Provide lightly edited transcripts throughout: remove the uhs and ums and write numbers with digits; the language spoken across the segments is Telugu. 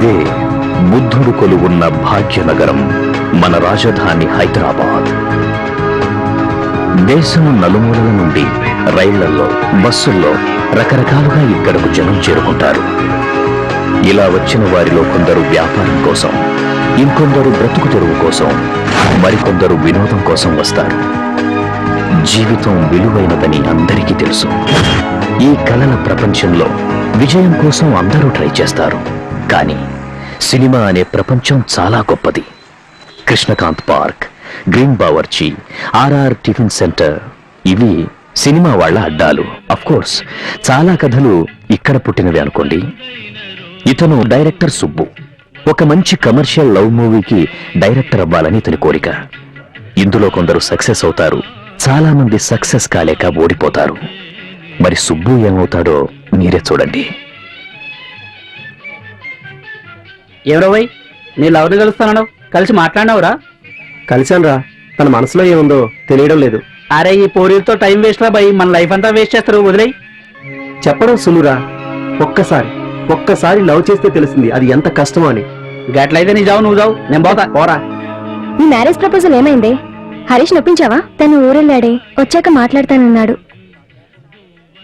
ఇదే బుద్ధుడు కొలువున్న భాగ్యనగరం, మన రాజధాని హైదరాబాద్. దేశం నలుమూలల నుండి రైళ్లలో, బస్సుల్లో రకరకాలుగా ఇక్కడకు జనం చేరుకుంటారు. ఇలా వచ్చిన వారిలో కొందరు వ్యాపారం కోసం, ఇంకొందరు బ్రతుకు తెరువు కోసం, మరికొందరు వినోదం కోసం వస్తారు. జీవితం విలువైనదని అందరికీ తెలుసు. ఈ కళల ప్రపంచంలో విజయం కోసం అందరూ ట్రై చేస్తారు. కానీ సినిమా అనే ప్రపంచం చాలా గొప్పది. Krishnakanth park, green Bawarchi, R R tiffin centre ఇవి సినిమా వాళ్ళ అడ్డాలు. అఫ్ కోర్స్ చాలా కథలు ఇక్కడ పుట్టినవి అనుకోండి. ఇతను డైరెక్టర్ సుబ్బు. ఒక మంచి కమర్షియల్ లవ్ మూవీకి డైరెక్టర్ అవ్వాలని ఇతని కోరిక. ఇందులో కొందరు సక్సెస్ అవుతారు, చాలా మంది సక్సెస్ కాలేక ఓడిపోతారు. మరి సుబ్బు ఏమవుతాడో మీరే చూడండి. ఎవరో నీ లవర్ని కలుస్తాను, కలిసి మాట్లాడినావురా? కలిశానురా, తన మనసులో ఏముందో తెలియడం లేదు. అరే ఈ పోరీలతో టైం వేస్ట్ రా భయ్, మన లైఫ్ అంతా వేస్ట్ చేస్తారు, వదిలేయ్. చెప్పడం సులువురా, ఒక్కసారి లవ్ చేస్తే తెలిసింది అది ఎంత కష్టమో అని. గట్లయితే నీ జావు, నువ్వు జావు, నేను పోతా. పోరా. నీ మ్యారేజ్ ప్రపోజల్ ఏమైంది? హరీష్ నొప్పించావా? తను ఊరెళ్ళాడే, వచ్చాక మాట్లాడతానన్నాడు.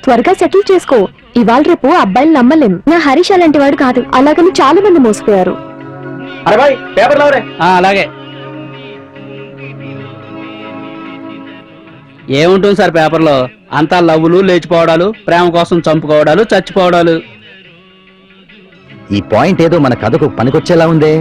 త్వరగా సెటిల్ చేసుకో. ఇవాళ రేపు అబ్బాయిలు నమ్మలేం. నా హరీష్ అలాంటి వాడు కాదు, అలాగని చాలా మంది మోసపోయారు. అరే బాయ్, పేపర్ లవరే. అలాగే. ఏముంటుంది సార్ పేపర్లో? అంతా లవ్వులు, లేచిపోవడాలు, ప్రేమ కోసం చంపుకోవడాలు, చచ్చిపోవడాలు. ఈ పాయింట్ ఏదో మన కథకు పనికొచ్చేలా ఉందే.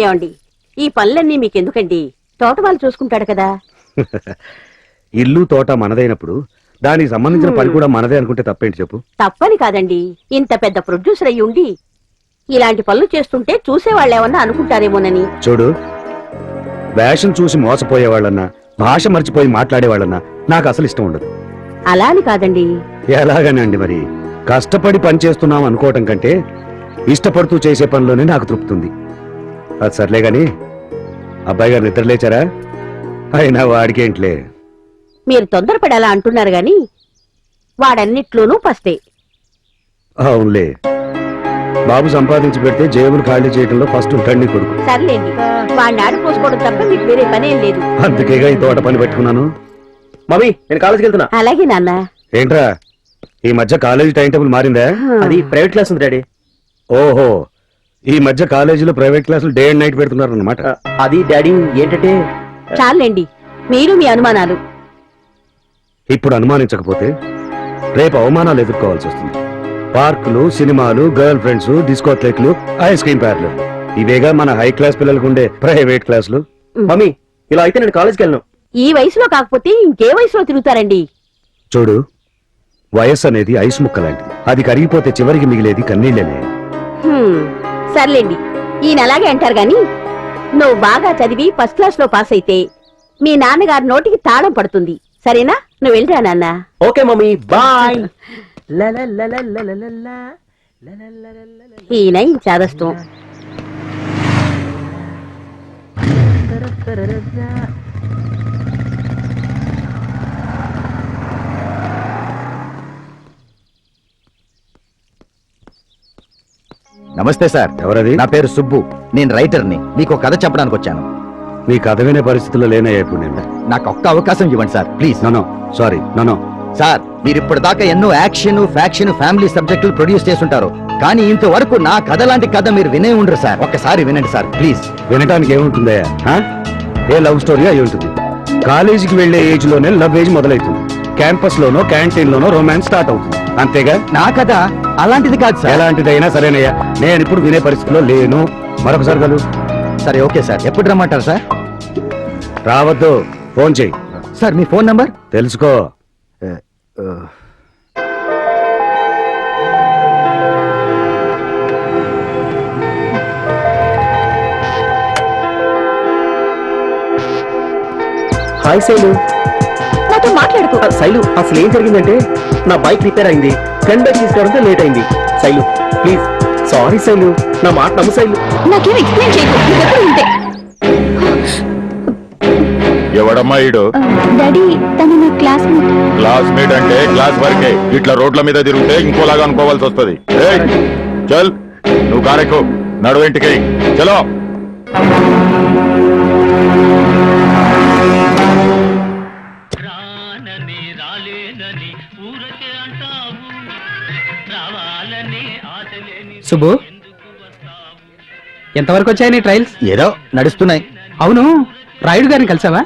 ఏమండి, ఈ పనులన్నీ మీకెందుకండి? తోట వాళ్ళు చూసుకుంటాడు కదా. ఇల్లు తోట మనదైనప్పుడు దానికి సంబంధించిన పని కూడా మనదే అనుకుంటే తప్పేంటి చెప్పు? తప్పని కాదండి, ఇంత పెద్ద ప్రొడ్యూసర్ అయ్యి ఉండి ఇలాంటి పనులు చేస్తుంటే చూసేవాళ్ళేమన్నా అనుకుంటారేమోనని. చూడు, వేషం చూసి మోసపోయేవాళ్ళన్నా, భాష మర్చిపోయి మాట్లాడేవాళ్ళన్నా నాకు అసలు ఇష్టం ఉండదు. అలా అని కాదండి. ఎలాగనండి మరి? కష్టపడి పని చేస్తున్నాం అనుకోవటం కంటే ఇష్టపడుతూ చేసే పనిలోనే నాకు తృప్తుంది. అది సర్లే గాని అబ్బాయి గారు నిద్రలేచారా? అయినా వాడికేంట్లే. మీరు తొందరపడి అలా అంటున్నారు గాని వాడన్నిట్లోనూ ఫస్టే. అవునులే, బాబు సంపాదించి పెడితే జేబులు ఖాళీ చేయడంలో ఫస్ట్ ఉంటాడు నీ కొడుకు. సర్లేండి, వాడిని ఆడిపోసుకోవడం తప్ప మీకు వేరే పనేం లేదు. అందుకేగా ఈ తోట పని పెట్టుకున్నాను. మమ్మీ, నేను కాలేజీకి వెళ్తున్నా. అలాగే నాన్న. ఏంట్రా ఈ మధ్య కాలేజీ టైం టేబుల్ మారిందా? అది ప్రైవేట్ క్లాస్ ఉంది డాడీ. ఓహో, ఈ మధ్య కాలేజీలో ప్రైవేట్ క్లాసులు డే అండ్ నైట్ పెడుతున్నారు అన్నమాట. అది డాడీ ఏంటంటే. చాలండి మీరు మీ అనుమానాలు. ఇప్పుడు అనుమానించకపోతే రేపు అవమానాలు ఎదుర్కోవాల్సి వస్తుంది. పార్కులు, సినిమాలు, గర్ల్ ఫ్రెండ్స్, డిస్కోథెక్లు, ఐస్ క్రీమ్ పార్లర్ ఇవేగా మన హై క్లాస్ పిల్లలకు ఉండే ప్రైవేట్ క్లాసులు. మమ్మీ, ఇలా అయితే నేను కాలేజీకి వెళ్ళను. ఈ వయసులో కాకపోతే ఇంకే వయసులో తిరుగుతారండి? చూడు, వయస్సు అనేది ఐస్ ముక్క లాంటిది. అది కరిగిపోతే చివరికి మిగిలేది కన్నీళ్ళనే. సర్లేండి, ఈయన అలాగే అంటారు గాని నువ్వు బాగా చదివి ఫస్ట్ క్లాస్ లో పాస్ అయితే మీ నాన్నగారి నోటికి తాళం పడుతుంది. సరేనా? నువ్వు వెళ్ళరా నాన్న. Okay mummy, bye. ఈయన ఈ చాదస్తం. నమస్తే సార్. ఎవరది? నా పేరు సుబ్బు, నేను రైటర్ని. మీకు ఒక కథ చెప్పడానికి వచ్చాను. నీ కథ వినే పరిస్థితుల్లో లేనయ్యా ఇప్పుడు నేను. నాకు ఒక్క అవకాశం ఇవ్వండి sir, please. No sorry, no. Sir, మీరు ఇప్పటిదాకా ఎన్నో యాక్షన్, ఫ్యాక్షన్, ఫ్యామిలీ సబ్జెక్టులు ప్రొడ్యూస్ చేస్తుంటారు, కానీ ఇంతవరకు నా కథ లాంటి కథ మీరు వినే ఉండరు సార్. ఒక్కసారి వినండి సార్, ప్లీజ్. వినటానికి ఏముంటుందయ్యా? ఏ లవ్ స్టోరీ అయి ఉంటుంది. కాలేజీకి వెళ్లే ఏజ్ లోనే లవ్ ఏజ్ మొదలవుతుంది. క్యాంపస్ లోనో క్యాంటీన్ లోనో రొమాన్స్ స్టార్ట్ అవుతుంది. అంతేగా? నా కథ అలాంటిది కాదు సార్. ఎలాంటిదైనా సరేనయ్యా, నేను ఇప్పుడు వినే పరిస్థితిలో లేను. మరొకసారి కలు. సరే ఓకే సార్. ఎప్పుడు రమ్మంటారు సార్? రావద్దు, ఫోన్ చేయి. సార్ మీ ఫోన్ నంబర్? తెలుసుకో. హాయ్ శైలు. నాతో మాట్లాడుకో. శైలు, అసలు ఏం జరిగిందంటే నా బైక్ రిపేర్ అయింది. ఫ్రెండ్ బైక్ తీసుకురావడంతో లేట్ అయింది. శైలు ప్లీజ్. సారీ శైలు, నా మాట నమ్ము శైలు. నాకేం ఎక్స్ప్లెయిన్ చేయకు. నీ దగ్గర ఉంటే. ఎవడమ్మా ఈడు? డాడీ, తను నా క్లాస్మేట్. క్లాస్మేట్ అంటే క్లాస్ వరకే. ఇట్లా రోడ్ల మీద తిరిగితే ఇంకోలాగా అనుకోవాల్సి వస్తుంది. చల్, నువ్వు కారెక్కు, నడువెంటికి చలో. సుబ్బు, ఎంతవరకు వచ్చాయి నీ ట్రయల్స్? ఏదో నడుస్తున్నాయి. అవును, రాయుడు గారిని కలిసావా?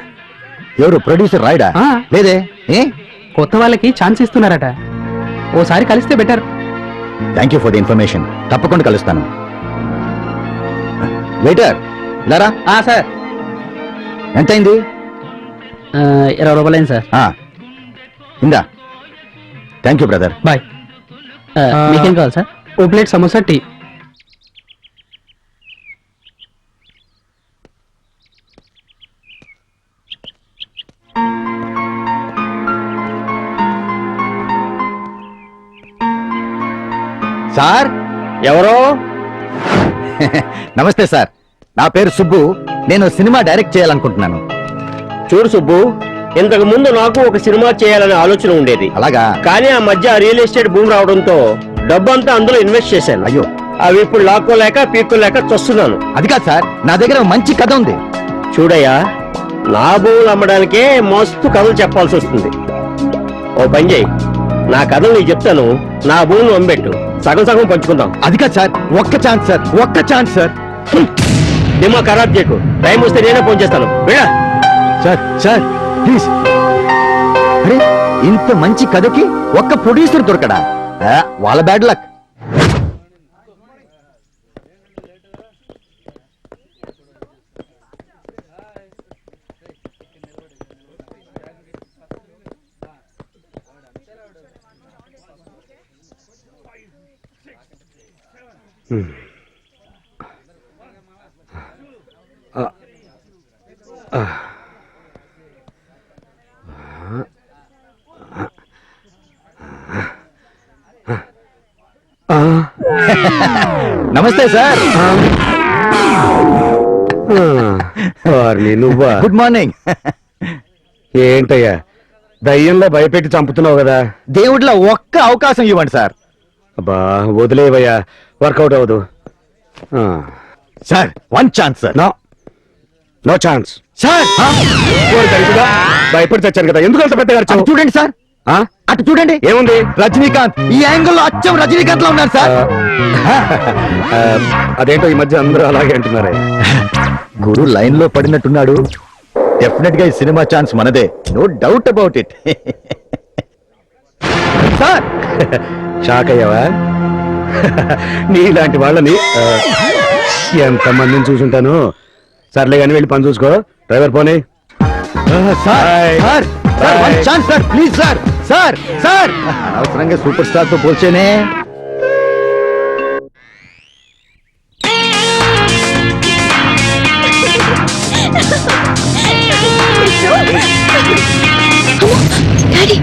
ఎవరు ప్రొడ్యూసర్ రాయడా? ఆ. లేదే. ఏ? కొత్త వాళ్ళకి ఛాన్స్ ఇస్తున్నారట. ఓసారి కలిస్తే better. Thank you for the information. తప్పకుండా కలుస్తాను. వెయిటర్ లారా. సార్, ఎంతైంది? 20 రూపాయలైంది సార్. ఇందా. Thank you brother. బాయ్. మీకేం కావాలి సార్? ఓ ప్లేట్ సమోసా, టీ. సార్ ఎవరో? నమస్తే సార్. నా పేరు సుబ్బు. నేను సినిమా డైరెక్ట్ చేయాలనుకుంటున్నాను. చూడు సుబ్బు, ఇంతకు ముందు నాకు ఒక సినిమా చేయాలనే ఆలోచన ఉండేది. అలాగా? కానీ ఆ మధ్య రియల్ ఎస్టేట్ భూమి రావడంతో డబ్బంతా అందులో ఇన్వెస్ట్ చేశాను. అయ్యో, అవి ఇప్పుడు లాక్కోలేక పీక్కోలేక చస్తున్నాను. అది కాదు సార్, నా దగ్గర ఒక మంచి కథ ఉంది. చూడయ్యా, నా భూములు అమ్మడానికే మస్తు కథలు చెప్పాల్సి వస్తుంది. ఓ పని చేయి, నా కథలు నీకు చెప్తాను, నా భూములు అమ్మెట్టు, సగం సగం పంచుకుందాం. అది కాదు సార్, ఒక్క ఛాన్స్ సార్, ఒక్క ఛాన్స్ సార్. దిమ్మా ఖరాబ్ చేయకు. టైం వస్తే నేనే ఫోన్ చేస్తాను. వెళ్ళా సార్, సార్ ప్లీజ్. అరే, ఇంత మంచి కథకి ఒక్క ప్రొడ్యూసర్ దొరకడా? వాళ్ళ బ్యాడ్ లక్. నమస్తే సార్. నువ్వా? Good morning. ఏంటయ్యా, దయ్యంలో భయపెట్టి చంపుతున్నావు కదా? దేవుడిలో ఒక్క అవకాశం ఇవ్వండి సార్. అబ్బా వదిలేవయ్యా, వర్కౌట్ అవ్వదు. Sir, one chance sir. No, no chance. Sir, భయపడి తెచ్చాను కదా, ఎందుకు అంత పెద్దగా అటు చూడండి సార్, అటు చూడండి. ఏముంది? రజనీకాంత్ ఈ యాంగిల్లో అచ్చం రజనీకాంత్ లో ఉన్నారు సార్. అదేంటో ఈ మధ్య అందరూ అలాగే అంటున్నారే. గురు లైన్ లో పడినట్టున్నాడు. డెఫినెట్ గా ఈ సినిమా ఛాన్స్ మనదే, no doubt about it. Sir, shock అయ్యావా? నీలాంటి వాళ్ళని ఎంతమందిని చూసుంటాను. సర్లే కానీ వెళ్ళి పని చూసుకో. డ్రైవర్ పోనీ. Sir, one chance sir, please sir. Sir, sir, అవసరంగా సూపర్ స్టార్ తో పోల్చేనే. డాడీ,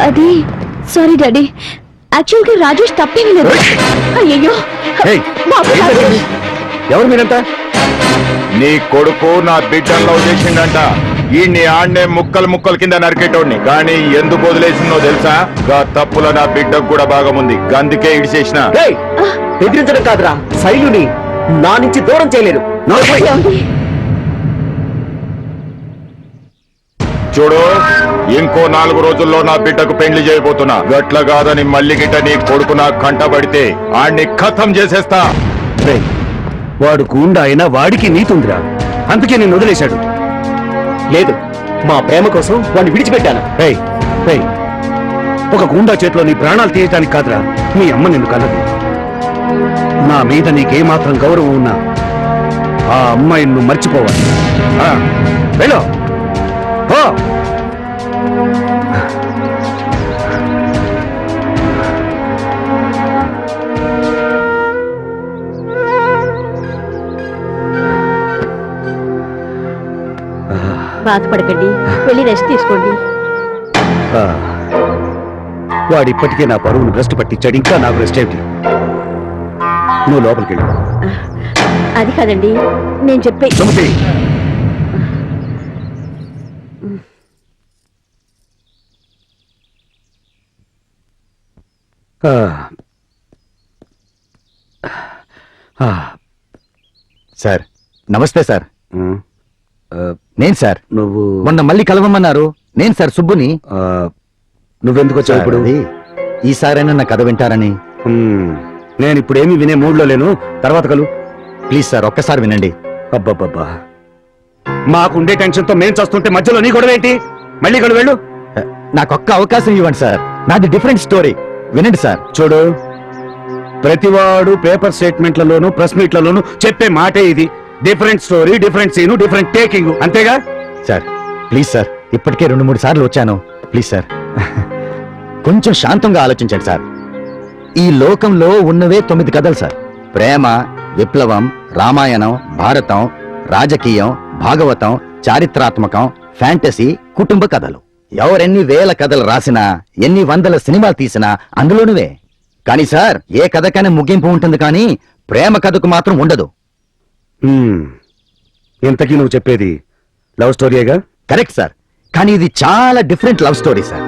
అది సారీ డాడీ, యాక్చువల్ గా రాజేష్ తప్పేమీ లేదు. అయ్యో బాబు, రాజేష్. ఎవరు మీరంతా? నీ కొడుకు నా బిడ్డల్లో చేసిండంట. ఈ ఆడ్నే ముక్కలు ముక్కలు కింద నరికేటోడిని, కానీ ఎందుకు వదిలేసిందో తెలుసా? గా తప్పులో నా బిడ్డకు కూడా భాగముంది, గందుకే ఇడిచేసిన. బెదిరించడం కాదురా, శైలుని నా నుంచి దూరం చేయలేదు. చూడు, ఇంకో 4 రోజుల్లో నా బిడ్డకు పెళ్లి చేయబోతున్నా. గట్ల కాదని మళ్ళీ గిట్ట నీ కొడుకు నా కంటబడితే ఆడిని ఖతం చేసేస్తా. రేయ్, వాడు గుండా అయినా వాడికి నీతుందిరా, అందుకే నేను వదిలేశాడు. లేదు, మా ప్రేమ కోసం వాడిని విడిచిపెట్టాను. రేయ్, రేయ్, ఒక గుండా చేతిలో నీ ప్రాణాలు తీయటానికి కాదురా మీ అమ్మ నిన్ను కన్నది. నా మీద నీకేమాత్రం గౌరవం ఉన్నా ఆ అమ్మాయిని నువ్వు మర్చిపోవాలి. ఆ, వెళ్ళు. పో. బాధపడకండి, వెళ్ళి రెస్ట్ తీసుకోండి. ఆ, వాడిప్పటికే నా పరువును భ్రష్టు పట్టించాడు, ఇంకా నాకు రెస్ట్ ఏమిటి? నువ్వు లోపలికి వెళ్ళు. అది కాదండి, నేను చెప్పే సుమతి, ఆ, ఆ, సార్ నమస్తే సార్. ఉమ్, నేను సార్ నువ్వు మొన్న మళ్ళీ కలవమన్నారు. నేను సార్ సుబ్బుని. ఆ, నువ్వెందుకు వచ్చావు ఇప్పుడు? అది ఈసారైనా నా కథ వింటారని. నేను ఇప్పుడేమీ వినే మూడ్లో లేను, తర్వాత కలు. ప్లీజ్ సార్ ఒక్కసారి వినండి. అబ్బబ్బబ్బా, మాకుండే టెన్షన్ తో మేం చస్తుంటే మధ్యలో నీ గొడవ ఏంటి? మళ్ళీ కలు, వెళ్ళు. నాకొక్క అవకాశం ఇవ్వండి సార్. నాది డిఫరెంట్ స్టోరీ, వినండి సార్. చూడు, ప్రతివాడు పేపర్ స్టేట్మెంట్లలోను ప్రెస్ మీట్లలోను చెప్పే మాటే ఇది. Different story, different scene, different taking, అంతేగా? సార్ ప్లీజ్ సార్, ఇప్పటికే 2-3 సార్లు వచ్చాను. ప్లీజ్ సార్ కొంచెం శాంతంగా ఆలోచించండి సార్. ఈ లోకంలో ఉన్నవే 9 కథలు సార్. ప్రేమ, విప్లవం, రామాయణం, భారతం, రాజకీయం, భాగవతం, చారిత్రాత్మకం, ఫ్యాంటసీ, కుటుంబ కథలు. ఎవరెన్ని వేల కథలు రాసినా, ఎన్ని వందల సినిమాలు తీసినా అందులోనివే. కానీ సార్, ఏ కథకైనా ముగింపు ఉంటుంది, కానీ ప్రేమ కథకు మాత్రం ఉండదు. ఇంతకీ నువ్వు చెప్పేది లవ్ స్టోరీగా? కరెక్ట్ సార్, కానీ ఇది చాలా డిఫరెంట్ లవ్ స్టోరీ సార్.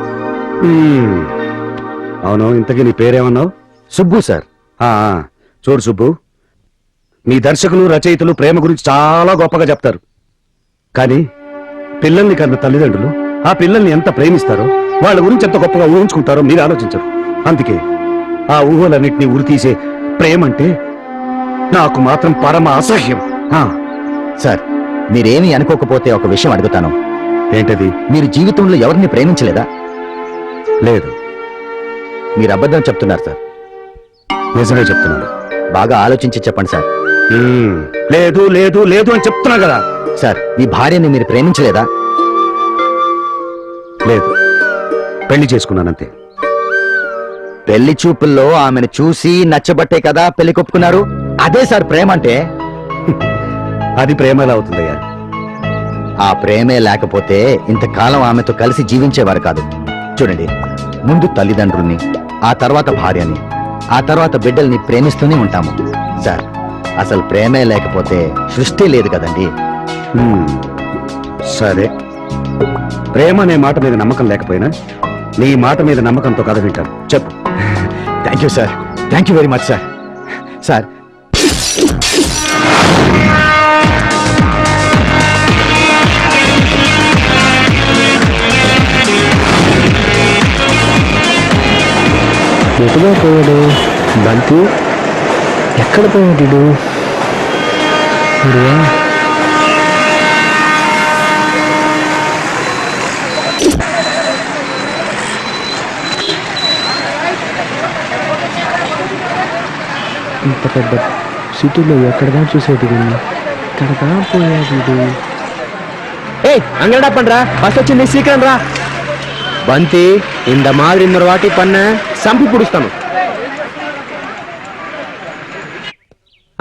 అవును, ఇంతకీ నీ పేరేమన్నావు? సుబ్బు సార్. ఆ, చూడు సుబ్బు, మీ దర్శకులు రచయితలు ప్రేమ గురించి చాలా గొప్పగా చెప్తారు. కానీ పిల్లల్ని కన్న తల్లిదండ్రులు ఆ పిల్లల్ని ఎంత ప్రేమిస్తారో, వాళ్ళ గురించి ఎంత గొప్పగా ఊహించుకుంటారో మీరు ఆలోచించరు. అందుకే ఆ ఊహలన్నింటినీ ఉరితీసే ప్రేమంటే నాకు మాత్రం పరమ అసహ్యం. సార్ మీరేమీ అనుకోకపోతే ఒక విషయం అడుగుతాను. ఏంటది? మీరు జీవితంలో ఎవరిని ప్రేమించలేదా? లేదు. మీరు అబద్ధం చెప్తున్నారు సార్. నిజమే చెప్తున్నాను. బాగా ఆలోచించి చెప్పండి సార్. లేదు లేదు లేదు అని చెప్తున్నా కదా. సార్, మీ భార్యని మీరు ప్రేమించలేదా? లేదు, పెళ్లి చేసుకున్నానంతే. పెళ్లి చూపుల్లో ఆమెను చూసి నచ్చబట్టే కదా పెళ్లి కొప్పుకున్నారు. అదే సార్ ప్రేమ అంటే. అది ప్రేమ ఎలా అవుతుందయ్యా? ఆ ప్రేమే లేకపోతే ఇంతకాలం ఆమెతో కలిసి జీవించేవారు కాదు. చూడండి, ముందు తల్లిదండ్రుల్ని, ఆ తర్వాత భార్యని, ఆ తర్వాత బిడ్డల్ని ప్రేమిస్తూనే ఉంటాము. సార్, అసలు ప్రేమే లేకపోతే సృష్టి లేదు కదండి. సరే, ప్రేమ అనే మాట మీద నమ్మకం లేకపోయినా నీ మాట మీద నమ్మకంతో కథ వింటాను. చెప్పు. Thank you sir, thank you very much sir. Sir, ఎటుగా పోయాడు బంతి? ఎక్కడ పోయాడు? ఇంత పెద్ద సిటీలో ఎక్కడదా చూసేది? ఎక్కడదా పోయాడు? అంగడా పండ్రా, బస్ వచ్చింది, సీక్రం రా. బంతి, இந்த மாதிரி இன்னொரு வாட்டி பண்ண సంపి పుడుస్తాను.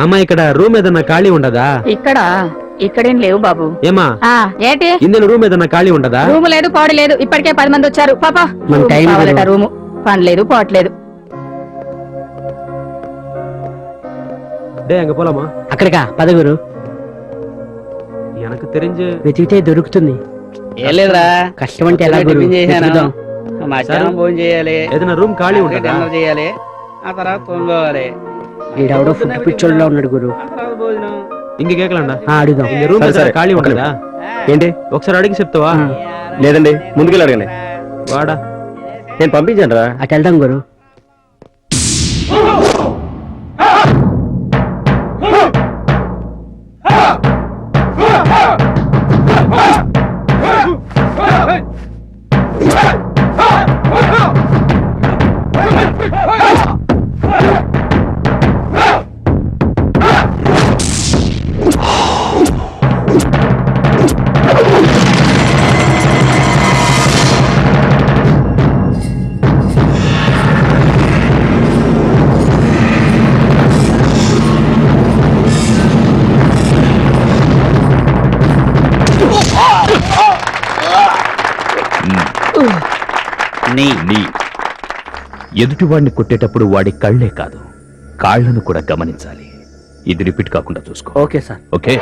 అమ్మా, ఇక్కడ రూమ్ ఏదన్నా ఖాళీ ఉండదా? ఇక్కడేం లేవు బాబు. ఏమా ఏంటి ఇందులో రూమ్ ఏదన్నా ఖాళీ ఉండదా? రూమ్ లేదు, పాడు లేదు. ఇప్పటికే 10 మంది వచ్చారు. పాపా మన టైం లేదు. రూము పని లేదు, పోవట్లేదు. டே, அங்க போலாமா? అక్కడికా పదగురు எனக்கு தெரிஞ்சு వెతికితే దొరుకుతుంది. ఏం లేదురా, కష్టం అంటే ఎలా టిఫిన్ చేశాను, మధ్యాహ్నం భోజనం చేయాలి, ఏదైనా రూమ్ ఖాళీ ఉండదా? డిన్నర్ చేయాలి, ఆ తర్వాత తొంగోవాలి. వీడెవడో ఫుడ్ పిచ్చోళ్ళలో ఉన్నాడు గురు. ఆ తర్వాత భోజనం, ఇంక కేకలండా అడుగుదాం ఇంక రూమ్ సరే, సరే, ఖాళీ ఒక ఉండదా ఏంటి ఒకసారి అడిగి చెప్తావా లేదండి ముందుకెళ్ళి అడగండి వాడా నేను పంపించాను రా. అటు వెళ్దాం గురు నీ ఎదుటివాడిని కొట్టేటప్పుడు వాడి కళ్ళే కాదు కాళ్లను కూడా గమనించాలి. ఇది రిపీట్ కాకుండా చూసుకో. Okay sir. Okay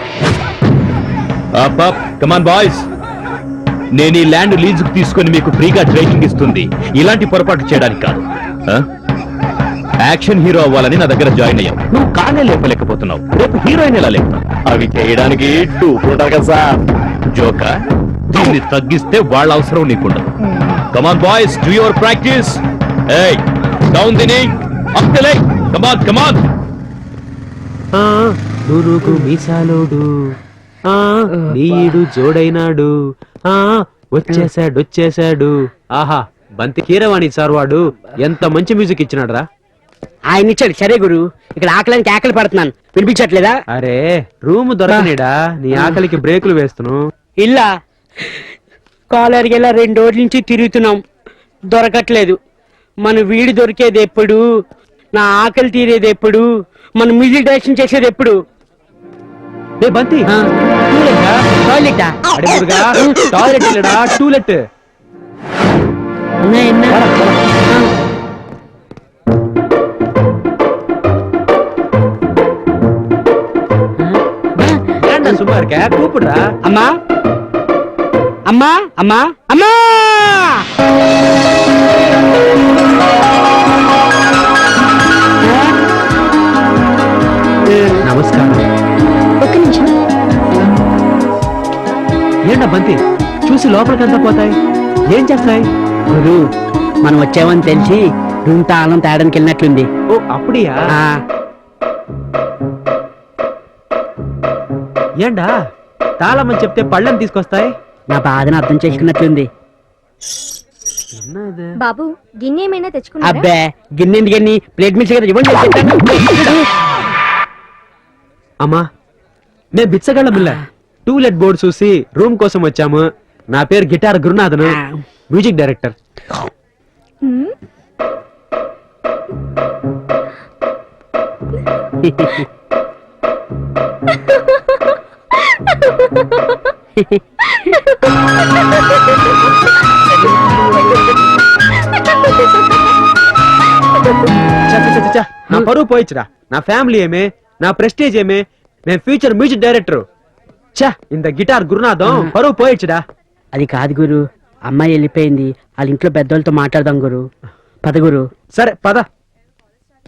come on boys, నేను ఈ ల్యాండ్ లీజుకు తీసుకొని మీకు ఫ్రీగా ట్రైనింగ్ ఇస్తుంది ఇలాంటి పొరపాటు చేయడానికి కాదు. యాక్షన్ హీరో అవ్వాలని నా దగ్గర జాయిన్ అయ్యావు. నువ్వు కానే లేపలేకపోతున్నావు, రేపు హీరోయిన్ ఎలా లేపుతావు? అవి చేయడానికి ఉంటారు కదా సార్. జోకా, దీన్ని తగ్గిస్తే వాళ్ళ అవసరం నీకుండదు. Come on boys, do your practice. ఏయ్, down the knee, up the leg. Come on come on. నూరుకు మీసాలోడు నీడు జోడైనాడు వచ్చేసాడు. ఆహా, బంతి కీరవాణి సార్ వాడు ఎంత మంచి మ్యూజిక్ ఇచ్చినాడు రా. ఆయన ఇచ్చాడు సరే గురు, ఇక్కడ ఆకలికి ఆకలి పడుతున్నాను, వినిపించట్లేదా? అరే రూమ్ దొరకనేడా, నీ ఆకలికి బ్రేకులు వేస్తున్నావు. ఇల్లా కాలర్కి ఇలా 2 రోజుల నుంచి తిరుగుతున్నాం, దొరకట్లేదు. మన వీడు దొరికేది ఎప్పుడు, నా ఆకలి తీరేది ఎప్పుడు, మన మ్యూజిక్ డైరెక్షన్ చేసేది ఎప్పుడు? ఏ బంతి, టాయిలెటా? టాయిలెట్ లేడా, టూలెట్. சும்மா இருக்க கூப்பிடுறா. అమ్మా అమ్మా అమ్మా అమ్మా, నమస్కారం. ఒక్క నిమిషం. ఏంటా బంతి, చూసి లోపలికంతా పోతాయి, ఏం చేస్తాయి? గురు మనం వచ్చామని తెలిసి రూమ్ తాళం తేడానికి వెళ్ళినట్లుంది. ఓ అప్పుడియా? ఏండా తాళమని చెప్తే పళ్ళని తీసుకొస్తాయి. నా బాధను అర్థం చేసుకున్నట్లుంది. బాబు గిన్నె ఏమైనా తెచ్చుకున్నారా? అబ్బే గిన్నె ఎందుకని, ప్లేట్ మిల్స్ కదా ఇవ్వండి. అమ్మా, నేను బిచ్చగళ్ళ మిల్ల టూలెట్ బోర్డు చూసి రూమ్ కోసం వచ్చాము. నా పేరు గిటార్ గురునాథన్, మ్యూజిక్ డైరెక్టర్. నా పరువు పోయిచ్చురా, నా ఫ్యామిలీ ఏమే, నా ప్రెస్టేజ్ ఏమే, నేను ఫ్యూచర్ మ్యూజిక్ డైరెక్టర్. చా ఇంత గిటార్ గురునాథం పరువు పోయిచ్చుడా. అది కాదు గురు, అమ్మాయి వెళ్ళిపోయింది, వాళ్ళ ఇంట్లో పెద్దోళ్ళతో మాట్లాడదాం గురు. పద గురు. సరే పద.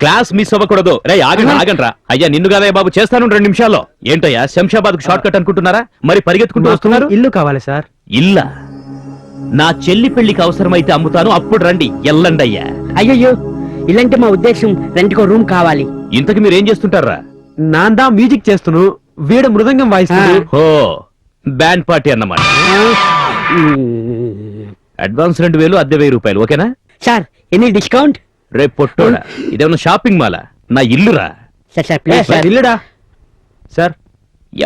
క్లాస్ మిస్ అవ్వకూడదు. రే ఆగండ్రా. అయ్యా నిన్ను కాదయ్య బాబు, చేస్తాను 2 నిమిషాల్లో. ఏంటయ్యా శంషాబాద్ కు షార్ట్ కట్ అనుకుంటున్నారా? మరి పరిగెత్తుకుంటూ వస్తున్నారు. ఇల్లు కావాలి సార్. ఇల్లా? నా చెల్లి పెళ్లికి అవసరమైతే అమ్ముతాను, అప్పుడు రండి. ఎల్లండి అయ్యా. అయ్యయ్యో, ఇలాంటి మా ఉద్దేశం, రెంట్కో రూమ్ కావాలి. ఇంతకు మీరేం చేస్తుంటారా? నాందా మ్యూజిక్ చేస్తును, వీడు మృదంగం వాయిస్తున్నాడు. ఓ బ్యాండ్ పార్టీ అన్నమాట. అడ్వాన్స్ 2000, అద్దె 1000 రూపాయలు. ఓకేనా సార్? Any discount? రేపు పొట్టోడా, ఇదేమన్నా షాపింగ్ మాలా? నా ఇల్లురా. Sir sir please sir. ఇల్లుడా సార్?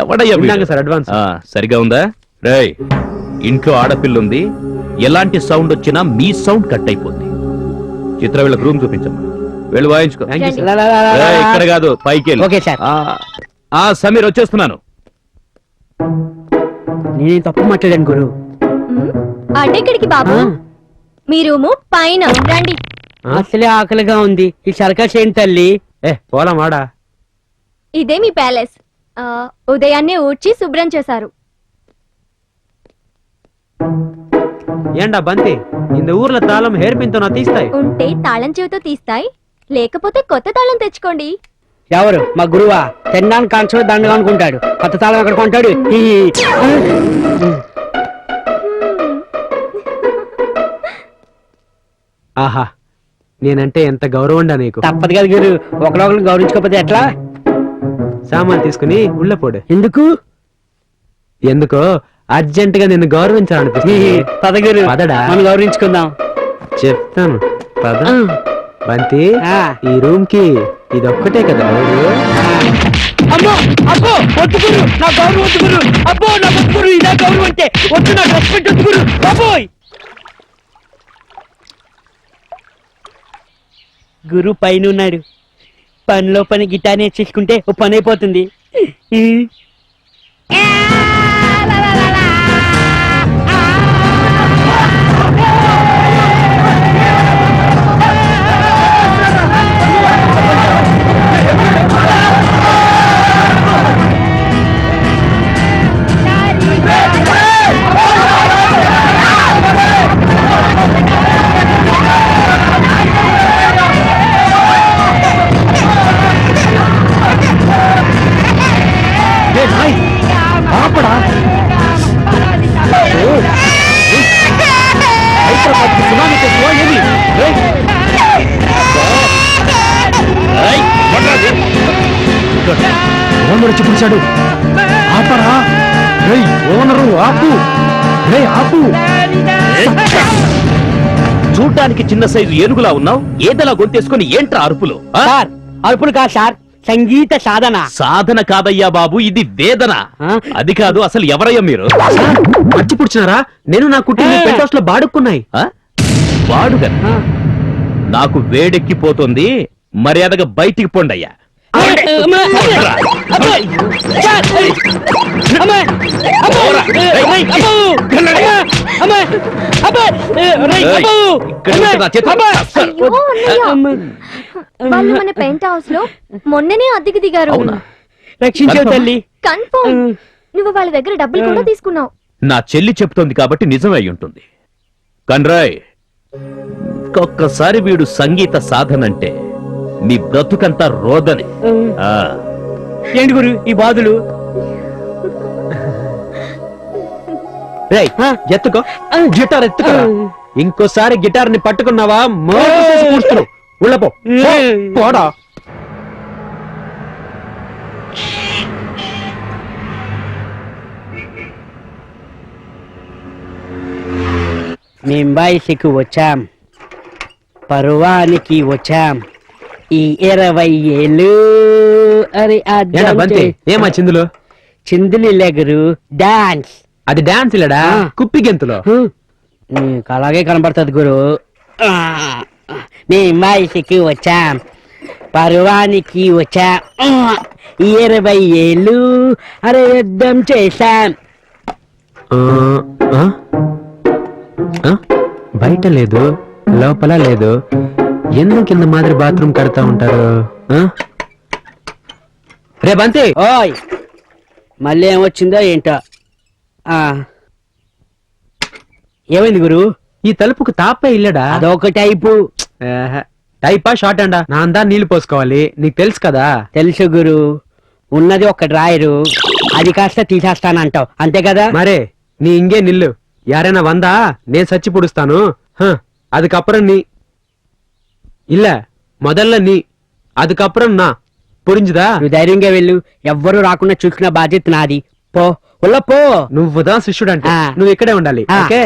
ఎవడయ్యా వీడు? ఇన్నాక సార్ అడ్వాన్స్. సరిగా ఉందా? రేయ్, ఇంట్లో ఆడపిల్లుంది, ఎలాంటి సౌండ్ వచ్చినా మీ సౌండ్ కట్ అయిపోద్ది. చిత్ర వీళ్ళకి రూమ్ చూపించమ్మా, వెళ్ళి వాయించుకో. థ్యాంక్ యూ లా, సార్. లా, లా, లా, లా. రేయ్, ఇక్కడ కాదు, పైకి వెళ్ళు. Okay sir. సమీర్ వచ్చేస్తున్నాను. నేనేం తప్పు మాట్లాడాను గురు. అడ్డెక్కడికి బాబు, మీ రూము పైన రండి. అసలే ఆకలిగా ఉంది, ఈ సర్కస్ ఏంటి తల్లి? పోలా మాడా. ఇదే మీ ప్యాలెస్. ఉదయాన్నే ఊడ్చి శుభ్రం చేశారు. ఏండా బంతి, இந்த ஊர்ல తాళం హెయిర్ పిన్ తో నా తీస్తాయి. ఉంటే తాళం చెవితో తీస్తాయి, లేకపోతే కొత్త తాళం తెచ్చుకోండి. ఎవరు మా గురువా? తినడానికి కాన్సో దండగా అనుకుంటాడు. కొత్త తాళం ఎక్కడ కొంటాడు? ఆహా, నేనంటే ఎంత గౌరవండా నీకు. తప్పదు కదా గురు, ఒకరొకరు గౌరవించుకోకపోతే ఎట్లా? సామాన్ తీసుకుని ఉళ్ళపోడు. ఎందుకు? ఎందుకో అర్జెంట్ గా నిన్ను గౌరవించాలనిపిస్తుంది. పదగురు పదడా? మనం గౌరవించుకుందాం. చెప్తాను పద. బంతి, ఆ. ఈ రూమ్ కి ఇదొక్కటే కదా డోరు? అమ్మో అబ్బో వద్దు గురు, నా గౌరవం వద్దు గురు. అబ్బో నా వద్దు గురు, ఇదే గౌరవం అంటే వద్దు, నాకు రెస్పెక్ట్ వద్దు గురు. బాబోయ్ గురు పైన ఉన్నాడు. పనిలో పని గిటార్ నేర్చేసుకుంటే ఓ పని అయిపోతుంది. ఓనర్ వచ్చి పిలిచాడు. ఆపరా రేయ్, ఓనరు ఆపు, రేయ్ ఆపు. చూడ్డానికి చిన్న సైజు ఏనుగులా ఉన్నావు, ఏదలా గొంతేసుకుని ఏంట్రా అరుపులు? ఆ? సార్ అరుపులు కాదు సార్, సంగీత సాధన. సాధన కాదయ్యా బాబు, ఇది వేదన. ఆ? అది కాదు, అసలు ఎవరయ్యా మీరు? మర్చి పుడిచినారా? నేను నా కుటుంబ పెంట్ హౌస్ లో బాడుక్కున్నాయి. ఆ? వాడుగా నాకు వేడెక్కిపోతుంది, మర్యాదగా బయటికి పొండయ్యా. వాళ్ళు మన పెంట్ హౌస్ లో మొన్ననే అద్దెకి దిగారు. రక్షించే తల్లి. కన్ఫర్మ్. నువ్వు వాళ్ళ దగ్గర డబ్బులు కూడా తీసుకున్నావు. నా చెల్లి చెప్తోంది కాబట్టి నిజమై ఉంటుంది. కన్రాయ్, ఒక్కసారి వీడు సంగీత సాధనంటే నీ బ్రతుకంతా రోదనే. ఆ, ఏంటి గురు ఈ బాధలు? రేయ్, ఎత్తుకో గిటార్ ఎత్తుకో. ఇంకోసారి గిటార్ ని పట్టుకున్నావా మోసేసి ఉళ్ళపో పోడా. మేం బయటికి వచ్చాం, పర్వానికి వచ్చాం. ఈ 20 ఏళ్ళు అరే ఏంటా బంతి, ఏమా చిందులు? చిందులు లెగరు డాన్స్. అది డాన్స్ లేడా, కుప్పి గెంతులో. నీకు అలాగే కనబడుతుంది గురు. మేం బయటికి వచ్చాం, పర్వానికి వచ్చాం. 20 ఏళ్ళు అరే యుద్ధం చేశాం. బయట లేదు, లోపల లేదు, ఎందుకు కింద మాదిరి బాత్రూమ్ కడతా ఉంటారు? రే బంతి, ఓయ్ మళ్ళీ ఏమొచ్చిందో ఏంటో. ఏమైంది గురు? ఈ తలుపుకు తాపే ఇల్లడా? అదొక టైపు. టైపా షార్ట్ అండా? నా అందా నీళ్లు పోసుకోవాలి, నీకు తెలుసు కదా. తెలుసు గురు, ఉన్నది ఒక డ్రాయరు, అది కాస్త తీసేస్తానంటావు అంతే కదా. మరే நீ இங்கே நில்லு, யாரேனா வந்தா నేను சச்சி புடிஸ்தானு. அதுக்கப்புறம் நீ இல்ல, முதல்ல நீ, அதுக்கப்புறம் నా. పురించుదా? నువ్వు ధైర్యంగా వెళ్ళు, ఎవ్వరూ రాకుండా చూసుకున్న బాధ్యత నాది. పో ఉల్ల పో. నువ్వుదా శిష్యుడు అంటే ఆ. నువ్వు ఇక్కడే ఉండాలి. ఆ. ఓకే.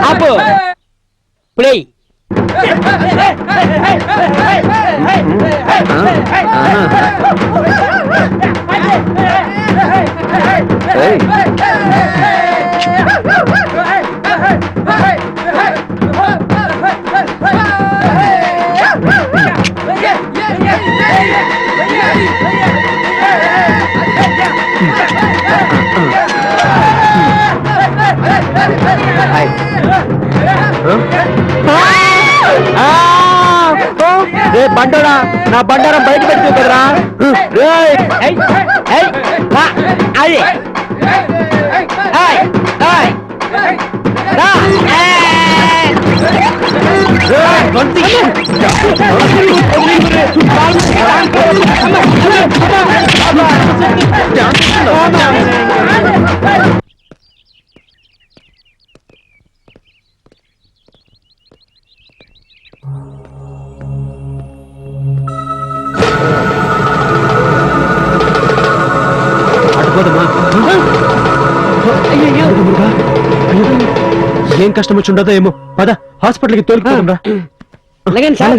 ఆపు ప్లే. రే బండోడా, నా బండారం బయట పెడుతూ కదరా. రేయ్, ఏయ్, ఏయ్, రా, అది. ఏయ్, ఏయ్, రా, ఏయ్. రేయ్, బంతి. అటుపోదమ్మా. అయ్యయ్యో, మురుగా. అయ్యో, ఏం కష్టం వచ్చి ఉండదో ఏమో. పద హాస్పిటల్కి తోలుకుపోదాంరా. అలాగేండి సార్.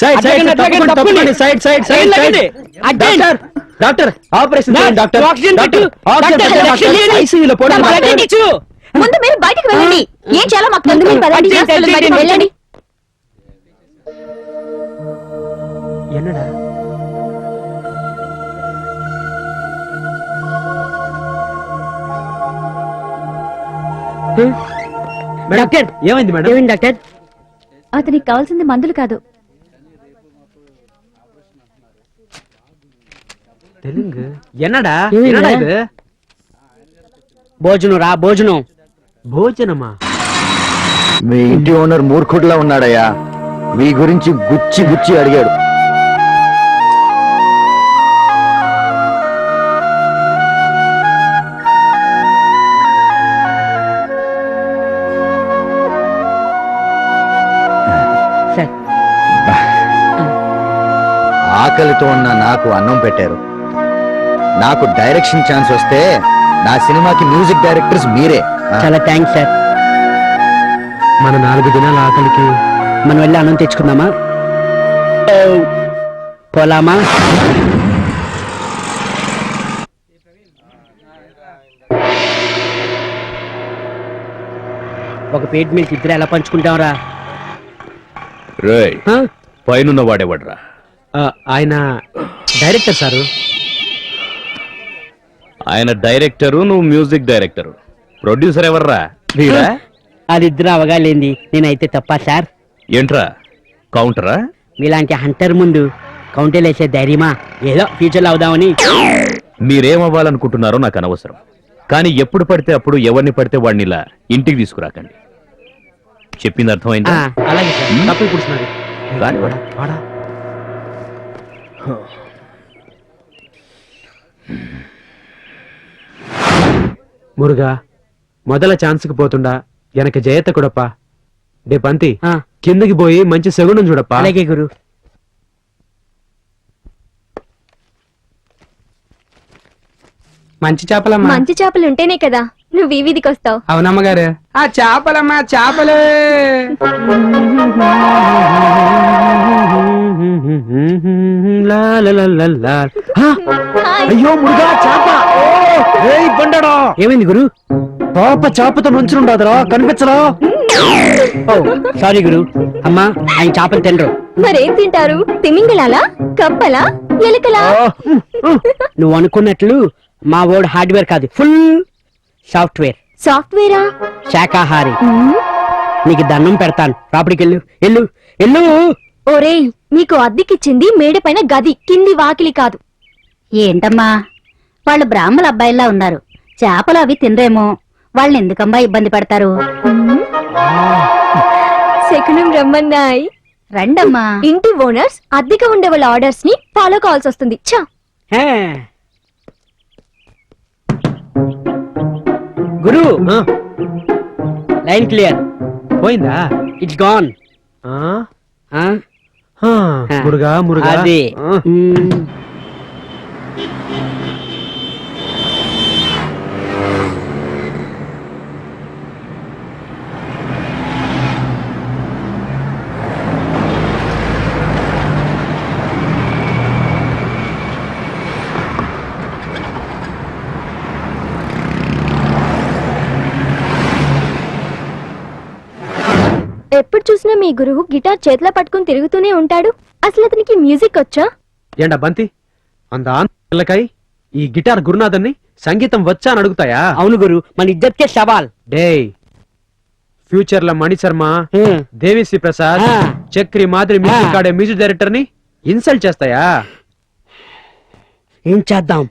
సైడ్ సైడ్ అడ్డగండి, తప్పకుండా, తప్పకుండా. తప్పకుండా, సైడ్ సైడ్ సైడ్ సైడ్. అడ్డండి. డాక్టర్, డాక్టర్, ఆపరేషన్ నా- చేయండి డాక్టర్. ఆక్సిజన్ పెట్టు. ఆక్సిజన్ డాక్టర్, పెట్టండి, ఆక్సిజన్ డాక్టర్. చేయండి. ఐసీయూలో పోండి, నా డాక్టర్. బ్లడ్ ఇచ్చు. ముందు మీరు బయటికి వెళ్ళండి. ఏం చేయాలో మాకు ముందు మీరు పదండి. అడ్డండి, హాస్పిటల్ బయటికి అడ్డండి. వెళ్ళండి. என்னடா డాక్టర్ ఏమైంది మేడం? ఏమైంది డాక్టర్? అతనికి కావాల్సింది మందులు కాదు. தெலுங்கு என்னடா ఏమైంది? என்னடா இது భోజనం రా భోజనం. భోజనమా? మీ ఇంటి ఓనర్ మూర్ఖుడిలా ఉన్నాడయ్యా. మీ గురించి గుచ్చి గుచ్చి అడిగాడు. సార్ ఆకలితో ఉన్న నాకు అన్నం పెట్టారు. నాకు డైరెక్షన్ ఛాన్స్ వస్తే నా సినిమాకి మ్యూజిక్ డైరెక్టర్స్ మీరే. చాలా థ్యాంక్స్ సార్. మన 4 దినాల ఆకలికి మనం వెళ్ళి అన్నం తెచ్చుకుందామా? పోలామా? ఒక పేట్ మిల్క్ ఇద్దరు ఎలా పంచుకుంటాంరా? రేయ్, పైనున్న వాడేవాడ్రా? ఆయన డైరెక్టర్ సారు. ఆయన డైరెక్టరు, నువ్వు మ్యూజిక్ డైరెక్టరు. ప్రొడ్యూసర్ ఎవర్రా? వీరా? అది ఇద్దరు అవగాలేంది. నేనైతే తప్ప సార్. ఏంట్రా కౌంటరా? మీలాంటి హంటర్ ముందు కౌంటర్లు వేసే ధైర్యమా? ఏదో ఫ్యూచర్లో అవుదామని. మీరేమవ్వాలనుకుంటున్నారో నాకు అనవసరం. కానీ ఎప్పుడు పడితే అప్పుడు ఎవరిని పడితే వాడిని ఇలా ఇంటికి తీసుకురాకండి. చెప్పింది అర్థమైందా? అలాగే సార్. తప్పు కూర్చున్నాడు. రాని వాడా? వాడా మురుగా మొదల ఛాన్స్కి పోతుండా వెనక జయత కూడప్ప. డే పంతి, ఆ, కిందకి పోయి మంచి సెగుండం చూడప్ప. అలాగే గురు. మంచి చేపలమ్మా. మంచి చేపలు ఉంటేనే కదా నువ్వు ఈ వీధికి వస్తావు. అవునమ్మగారు. ఆ చేపలమ్మా, చేపలే. లా లా లా లా లా. ఆ, అయ్యో మురుగా చేప. ఏయ్ బండడా, ఏమైంది గురు? పాప చేపతో నుంచుండదురా, కనిపించరా? సారీ గురు. అమ్మా, ఆయన చేపలు తినరు. మరేం తింటారు? తిమింగళాలా, కప్పలా, ఎలుకలా? నువ్వు అనుకున్నట్లు మా వాడు హార్డ్వేర్ కాదు, ఫుల్ సాఫ్ట్వేర్. సాఫ్ట్వేరా? శాకాహారి. నీకు దండం పెడతాను. రాపడికి వెళ్ళు, వెళ్ళు, వెళ్ళు. ఒరేయ్, మీకు అద్దెకిచ్చింది మేడ పైన గది, కింది వాకిలి కాదు. ఏంటమ్మా, వాళ్ళు బ్రాహ్మణ అబ్బాయిలా ఉన్నారు. చేపలు అవి తినరేమో. వాళ్ళని ఎందుకమ్మా ఇబ్బంది పడతారు? శకునం రమ్మన్నాయి. రండమ్మా. ఇంటి ఓనర్స్ అద్దెగా ఉండే వాళ్ళ ఆర్డర్స్ ని ఫాలో కావాల్సి వస్తుంది. ఛా! హే. గురు, ఆ, లైన్ క్లియర్. పోయిందా? It's gone. ఆ, ఆ, మురుగా మురుగా. అది ఆ. ఎప్పుడు చూసినా మీ గురువు గిటార్ చేతిలో పట్టుకుని తిరుగుతూనే ఉంటాడు. అసలు అతనికి మ్యూజిక్ వచ్చా? ఏంటా బంతి, అంత ఆంధ్రకాయ ఈ గిటార్ గురునాథన్ని సంగీతం వచ్చా అని అడుగుతాయా? అవును గురు, మన ఇద్దరికే సవాల్. డే ఫ్యూచర్ లో మణి శర్మ, దేవిశ్రీ ప్రసాద్, ఆ. చక్రి మాదిరి మ్యూజిక్ ఆడే మ్యూజిక్ డైరెక్టర్ ని ఇన్సల్ట్ చేస్తాయా? ఏం చేద్దాం?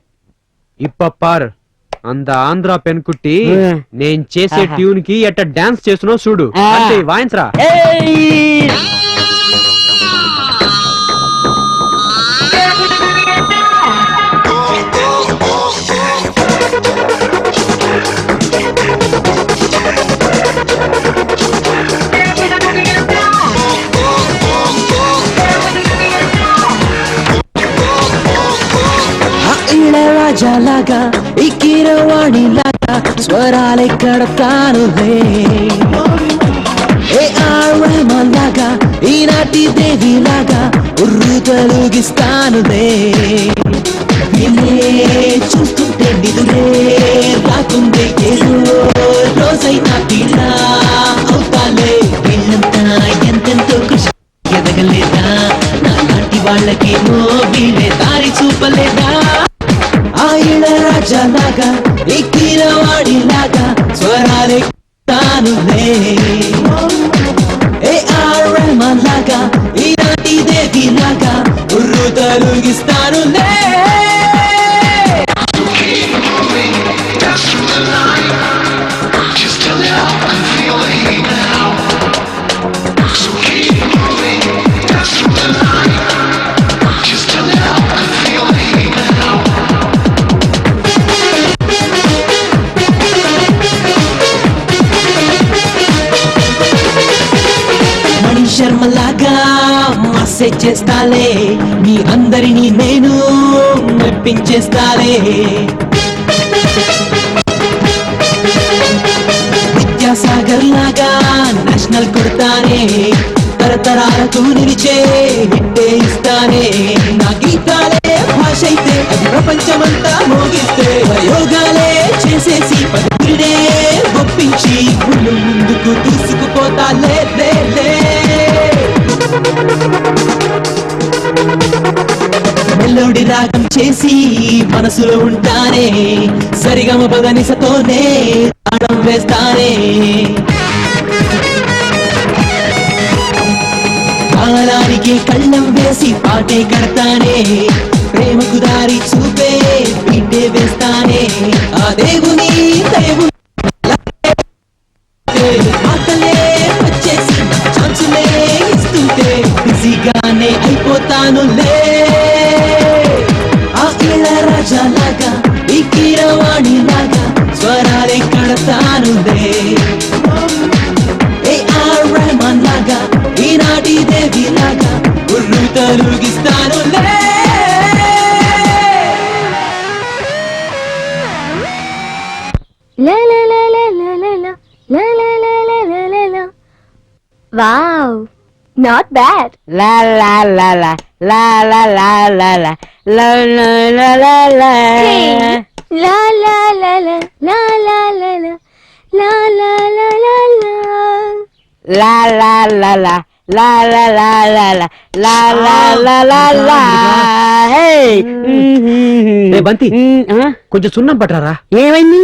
ఇప్ప పార్ అంద ఆంధ్ర పెన్కుట్టి ఆ. నేను చేసే ఆహా. ట్యూన్ కి ఎట్ట డాన్స్ చేస్తున్నావు చూడు. ఆ. అంటే వాయించరా. ఏయ్! ఇళరాజాలాగా ఈ కీరవాణిలాగా స్వరాలే కడతానులే. ఏ ఆడమలాగా ఈనాటి దేవిలాగా ఉర్రు తొలగిస్తానులే. నిన్నే చూస్తుంటే నిదురే రాకుందే ఏదో రోజైనా తీరా అవుతాలే. వీళ్ళంతా ఎంతెంతో కృషి ఎదగలేదా, నాలాంటి వాళ్ళకేమో వీళ్ళే దారి చూపలేదా. ఆ ఇళరాజాలాగా ఈ కీరవాణిలాగా స్వరాలే తానులే. ఏ ఆడమలాగా ఈనాటి దేవిలాగా ఉర్రు తొలగిస్తానులే. మణి శర్మలాగా మెసేజ్ చేస్తాలే, మీ అందరినీ నేను మెప్పించేస్తాలే. విద్యాసాగర్ లాగా నేషనల్ కొడతానే, తరతరాలకు నిలిచే హిట్టే ఇస్తానే. నా గీతాలే భాష అయితే అది ప్రపంచమంతా మోగిస్తే, ప్రయోగాలే చేసేసి పదునే ఒప్పించి గుళ్ళు ముందుకు తీసుకుపోతా. లే లే లే మెల్లోడి రాగం చేసి మనసులో ఉంటానే, సరిగమ పదనిసతోనే తాళం వేస్తానే. కాలానికి కళ్ళం వేసి పాటే కడతానే, ప్రేమకు దారి చూపే బిడ్డే వేస్తానే. ఆ దేవుని దేవుని మాటలే వచ్చేసి ఛాన్సులే ఇస్తుంటే బిజీగానే అయిపోతానులే. ఆ ఇళరాజాలాగా ఈ కీరవాణిలాగా స్వరాలే కడతానులే. ఏ ఆర్ రెహమాన్ లాగా ఈనాటి దేవిలాగా ఉర్రు తొలగిస్తానులే. లా లా లా లా లా లా లా లా లా లా లా లా లా లా. Wow, not bad. లా లా లా లా లా లా లా లా లా లా లా లా లా లా. లా లా లా లా లా లా లా లా లా లా లా లా లా. లా లా లా లా లా లా లా లా లా లా లా లా లా లా. హే! ఏ బంతి, ఆ? కొంచెం సున్నం పట్టరా. ఏమైంది?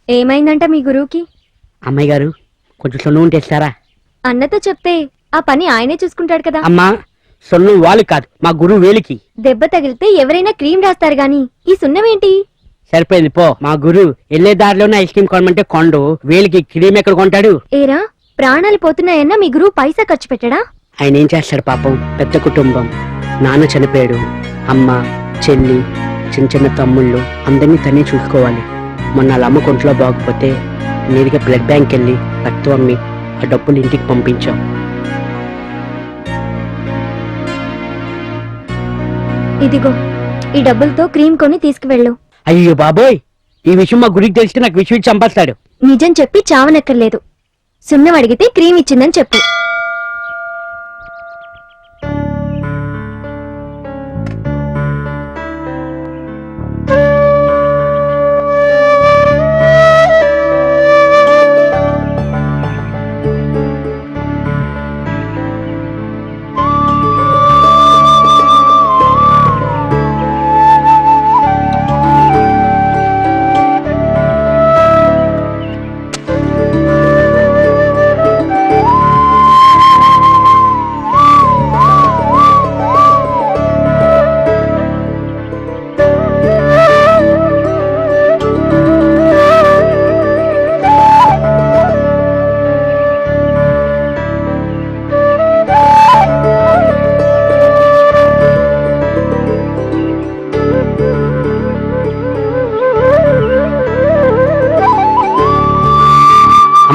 ఏమైందంట మీ గురువుకి? అమ్మాయి గారు, కొంచెం సొన్ను ఉంటే ఇస్తారా? అన్నతో చెప్తే ఆ పని ఆయనే చూసుకుంటాడు కదా. అమ్మా, సొన్ను వాళ్ళు కాదు, మా గురువు వేలికి. దెబ్బ తగిలితే ఎవరైనా క్రీమ్ రాస్తారు గాని ఈ సున్నమేంటి? సరిపోయింది పో. మా గురువు వెళ్లే దారిలోనే ఐస్ క్రీమ్ కొనమంటే కొండు, వేలికి క్రీమ్ ఎక్కడ కొంటాడు? ఏరా, ప్రాణాలు పోతున్నాయన్నా మీ గురువు పైసా ఖర్చు పెట్టడా? ఆయన ఏం చేస్తాడు పాపం, పెద్ద కుటుంబం. నాన్న చనిపోయాడు, అమ్మ, చెల్లి, చిన్న చిన్న తమ్ముళ్ళు అందరినీ తనే చూసుకోవాలి. మొన్న వాళ్ళ అమ్మ కొంట్లో బాగపోతే నేరుగా బ్లడ్ బ్యాంక్ వెళ్ళి రక్తం అమ్మి ఆ డబ్బులు ఇంటికి పంపించాం. ఇదిగో, ఈ డబ్బులతో క్రీమ్ కొని తీసుకువెళ్ళు. అయ్యో బాబోయ్, ఈ విషయం మా గురికి తెలిస్తే నాకు విషయం చంపేస్తాడు. నిజం చెప్పి చావనక్కర్లేదు. సున్నం అడిగితే క్రీమ్ ఇచ్చిందని చెప్పు.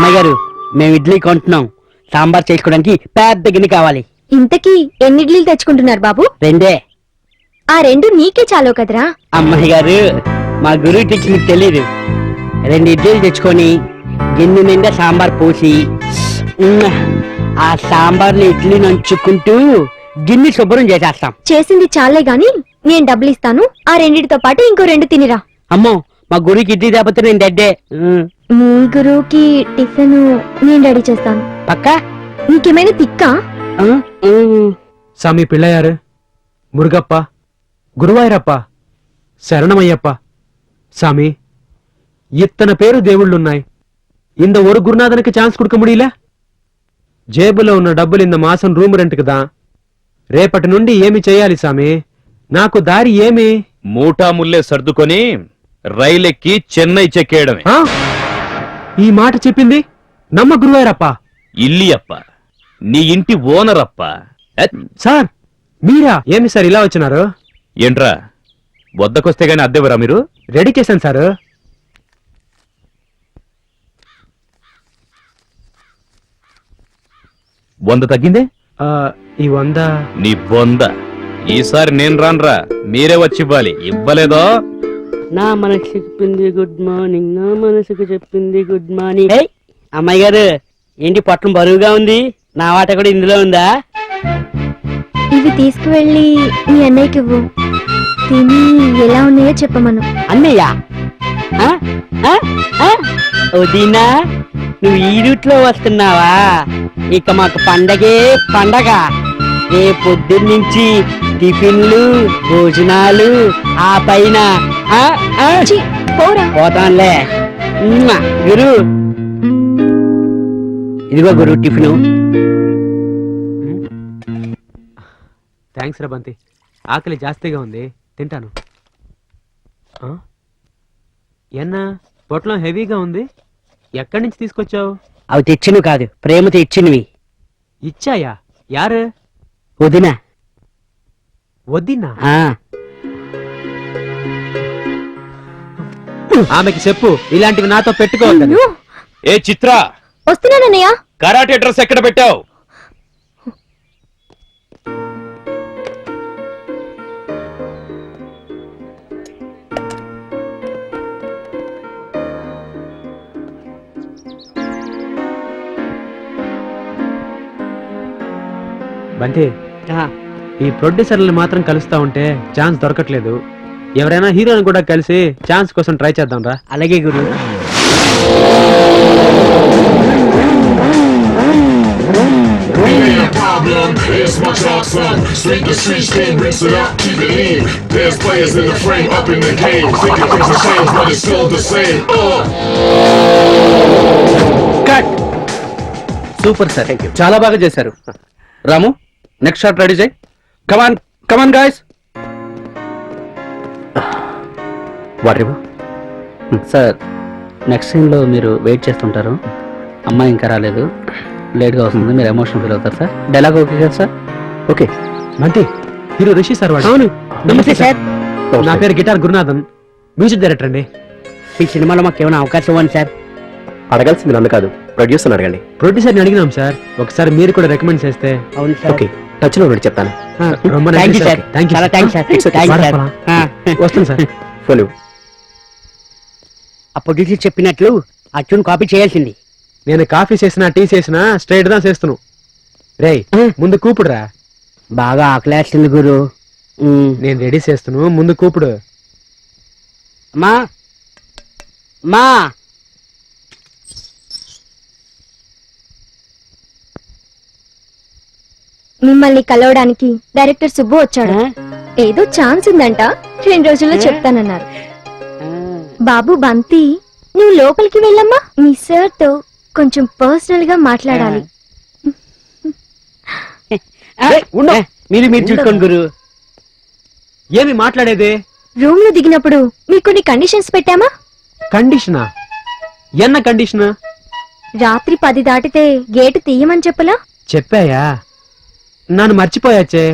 అమ్మాయి గారు మేము ఇడ్లీ కొంటున్నాం, సాంబార్ చేసుకోవడానికి పెద్ద గిన్నె కావాలి. ఇంతకీ ఎన్ని ఇడ్లీలు తెచ్చుకుంటున్నారు బాబు? రెండే. ఆ రెండు నీకే చాలు కదరా. అమ్మాయి గారు మా గురువు టీచర్ మీకు తెలీదు. 2 ఇడ్లీలు తెచ్చుకొని గిన్నె నిండా సాంబార్ పోసి ఆ సాంబార్ని ఇడ్లీ నంచుకుంటూ గిన్నె శుభ్రం చేసేస్తాం. చేసింది చాలే గాని నేను డబ్బులు ఇస్తాను. ఆ రెండిటితో పాటు ఇంకో 2 తినిరా. అమ్మో మా గురువుకి ఇడ్లీ తేకపోతే నేను దడ్డే. మీ గురువుకి టిఫిన్ నేను రెడీ చేస్తాను. పక్కా? నీకేమైనా తిక్కా? சாமி பிள்ளையாரு, முருகப்பா, குருவாயூரப்பா, சரணமய்யப்பா. சாமி, இத்தனை பேரு దేవుళ్ళున్నాయి. இந்த ஒரு குருநாதனுக்கு சான்ஸ் கொடுக்க முடியல? జేబులో ఉన్న డబ్బులు ఇంత మాసం రూమ్ రెంట్కి దా. రేపటి నుండి ఏమి చేయాలి సామి? నాకు దారి ఏమి? మూటా ముల్లే సర్దుకొని రైలెక్కి చెన్నై చెక్కేయడమే. ఆ? ఈ మాట చెప్పింది నమ్మ గురువాయూరప్ప. ఇల్లి అప్ప, నీ ఇంటి ఓనర్ అప్ప. సార్ మీరా? ఏమి సార్ ఇలా వచ్చినారు? ఏంట్రా వద్దకొస్తే గాని అద్దెవరా మీరు? రెడీ చేశాను సార్. వంద తగ్గిందే? ఈ 100 నీ బొంద. ఈసారి నేను రాన్రా, మీరే వచ్చి ఇవ్వాలి. ఇవ్వలేదో నా మనసు చెప్పింది గుడ్ మార్నింగ్, నా మనసుకు చెప్పింది గుడ్ మార్నింగ్. అమ్మాయి గారు ఏంటి పొట్టం బరువుగా ఉంది? నా వాట కూడా ఇందులో ఉందా? ఇవి తీసుకువెళ్ళి మీ అన్నయ్యకి ఇవ్వు. తిని ఎలా ఉన్నాయో చెప్పమను. అన్నయ్య వదినా, నువ్వు ఈ రూట్ లో వస్తున్నావా? ఇక మాకు పండగే పండగ. పొద్దున్నుంచి టిఫిన్లు, భోజనాలు, ఆ పైన ఛీ, పోరా. పోతానులే. గురు ఇదిగో గురు టిఫిను. థ్యాంక్స్ రా బంతి, ఆకలి జాస్తిగా ఉంది, తింటాను. ఎన్నా పొట్లం హెవీగా ఉంది, ఎక్కడి నుంచి తీసుకొచ్చావు? అవి తెచ్చినవి కాదు, ప్రేమతో ఇచ్చినవి. ఇచ్చాయా? యారు? వదినా. వద్దినా? ఆమెకి చెప్పు ఇలాంటివి నాతో పెట్టుకోవద్దని. ఏ చిత్ర, వస్తున్నానన్నయ్య. కరాటే డ్రెస్ ఎక్కడ పెట్టావు? బంతి, ఈ ప్రొడ్యూసర్లు మాత్రం కలుస్తా ఉంటే ఛాన్స్ దొరకట్లేదు. ఎవరైనా హీరోని కూడా కలిసి ఛాన్స్ కోసం ట్రై చేద్దాం రా. అలాగే గురు. It's my chalk son, street to street king, rinse it up, keep it in. There's players in the frame, up in the game. Thinking things have changed, but it's still the same. Cut. Super sir, చాలా బాగా చేశారు. రాము, నెక్స్ట్ షాట్ రెడీ చేయి. కమాన్ కమాన్ గాయ్స్. వాటేవో సార్, నెక్స్ట్ సీన్లో మీరు వెయిట్ చేస్తుంటారు. అమ్మాయి ఇంకా రాలేదు, లేట్గా వస్తుంది, మీరు ఎమోషన్ ఫీల్ అవుతారు సార్. డైలాగ్ ఓకే కదా సార్? ఓకే. బంతి, హీరో రిషి సార్ వాడు. అవును, నమస్తే సార్. నా పేరు గిటార్ గురునాథన్, మ్యూజిక్ డైరెక్టర్ అండి. ఈ సినిమాలో మాకు ఏమైనా అవకాశం ఇవ్వండి సార్. అడగాల్సింది నన్ను కాదు, ప్రొడ్యూసర్ అడగండి. ప్రొడ్యూసర్ని అడిగినాం సార్, ఒకసారి మీరు కూడా రికమెండ్ చేస్తే. అవును సార్. ఓకే, టచ్ లో ఉండి చెప్తాను. రొమ్మ థ్యాంక్ యూ నచ్చింది సార్. సార్. థ్యాంక్ యూ చాలా థ్యాంక్స్ సార్. Thanks sir. వస్తుంది సార్. ఫోన్. ఆ ప్రొడ్యూసర్ చెప్పినట్లు ఆ ట్యూన్ కాపీ చేయాల్సింది. నేను కాఫీ చేసినా టీ చేసినా స్ట్రైట్ గా చేస్తున్నావు. రేయ్, ముందు కూపుడురా. బాగా ఆకలేస్తుంది గురు. నేను రెడీ చేస్తున్నాను, ముందు కూపుడు. మా మా మిమ్మల్ని కలవడానికి డైరెక్టర్ సుబ్బు వచ్చాడు. ఏదో ఛాన్స్ ఉందంట, 2 రోజుల్లో చెప్తానన్నారు. బాబు బంతి, నువ్వు లోపలికి వెళ్ళమ్మా. మీ సార్ తో కొంచెం పర్సనల్ గా మాట్లాడాలి. మీరు చూసుకోండి గురు. ఏమి మాట్లాడేది? రూమ్ లో దిగినప్పుడు మీకు కొన్ని కండిషన్స్ పెట్టామా? కండిషనా? ఎన్న కండిషనా? రాత్రి 10 దాటితే గేటు తీయమని చెప్పలా? చెప్పాయా? నన్ను మర్చిపోయాచే.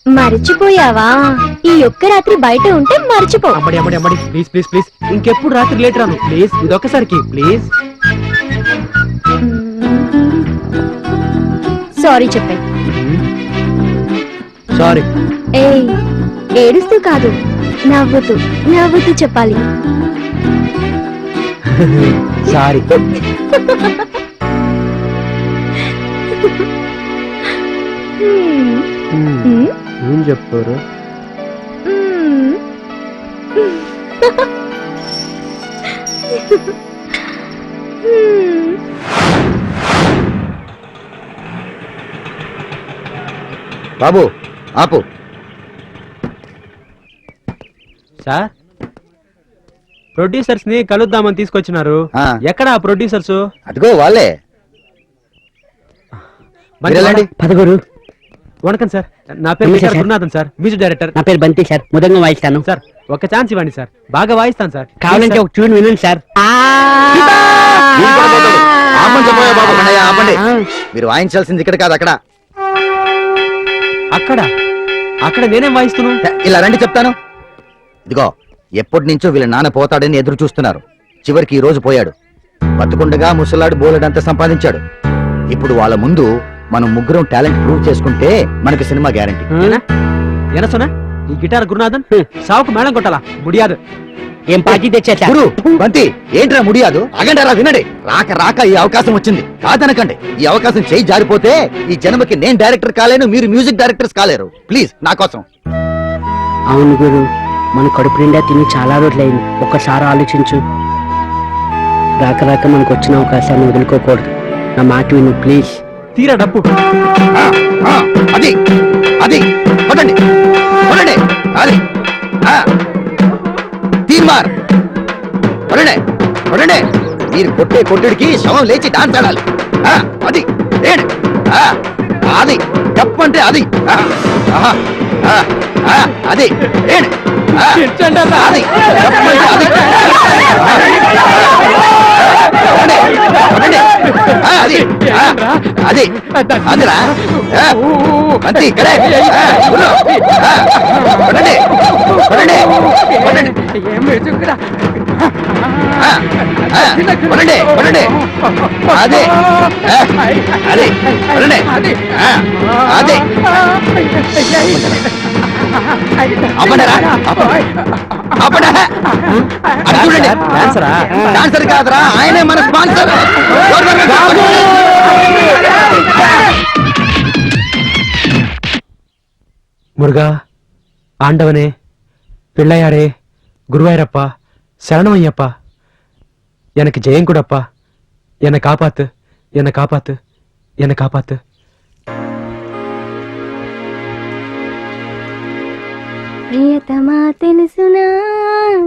మర్చిపోయావా? ఈ ఒక్క రాత్రి బయట ఉంటే మర్చిపో. అమ్మడి అమ్మడి అమ్మడి, ప్లీజ్ ప్లీజ్ ప్లీజ్, ఇంకెప్పుడు రాత్రి లేట్ రాను ప్లీజ్, ఇదొక్కసారికి ప్లీజ్. సారీ చెప్పే. సారీ. ఏయ్, ఏడుస్తూ కాదు, నవ్వుతూ నవ్వుతూ చెప్పాలి. సారీ. ఏం చెప్తారు? బాబు ఆపు. సార్, ప్రొడ్యూసర్స్ ని కలుద్దామని తీసుకొచ్చినారు. ఆ. ఎక్కడ ఆ ప్రొడ్యూసర్స్? అదిగో వాళ్ళే. వెళ్ళండి. పదగురు. వణకం సార్, నా పేరు నమస్తే Vishal sir. Gurunathan sir, music director. నా పేరు బంతి సార్, ముదంగా వాయిస్తాను సార్ ఒక ఛాన్స్ ఇవ్వండి సార్, బాగా వాయిస్తాను సార్. కావాలంటే ఒక ట్యూన్ వినండి సార్. ఆపండి చెప్పబోయే బాబు, అన్నయ్య, ఆపండి. మీరు వాయించాల్సింది ఇక్కడ కాదు, అక్కడ. అక్కడ అక్కడ నేనేం వాయిస్తున్నాను? ఇలా రండి చెప్తాను. ఇదిగో, ఎప్పటి నుంచో వీళ్ళ నాన్న పోతాడని ఎదురు చూస్తున్నారు. చివరికి ఈ రోజు పోయాడు. బతుకుండగా ముసలాడు బోలెడంత సంపాదించాడు. ఇప్పుడు వాళ్ళ ముందు మనం ముగ్గురం టాలెంట్ ప్రూవ్ చేసుకుంటే మనకి సినిమా గ్యారంటీ. ఎనసోనా ఈ గిటార్ గురునాథన్ సావుకు మేళం కొట్టాలా? ముడియాదు. ఏం పార్టీ తెచ్చా గురు, బంతి, ఏంట్రా ముడియాదు? అగండారా, వినండి. రాక రాక ఈ అవకాశం వచ్చింది, కాదనకండి. ఈ అవకాశం చేయి జారిపోతే ఈ జన్మకి నేను డైరెక్టర్ కాలేను, మీరు మ్యూజిక్ డైరెక్టర్స్ కాలేరు. ప్లీజ్ నా కోసం. అవును గురు, మన కడుపు నిండా తిని చాలా రోజులైంది. ఒక్కసారి ఆలోచించు. రాక రాక మనకు వచ్చిన అవకాశాన్ని వదులుకోకూడదు. నా మాట విను ప్లీజ్. తీరా డబ్బు. ఆ, ఆ, అది అది కొట్టండి, కొట్టండి, అది తీర్మార్, కొట్టండి, కొట్టండి. మీరు కొట్టే కొట్టుడికి శవం లేచి డాన్స్ ఆడాలి. అది ఏడు, అది చెప్పంటే అది అది ఏడు, అది చెప్పంటే అది. అది అది అదిరా అంతే ఇక్కడే. కొట్టండి, కొట్టండి, కొట్టండి, కొట్టండి, కొట్టండి. అదే అదే కొట్టండి, అదే అప్పడరా, అప్పడా. అది చూడండి, డాన్సర్ కాదురా, ఆయనే మన స్పాన్సర్. முருகா, ஆண்டவனே, பிள்ளையாரே, குருவாயிரப்பா, சரணமையப்பா, எனக்கு ஜெயம் கூடப்பா. என்னை காப்பாத்து, என்னை காப்பாத்து, என்னை காப்பாத்து. ప్రియతమా తెలుసునా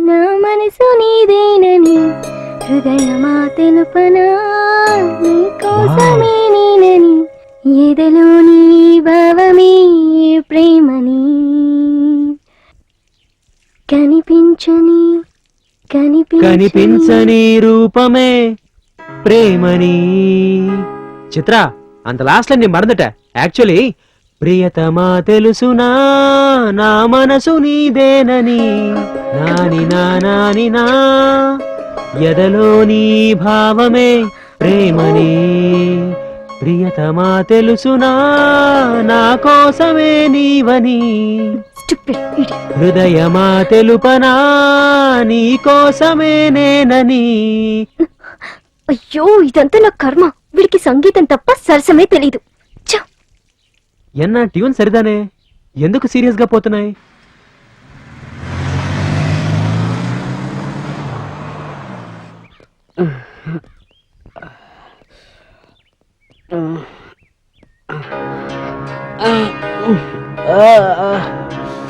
నా మనసు నీదేనని, హృదయమా తెలుపనా నీ కోసమే నేనని, ఎదలోని భావమే ప్రేమని, కనిపించని కనిపించని రూపమే ప్రేమని. చిత్ర, అంత లాస్ట్ లో నేను మறந்துட்ட. యాక్చువల్లీ ప్రియతమా తెలుసునా నా మనసు నీదేనని, నాని నాని నా ఎదలోని భావమే ప్రేమని. ప్రియతమా తెలుసునా నా కోసమే నీవని, హృదయమా తెలుపనా నీ కోసమే నేనని. అయ్యో, ఇదంతా నా కర్మ. వీడికి సంగీతం తప్ప సరసమే తెలీదు. ఎన్నా ట్యూన్ సరిదానే, ఎందుకు సీరియస్ గా పోతున్నాయి?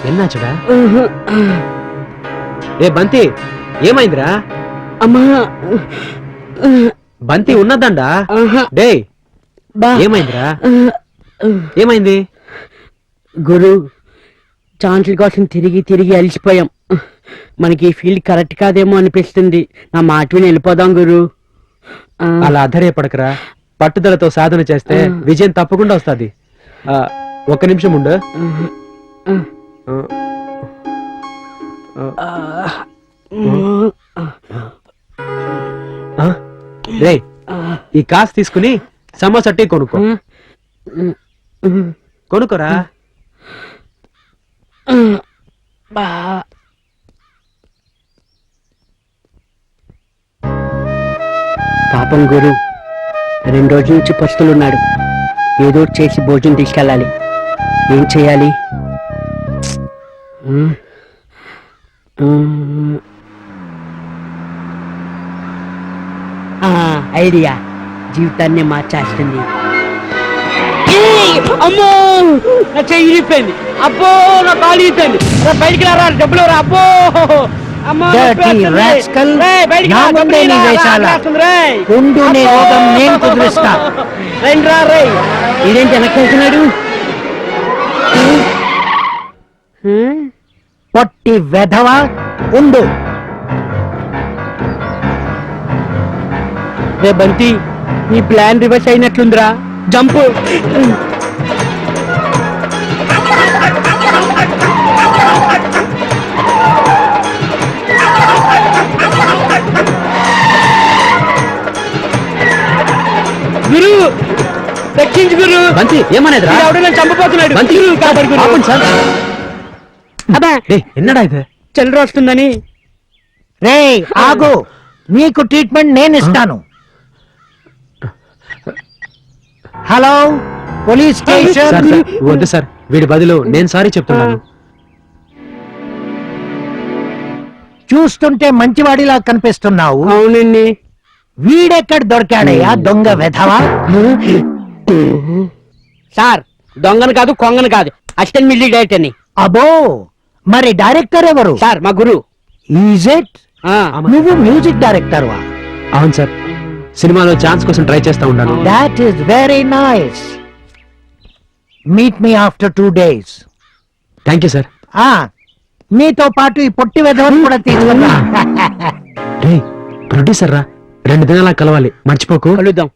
ఎన్నాచుడా? ఏ బంతి, ఏమైందిరా? అమ్మా, బంతి ఉన్నదండా? డే, ఏమైందిరా? ఏమైంది? గురు, ఛాన్సుల కోసం తిరిగి తిరిగి అలసిపోయాం. మనకి ఈ ఫీల్డ్ కరెక్ట్ కాదేమో అనిపిస్తుంది. నా మాట విని వెళ్ళిపోదాం గురు. అలా అధైర్యపడకరా. పట్టుదలతో సాధన చేస్తే విజయం తప్పకుండా వస్తుంది. ఒక్క నిమిషం ఉండు. రే, ఈ కాసు తీసుకుని సమోసా టీ కొనుక్కో. కొనుక్కోరా. బా పాపం గురు 2 రోజుల నుంచి పస్తులున్నాడు. ఏదో ఒకటి చేసి భోజనం తీసుకెళ్ళాలి. ఏం చేయాలి? ఐడియా జీవితాన్ని మార్చేస్తుంది. అమ్మో నా చెయ్యి ఇరిగిపోయింది. అబ్బో నా కాలు ఇరిగిపోయింది. బయటికి రారా, డబ్బులు రా. అబ్బో అమ్మో ఇదేంటి వెనక్కి వెళ్తున్నాడు? పొట్టి వెధవా ఉండు. రే బంటి, నీ ప్లాన్ రివర్స్ అయినట్లుందిరా. జంప్. గురు దక్షించు గురు. బంతి ఏమనేది రా? ఎవడో నన్ను చంపబోతున్నాడు. బంతి గురు, కాపాడు గురు. ఆపండి సార్. అబ్బా ఎన్నడా ఇది? చల్లర వస్తుందని. రే ఆగు, నీకు ట్రీట్మెంట్ నేను ఇస్తాను. Hello police station. సార్, వద్దు సార్, వీడి బదులు నేను సారీ చెప్తున్నాను. చూస్తుంటే మంచివాడిలా కనిపిస్తున్నావు. అవునండి. వీడెక్కడ దొరికాడయ్యా దొంగ వెధవా? సార్ దొంగను కాదు, కొంగను కాదు, అసిస్టెంట్ మిలిటరీ డైరెక్టర్ అని. అబో, మరి డైరెక్టర్ ఎవరు? సార్ మా గురు. Is it? నువ్వు మ్యూజిక్ డైరెక్టర్ వా? అవును సార్, సినిమాలో ఛాన్స్ కోసం ట్రై చేస్తా ఉన్నాను. That is very nice. Meet me after 2 days. Thank you sir. నీతో పాటు ఈ పొట్టి వెధవని కూడా తీసుకున్నా. రే ప్రొడ్యూసర్ రా, 2 దినాల కలవాలి, మర్చిపోకు. కలుద్దాం.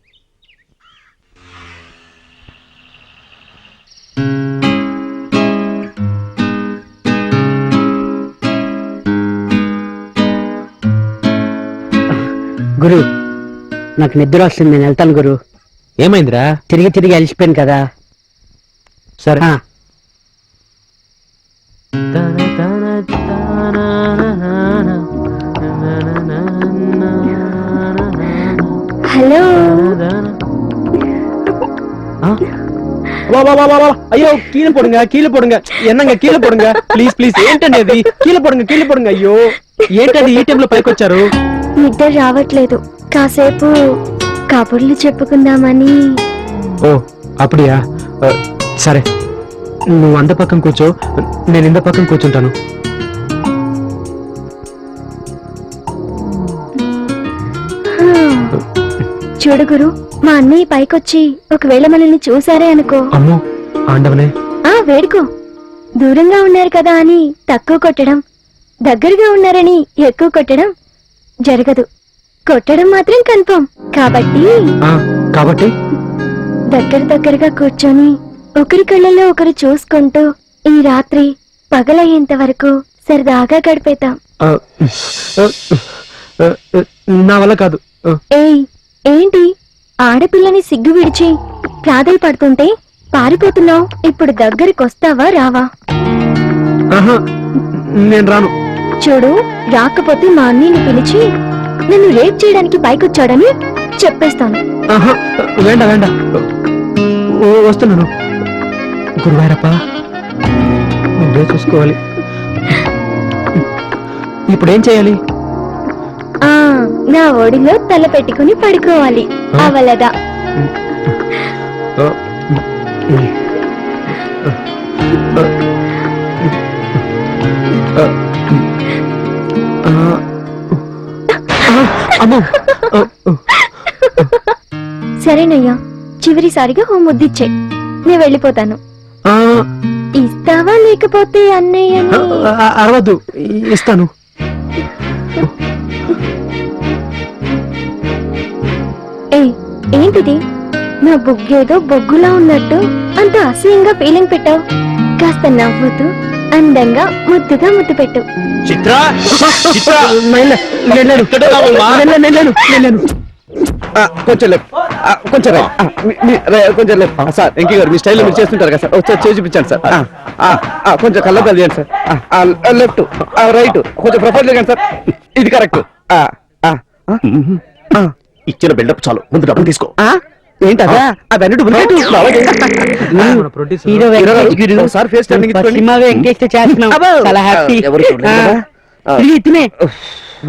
గురు నాకు నిద్ర వస్తుంది, నేను వెళ్తాను గురు. ఏమైందిరా? తిరిగి తిరిగి అలిసిపోయాను కదా. సరే. హలో. అయ్యో కీழ పోడుங்க ఎన్నంగా కీழ పోడుங்க ప్లీజ్ ప్లీజ్. ఏంటండి అది? కీழ పోడుங்க. అయ్యో ఏంటండి ఈ టైంలో పైకి వచ్చారు? నిద్ర రావట్లేదు, కాసేపు కబుర్లు చెప్పుకుందామని. ఓ అప్పుడియా? సరే, నువ్వు అంద పక్కన కూర్చో, నేను ఇంద పక్కన కూర్చుంటాను. చూడు గురు, మా అన్నయ్య పైకొచ్చి ఒకవేళ మనల్ని చూసారే అనుకో. అమ్మో ఆండవనే. వేడుకో. దూరంగా ఉన్నారు కదా అని తక్కువ కొట్టడం, దగ్గరగా ఉన్నారని ఎక్కువ కొట్టడం జరగదు. కొట్టడం మాత్రం కన్ఫర్మ్. కాబట్టి దగ్గరగా కూర్చొని ఒకరి కళ్ళల్లో ఒకరు చూసుకుంటూ ఈ రాత్రి పగలయ్యేంత వరకు సరదాగా గడిపేతాం. నా వల్ల కాదు. ఏయ్ ఏంటి ఆడపిల్లని సిగ్గు విడిచి ప్రాధలు పడుతుంటే పారిపోతున్నావు? ఇప్పుడు దగ్గరికొస్తావా రావా? నేను రాను. చూడు, రాకపోతే మా అన్నయ్యని పిలిచి నన్ను రేప్ చేయడానికి పైకొచ్చాడని చెప్పేస్తాను. వేండ వస్తున్నాను. గురువారప్ప, నువ్వే చూసుకోవాలి. ఇప్పుడేం చేయాలి? నా ఒడిలో తల పెట్టుకుని పడుకోవాలి. అవలదా? సరేనయ్యా, చివరిసారిగా ఓ ముద్దిచ్చే, నేను వెళ్ళిపోతాను. ఇస్తావా లేకపోతే అన్నయ్య? అరవద్దు, ఇస్తాను. ఏంటిది? నా బుగ్గేదో బొగ్గులా ఉన్నట్టు అంత అసహ్యంగా ఫీలింగ్ పెట్టావు. కాస్త నవ్వుతూ అందంగా ముద్దుగా ముద్దు పెట్టు. కొంచెం లేపు కొంచెం కొంచెం లేపు సార్ వెంకీ గారు మీ స్టైల్లో మీరు చేస్తుంటారు కదా సార్ ఒకసారి చేసి చూపించండి సార్ కొంచెం కళ్ళ తీయండి సార్ లెఫ్ట్ రైట్ కొంచెం ప్రొఫైల్ కానీ సార్ ఇది కరెక్ట్ ఇచ్చిన బిల్డప్ చాలు, ముందు డబ్బులు తీసుకో. ఏంటదా అవన్నీ మన producer sir face cinema Venkatesh తో చేస్తున్నాం. చాలా హ్యాపీ. ఇతనే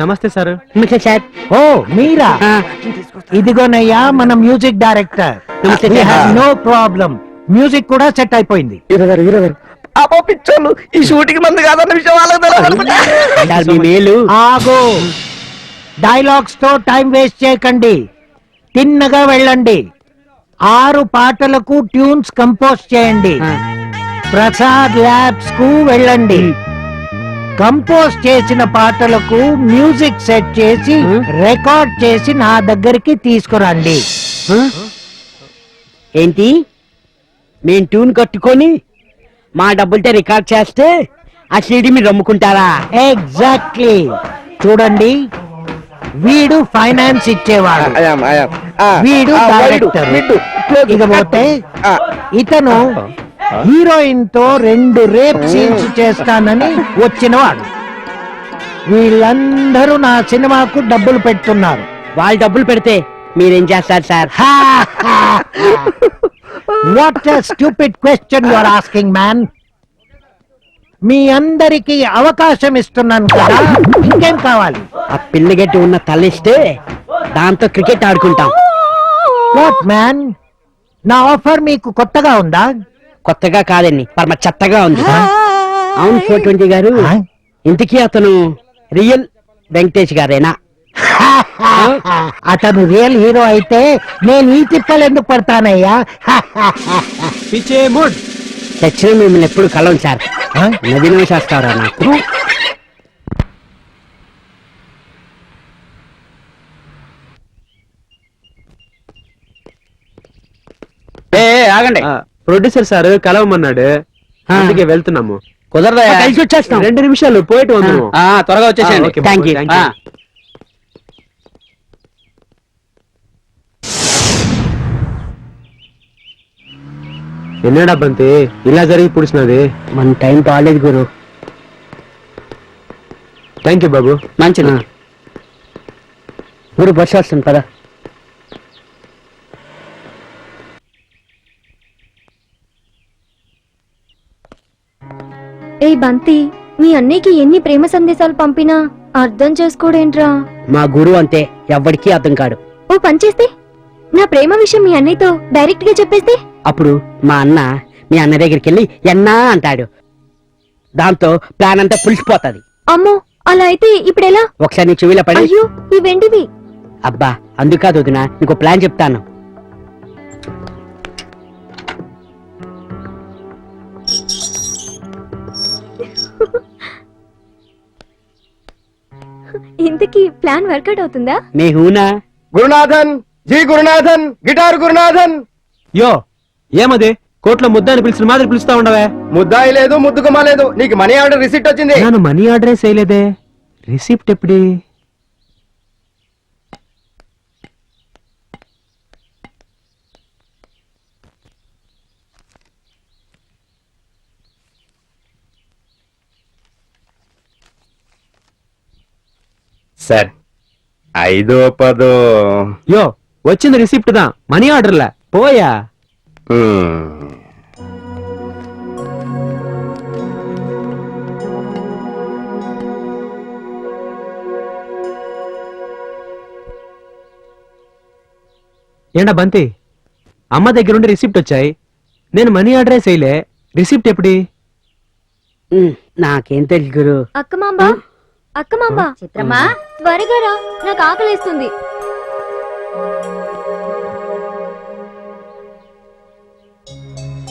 నమస్తే సార్. నమస్తే సార్. ఓ మీరా? ఇదిగోనయ్యా మన music director. No problem, music కూడా సెట్ అయిపోయింది. పిచ్చోళ్ళు ఈ షూటింగ్ మంది కాదన్న విషయం వాళ్ళకి మేలు. ఆగో, డైలాగ్స్ తో టైం వేస్ట్ చేయకండి, తిన్నగా వెళ్ళండి. 6 పాటలకు ట్యూన్స్ కంపోజ్ చేయండి. ప్రసాద్ ల్యాబ్స్ కు వెళ్ళండి. కంపోజ్ చేసిన పాటలకు మ్యూజిక్ సెట్ చేసి రికార్డ్ చేసి నా దగ్గరికి తీసుకురండి. ఏంటి, నేను ట్యూన్ కట్టుకొని మా డబ్బులతో రికార్డ్ చేస్తే ఆ సీడీ మీరు అమ్ముకుంటారా? ఎగ్జాక్ట్లీ. చూడండి, వీడు ఫైనాన్స్ ఇచ్చేవాడు, వీడు డైరెక్టర్. ఇకపోతే ఇతను హీరోయిన్ తో 2 రేప్ సీన్స్ చేస్తానని వచ్చినవాడు. వీళ్ళందరూ నా సినిమాకు డబ్బులు పెడుతున్నారు. వాళ్ళు డబ్బులు పెడితే మీరేం చేస్తారు sir? What a stupid question you are asking man. మీ అందరికి అవకాశం ఇస్తున్నాను కదా, ఇంకేం కావాలి? ఆ పిల్లగట్టి ఉన్న తల్లిస్తే దాంతో క్రికెట్ ఆడుకుంటాం. వాట్ మ్యాన్, నా ఆఫర్ మీకు కొత్తగా ఉందా? కొత్తగా కాదండి, పరమ చెత్తగా ఉంది. అవును 420 గారు, ఇంతకీ అతను రియల్ వెంకటేష్ గారేనా? అతను రియల్ హీరో అయితే నేను ఈ తిప్పలు ఎందుకు పడతానయ్యా? పిచ్చే మూడ్. చచ్చిన మిమ్మల్ని ఎప్పుడు కలవం సార్. నవీన శాస్త్రారా నాకు. ఆగండి, ప్రొడ్యూసర్ సార్ కలవమన్నాడు, అందుకే వెళ్తున్నాము. కుదరదా? కలిసి వచ్చేస్తాం. 2 నిమిషాలు పోయిట్ వందము. త్వరగా వచ్చేసేయండి. Okay, thank you. Thank you. ఎన్నడా బంతి ఇలా జరిగి పుడిచినది? మన టైం బాగాలేదు గురు. థ్యాంక్ యూ బాబు. మంచిది గురు, బస్సు వస్తుంది పదా. ఏ బంతి, మీ అన్నయ్యకి ఎన్ని ప్రేమ సందేశాలు పంపినా అర్థం చేసుకోడేంట్రా? మా గురు అంతే, ఎవ్వడికి అర్థం కాడు. ఓ పని చేస్తే, నా ప్రేమ విషయం మీ అన్నయ్యతో డైరెక్ట్ గా చెప్పేస్తే? అప్పుడు మా అన్న మీ అన్న దగ్గరికి వెళ్ళి ఎన్నా అంటాడు. దాంతో ప్లాన్ అంతా పులిసిపోతుంది. అమ్మో, అలా అయితే ఇప్పుడెలా? ఒకసారి నీ చెవిలో పడి. అయ్యో, ఈ వెండివి. అబ్బా అందుకాదు వదినా, నీకు ప్లాన్ చెప్తాను. ఇంతకీ ప్లాన్ వర్కౌట్ అవుతుందా? మే హూనా? గురునాథన్, జీ గురునాథన్, గిటార్ గురునాథన్. యో ఏమది, కోర్టులో ముద్దాన్ని పిలిచిన మాదిరి పిలుస్తా ఉండవే? ముద్దాయి లేదు, ముద్దుగుమా లేదు. నీకు మనీ ఆర్డర్ రిసిప్ట్ వచ్చింది. నేను మనీ ఆర్డరే చేయలేదే. రిసిప్ట్ ఎప్పుడే? సార్ 5 10. యో వచ్చింది రిసిప్ట్ దా, మనీ ఆర్డర్లా పోయా. ఏండా బంతి, అమ్మ దగ్గరుండి రిసిప్ట్ వచ్చాయి, నేను మనీ ఆర్డరే చేయలే. రిసిప్ట్ ఎప్పుడి? నాకేం తెలుసు గురు. అక్కమాంబా, అక్కమాంబా, చిత్రమా త్వరగా రా, నాకు ఆకలేస్తుంది.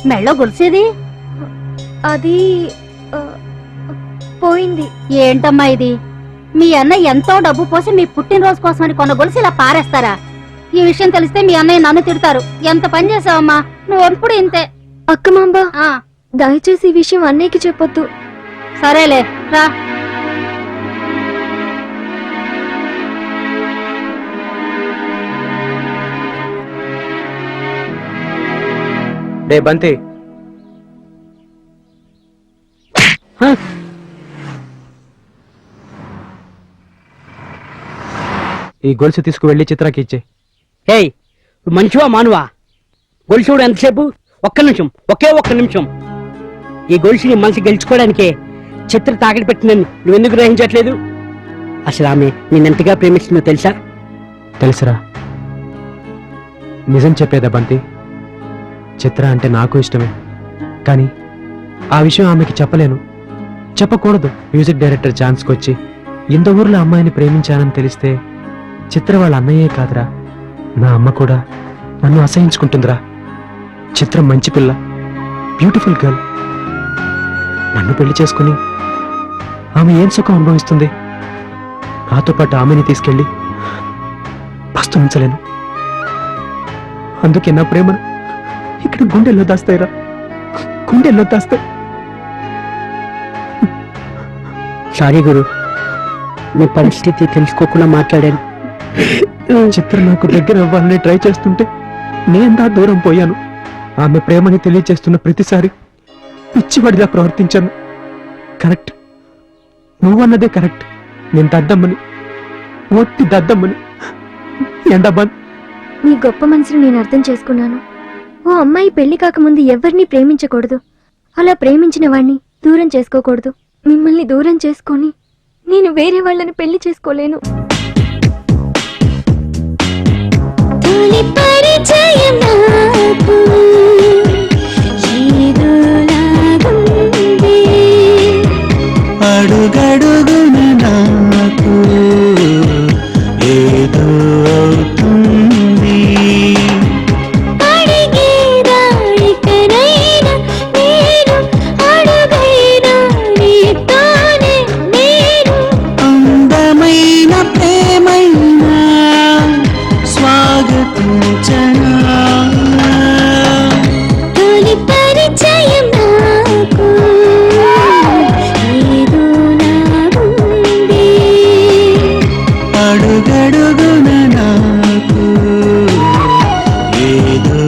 మెళ్ళో గొలిసేది అది పోయింది. ఏంటమ్మా ఇది? మీ అన్న ఎంతో డబ్బు పోసి మీ పుట్టినరోజు కోసమని కొన్న గొలుసు ఇలా పారేస్తారా? ఈ విషయం తెలిస్తే మీ అన్నయ్య నన్ను తిడతారు. ఎంత పని చేసావమ్మా, నువ్వు ఎప్పుడు ఇంతే. అక్కమాంబా, దయచేసి ఈ విషయం అన్నయ్యకి చెప్పొద్దు. సరేలే రా. రే బంతి, హ? ఈ గొలుసు తీసుకువెళ్ళి చిత్రాకి ఇచ్చే. ఏయ్ మంచివా మానువా? గొలుసు కూడా ఎంతసేపు? ఒక్క నిమిషం, ఒక్క నిమిషం. ఈ గొలుసుని మనసు గెలుచుకోవడానికే చిత్ర తాకటి పెట్టిందని నువ్వెందుకు గ్రహించట్లేదు? అసలు ఆమె నేనెంతగా ప్రేమిస్తుందో తెలుసా? తెలుసురా. నిజం చెప్పేదా బంతి, చిత్ర అంటే నాకు ఇష్టమే, కానీ ఆ విషయం ఆమెకి చెప్పలేను, చెప్పకూడదు. మ్యూజిక్ డైరెక్టర్ ఛాన్స్కి వచ్చి ఇంత ఊర్లో అమ్మాయిని ప్రేమించానని తెలిస్తే చిత్ర వాళ్ళ అన్నయ్యే కాదురా, నా అమ్మ కూడా నన్ను అసహించుకుంటుందిరా. చిత్ర మంచి పిల్ల, బ్యూటిఫుల్ గర్ల్. నన్ను పెళ్లి చేసుకుని ఆమె ఏం సుఖం అనుభవిస్తుంది? నాతో పాటు ఆమెని తీసుకెళ్ళి పస్తు ఉంచలేను. అందుకే నా ప్రేమను ఇక్కడ గుండెల్లో దాస్తాయిరా, గుండెల్లో దాస్తాయి. సారీ గురు, నీ పరిస్థితి తెలుసుకోకుండా మాట్లాడాను. చిత్ర నాకు దగ్గర అవ్వాలని ట్రై చేస్తుంటే నేను దూరం పోయాను. ఆమె ప్రేమని తెలియచేస్తున్న ప్రతిసారి పిచ్చివాడిలా ప్రవర్తించాను. Correct, నువ్వన్నదే correct. నేను దద్దమ్మని, ఒట్టి దద్దమ్మని. ఎండబాన్, నీ గొప్ప మనసును నేను అర్థం చేసుకున్నాను. ఓ అమ్మాయి పెళ్లి కాకముందు ఎవరిని ప్రేమించకూడదు, అలా ప్రేమించిన వాణ్ణి దూరం చేసుకోకూడదు. మిమ్మల్ని దూరం చేసుకొని నేను వేరే వాళ్ళని పెళ్లి చేసుకోలేను. అడుగడుగున నాకు ఏదో అవుతుంది. అందమైన ప్రేమైనా స్వాగతించనా. అడుగడుగున నాకు ఏదో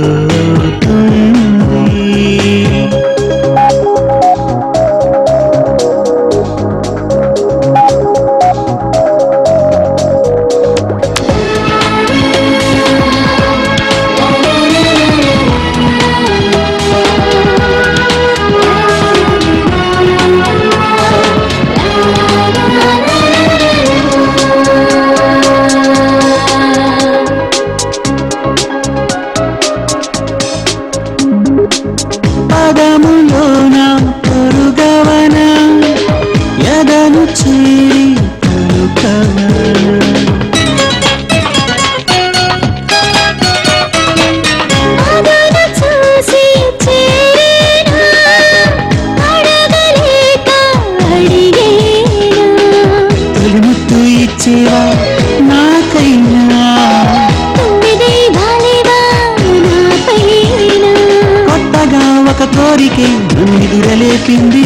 అవుతుంది. పదములోన పొరుగవన ఎదను చేరి పలుకవన. తొలిముత్తు ఇచ్చేవా నాకైనా, కొత్తగా ఒక కోరికే నన్నుదురలేపింది.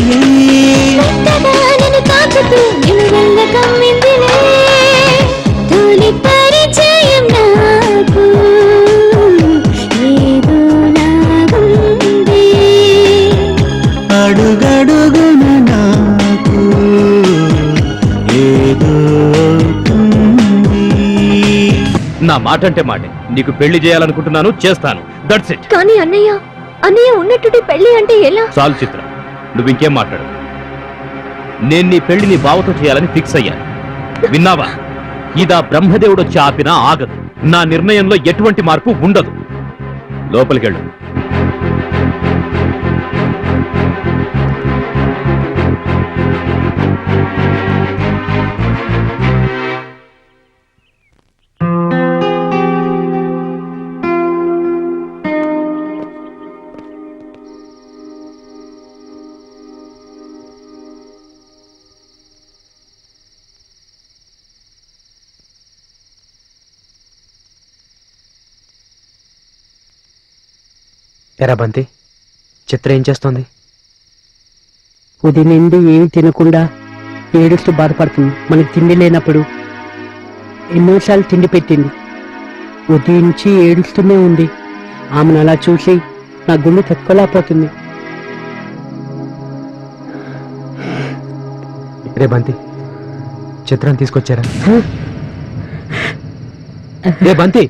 అడుగడుగున నాకు ఏదో అవుతుంది. నా మాట అంటే మాటే. నీకు పెళ్లి చేయాలనుకుంటున్నాను, చేస్తాను. That's it. కానీ అన్నయ్య ఉన్నట్టుండి పెళ్లి అంటే ఎలా? చాలు చిత్ర, నువ్వు ఇంకేం మాట్లాడు. నేను నీ పెళ్లి నీ బావతో చేయాలని ఫిక్స్ అయ్యాను. విన్నావా? ఇదా బ్రహ్మదేవుడు వచ్చి ఆపినా ఆగదు. నా నిర్ణయంలో ఎటువంటి మార్పు ఉండదు. లోపలికెళ్ళు. ఎరా బంతి, చిత్ర ఏం చేస్తోంది? ఉదయం నుండి ఏమి తినకుండా ఏడుస్తూ బాధపడుతుంది. మనకి తిండి లేనప్పుడు ఎన్నోసార్లు తిండి పెట్టింది. ఉదయం నుంచి ఏడుస్తూనే ఉంది. ఆమెను అలా చూసి నా గుండె తట్టుకోలేకపోతుంది. రే బంతి, చిత్రం తీసుకొచ్చారా? రే బంతి,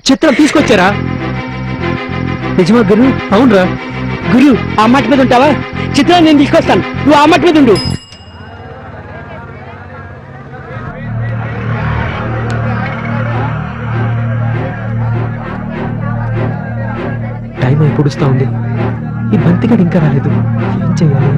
చిత్రం తీసుకొచ్చారా? నిజమా గురు? అవునరా. గురు ఆ మాట మీద ఉంటావా? చిత్రాన్ని నేను తీసుకొస్తాను, నువ్వు ఆ మాట మీద ఉండు. టైం అయిపోడుస్తా ఉంది, ఈ బంతిగాడు ఇంకా రాలేదు. ఏం చెయ్యాలి?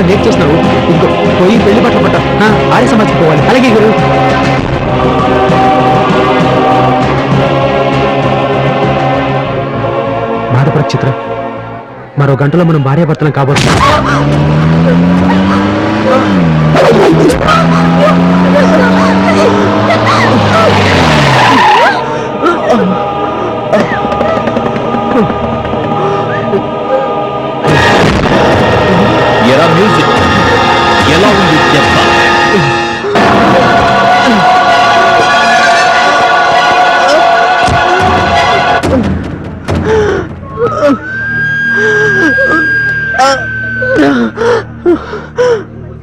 లేట్ చేసినావు. ఇంకో పోయి పెళ్లి బట్టలు పట్ట, ఆర్య సమాజ్కి పోవాలి. అలాగే గురు. బాధపడ చిత్ర, మరో గంటలో మనం భార్యాభర్తలం కాబోతున్నాం. ఎలా మ్యూజిక్ ఎలా ఉంది దెబ్బ?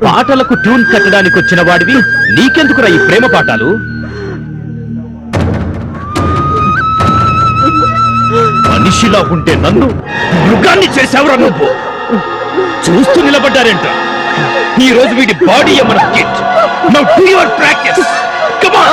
పాటలకు ట్యూన్ కట్టడానికి వచ్చిన వాడివి నీకెందుకురా ఈ ప్రేమ పాఠాలు? మనిషిలా ఉంటే నన్ను మృగాన్ని చేసావురా నువ్వు. చూస్తూ నిలబడ్డారేంట. ఈ రోజు వీడి బాడీ మన kit. Now do your practice. Come on.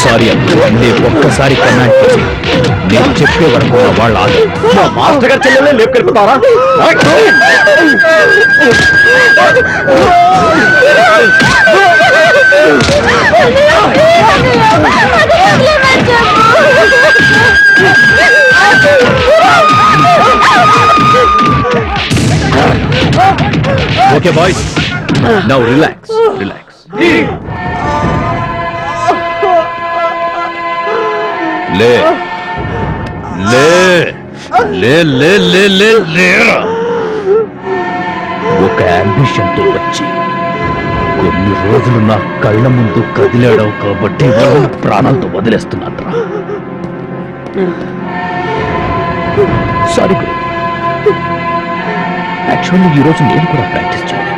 Sorry అన్న, నేను ఒక్కసారి కన్నా నేను చెప్పే వరకు వాళ్ళ మాస్టర్ గారు చెల్లెలే లేపుకెళ్ళిపోతారా? Okay boys, now relax relax. లే లే లే లే లే లే లేరా. ఒక అంబిషన్ తో వచ్చి కొన్ని రోజులు నా కళ్ళ ముందు కదిలాడావు కాబట్టి వాళ్ళని ప్రాణాలతో వదిలేస్తున్నారా? సారీ గురు, యాక్చువల్లీ ఈరోజు నేను కూడా ప్రాక్టీస్ చేయలేదు.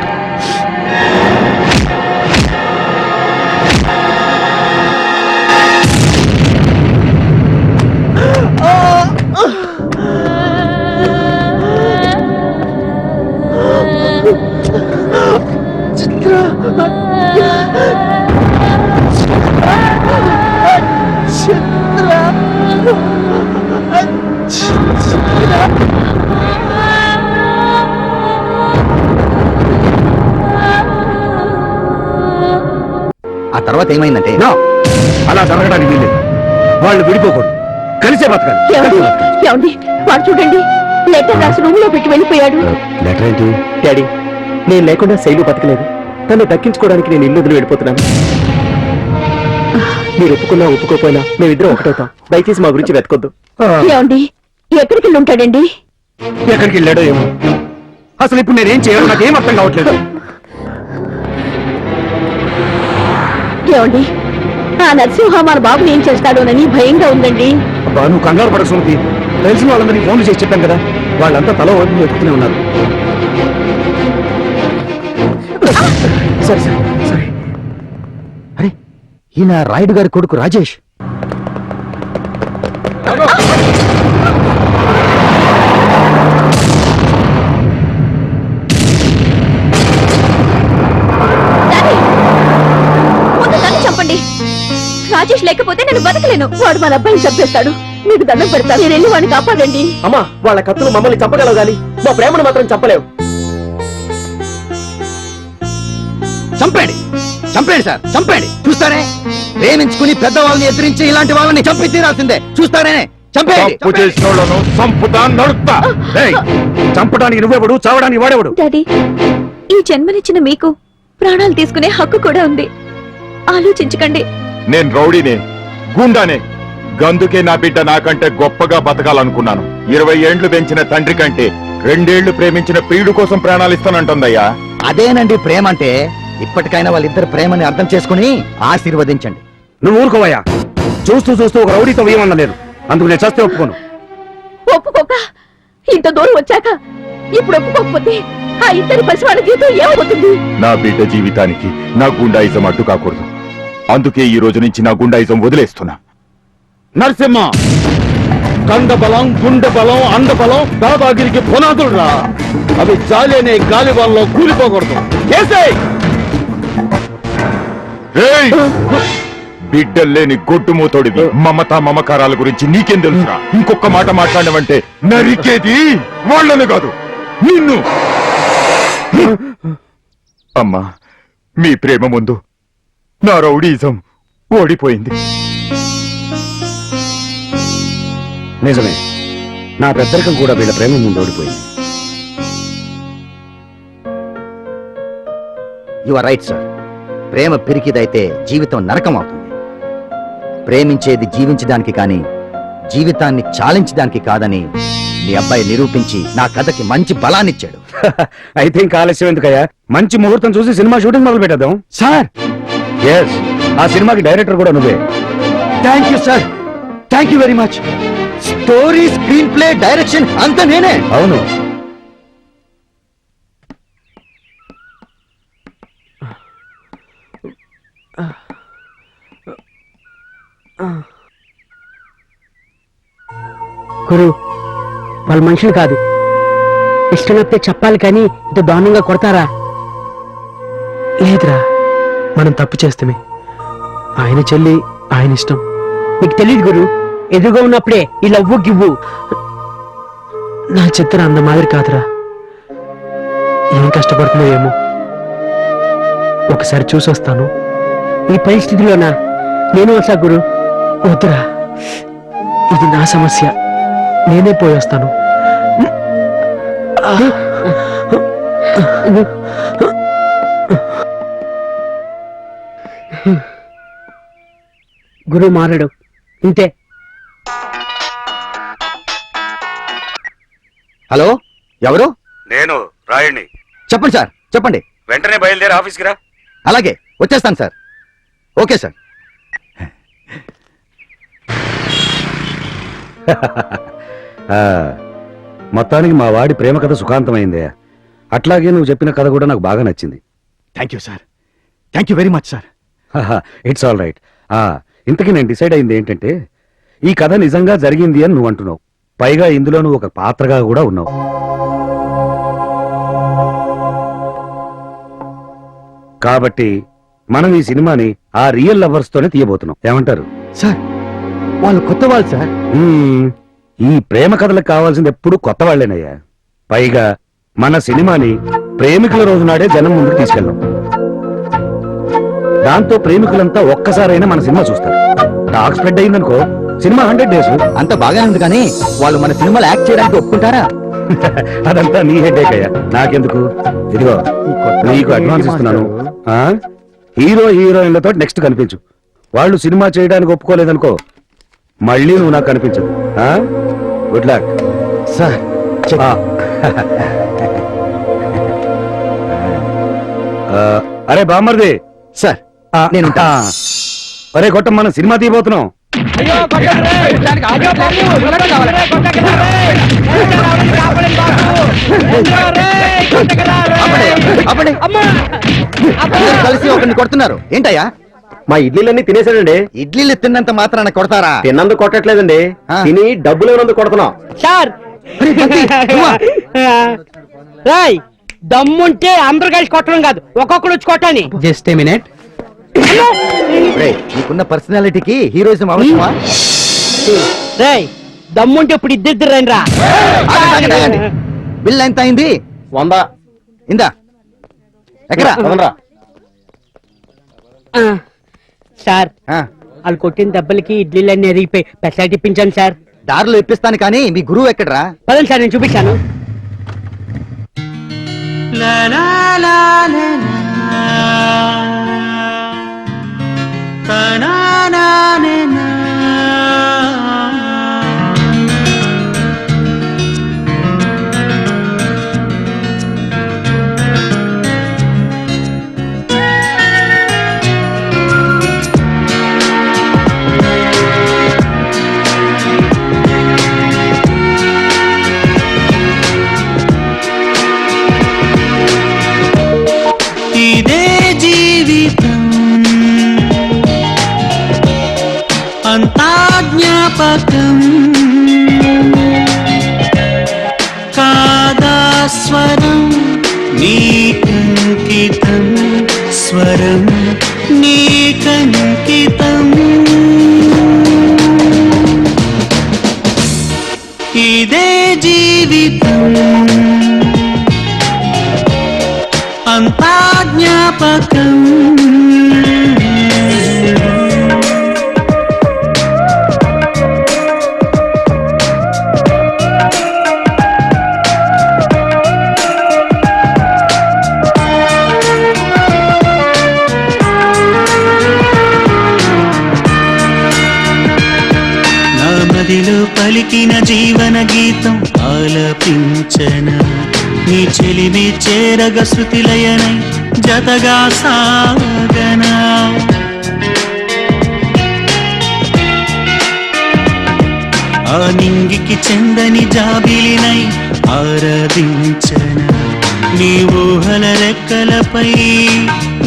ఆ తర్వాత ఏమైందంటే అలా జరగడానికి వీల్లేదు. వాళ్ళు విడిపోకూడదు, కలిసే బతకాలి. ఏమండి వాడు చూడండి, లెటర్ రాసి రూమ్ లో పెట్టి వెళ్ళిపోయాడు. లెటర్ ఏంటి? డాడీ, నేను లేకుండా శైలు బతకలేదు. తను దక్కించుకోవడానికి నేను ఇల్లు వదిలి వెళ్ళిపోతున్నాను. మీరు ఒప్పుకున్నా ఒప్పుకోపోయినా మేమిద్దరం ఒకటవుతాం. దయచేసి మా గురించి వెతకొద్దు. ఏమండి ఎక్కడికి వెళ్ళి ఉంటాడండి? ఎక్కడికి వెళ్ళాడో ఏమో. అసలు ఇప్పుడు నేనేం చేయాలో నాకేం అర్థం కావట్లేదు. ఏమండి ఆ నరసింహ మన బాబుని ఏం చేస్తాడోనని భయంగా ఉందండి. అబ్బా, నువ్వు కంగారు పడక సుమతి. తెలిసిన వాళ్ళందరినీ ఫోన్లు చేసి చెప్పాను కదా, వాళ్ళంతా తల ఓపెన్ వెతుకుతూనే ఉన్నారు. సరే సరే సరే. అరే, ఈయన రాయుడు గారి కొడుకు రాజేష్. చెప్పండి, రాజేష్ లేకపోతే నేను బతకలేను. వాడు మన అబ్బాయిని చంపేస్తాడు. మీకు దండం పెడతాను, మీరు వెళ్ళి వాడిని కాపాడండి. అమ్మా, వాళ్ళ కత్తులు మమ్మల్ని చంపగలవు గాని మా ప్రేమను మాత్రం చంపలేవు. చంపేయండి చంపేయండి సార్ చంపేయండి చూస్తారే ప్రేమించుకుని పెద్దవాళ్ళని ఎదిరించి ఇలాంటి వాళ్ళని చంపి తీరాల్సిందే చూస్తారే చంపేయండి తప్పు చేసిన వాళ్ళను చంపుతా నడుపుతా. ఏయ్, చంపడానికి నువ్వెవడు చావడానికి వాడేవాడు? డాడీ ఈ జన్మనిచ్చిన మీకు ప్రాణాలు తీసుకునే హక్కు కూడా ఉంది ఆలోచించకండి నేను రౌడీనే, గుండానే. గందుకే నా బిడ్డ నాకంటే గొప్పగా బతకాలనుకున్నాను. 20 ఏండ్లు పెంచిన తండ్రి కంటే 2 ఏళ్లు ప్రేమించిన ప్రియుడు కోసం ప్రాణాలు ఇస్తానంటుందయ్యా. అదేనండి ప్రేమ అంటే ఇప్పటికైనా వాళ్ళిద్దరు ప్రేమని అర్థం చేసుకుని ఆశీర్వదించండి. నువ్వు ఊరుకోవయ్యా. చూస్తూ చూస్తూ ఒక రౌడీతో వేయమనలేదు. అందుకు నేను చస్తే ఒప్పుకోను. ఒప్పుకోక ఇంత దూరం వచ్చాక ఇప్పుడు ఒప్పుకోకపోతే ఆ ఇద్దరి పసివాళ్ళ జీవితం ఏమవుతుంది? నా బిడ్డ జీవితానికి నా గుండాయిజం అడ్డు కాకూడదు. అందుకే ఈ రోజు నుంచి నా గుండాయిజం వదిలేస్తున్నా. నరసింహ కండ బలం గుండె బలం అండ బలం దాదాగిరికి పునాదులు రా. అవి చాలేనే గాలివాన్లో కూలిపోకూడదు. ఏయ్! బిడ్డల్లేని గొడ్డుమూతోడివి. మమతా మమకారాల గురించి నీకేం తెలుసురా? ఇంకొక మాట మాట్లాడమంటే నరికేది వాళ్ళను కాదు నిన్ను. అమ్మా, మీ ప్రేమ ముందు నా రౌడీజం ఓడిపోయింది. నిజమే, నా పెద్దరికం కూడా వీళ్ళ ప్రేమ ముందు ఓడిపోయింది. You are right sir. ప్రేమ పిరికిదైతే జీవితం నరకం అవుతుంది. ప్రేమించేది జీవించడానికి కానీ జీవితాన్ని చాలించడానికి కాదని మీ అబ్బాయి నిరూపించి నా కథకి మంచి బలాన్నిచ్చాడు. అయితే ఇంకా ఆలస్యం ఎందుకయ్యా? మంచి ముహూర్తం చూసి సినిమా షూటింగ్ మొదలు పెట్టేద్దాం. సార్ ఎస్, ఆ సినిమాకి డైరెక్టర్ కూడా నువ్వే. Thank you sir, thank you very much. Story screen play direction అంతా నేనే. అవును. గురు వాళ్ళ మనుషులు కాదు. ఇష్టమైతే చెప్పాలి కానీ ఇంత దారుణంగా కొడతారా? లేదురా, మనం తప్పు చేస్తామే. ఆయన చెల్లి ఆయన ఇష్టం. నీకు తెలియదు గురు, ఎదురుగా ఉన్నప్పుడే ఈ లవ్వు గివ్వు. నా చిత్ర అన్న మాదిరి కాదురా. ఏం కష్టపడుతుందో ఏమో, ఒకసారి చూసొస్తాను. ఈ పరిస్థితిలోనా నేను వస్తా గురు. వద్దురా, ఇది నా సమస్య. నేనే పోయొస్తాను. గురు మారడు ఇంతే. హలో, ఎవరు? నేను రాయుడిని. చెప్పండి సార్, చెప్పండి. వెంటనే బయలుదేరి ఆఫీస్కి రా. అలాగే వచ్చేస్తాను సార్. Okay sir. మొత్తానికి మా వాడి ప్రేమ కథ సుఖాంతమైందే. అట్లాగే నువ్వు చెప్పిన కథ కూడా నాకు బాగా నచ్చింది. Thank you sir, thank you very much sir. It's all right. ఇంతకీ నేను డిసైడ్ అయింది ఏంటంటే, ఈ కథ నిజంగా జరిగింది అని నువ్వు అంటున్నావు. పైగా ఇందులో నువ్వు ఒక పాత్రగా కూడా ఉన్నావు. కాబట్టి మనం ఈ సినిమాని ఆ రియల్ లవర్స్ తోనే తీయబోతున్నాం. ఏమంటారు? సార్ వాళ్ళు కొత్త వాళ్ళు సార్. ఈ ప్రేమ కథలకు కావాల్సింది ఎప్పుడు కొత్త వాళ్లేనయ్యా. పైగా మన సినిమాని ప్రేమికుల రోజు నాడే జనం ముందుకు తీసుకెళ్ళాం. దాంతో ప్రేమికులంతా ఒక్కసారైనా మన సినిమా చూస్తారు. టాక్ స్ప్రెడ్ అయిందనుకో, సినిమా 100 డేస్. అంత బాగా ఉంది కానీ వాళ్ళు మన సినిమాలో యాక్ట్ చేయడానికి ఒప్పుకుంటారా? అదంతా నీ హెడ్ఏక్ అయ్యా, నాకెందుకు. ఇదిగో నీకు అడ్వాన్స్ ఇస్తున్నాను. హీరో హీరోయిన్లతో నెక్స్ట్ కనిపించు. వాళ్ళు సినిమా చేయడానికి ఒప్పుకోలేదనుకో, మళ్ళీ నువ్వు నాకు కనిపించదు. Good luck sir. అరే బామ్మర్ది సార్ నేను అరే గొట్టం, మనం సినిమా తీయబోతున్నాం. కలిసి ఒకరిని కొడుతున్నారు ఏంటయ్యా? మా ఇడ్లీలన్నీ తినేసాడండి. ఇడ్లీలు తిన్నంత మాత్రాన కొడతారా? తిన్నందుకు కొట్టట్లేదండి, తిని డబ్బులు ఇవ్వనందుకు కొడుతున్నాం. సార్ రాయ్, దమ్ముంటే అందరు కలిసి కొట్టడం కాదు, ఒక్కొక్కడు వచ్చి కొట్టాని. Just a minute. నీకున్న పర్సనాలిటీకి హీరోయిజం అవసరమా? రాయ్, దమ్ముంటే ఇప్పుడు ఇద్దరు రండి రా. బిల్ ఎంత అయింది? 100. ఇందా ఎక్కడా? సార్ వాళ్ళు కొట్టిన దెబ్బలకి ఇడ్లీలన్నీ ఎదిగిపోయి పెసరట్ ఇప్పించాను సార్. దారిలో ఇప్పిస్తాను కానీ మీ గురువు ఎక్కడరా? పదండి సార్, నేను చూపించాను. ఇదే జీవితం అంతా జ్ఞాపకం కాదా స్వరం నీకంకితం స్వరం నీకంకితం ఇదే జీవితం అంతా జ్ఞాపకం నా మదిలో పలికిన జీవన గీతం ఆలపించన నీ చెలిమి చేరగ శృతిలయనై జతగా సాగనా ఆ నింగికి చెందని జాబిలినై ఆరాధించన నీ ఊహల రెక్కలపై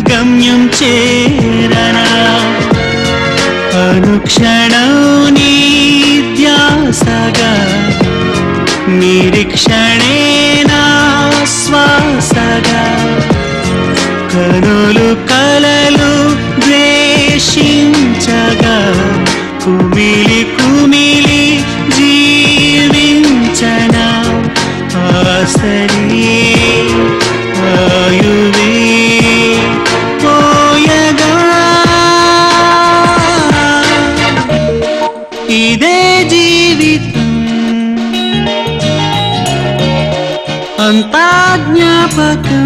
గమ్యం చేరనా అనుక్షణం నీ ధ్యాసగా నిరీక్షణే నా శ్వాసగా కనులు కలలు ద్వేషించగా కుమిలి కుమిలి జీవించనా ఆసరి ఆయువే పోయగా ఇదే జీవితం అంతా జ్ఞాపకం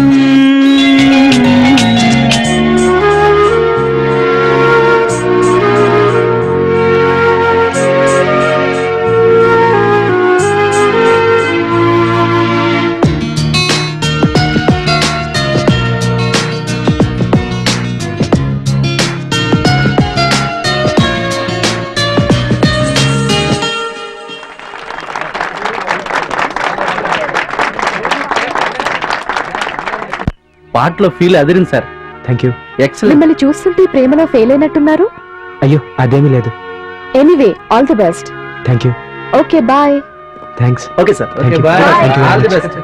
పాటలో feel Adirindi sir. Thank you. Excellent. మిమ్మల్ని చూస్తుంటే ప్రేమలో ఫెయిల్ అయినట్టున్నారు. అయ్యో అదేమీ లేదు. Anyway all the best. Thank you. Okay bye. Thanks. Okay sir. Thank okay you. Bye. Thank you very all the much. Best.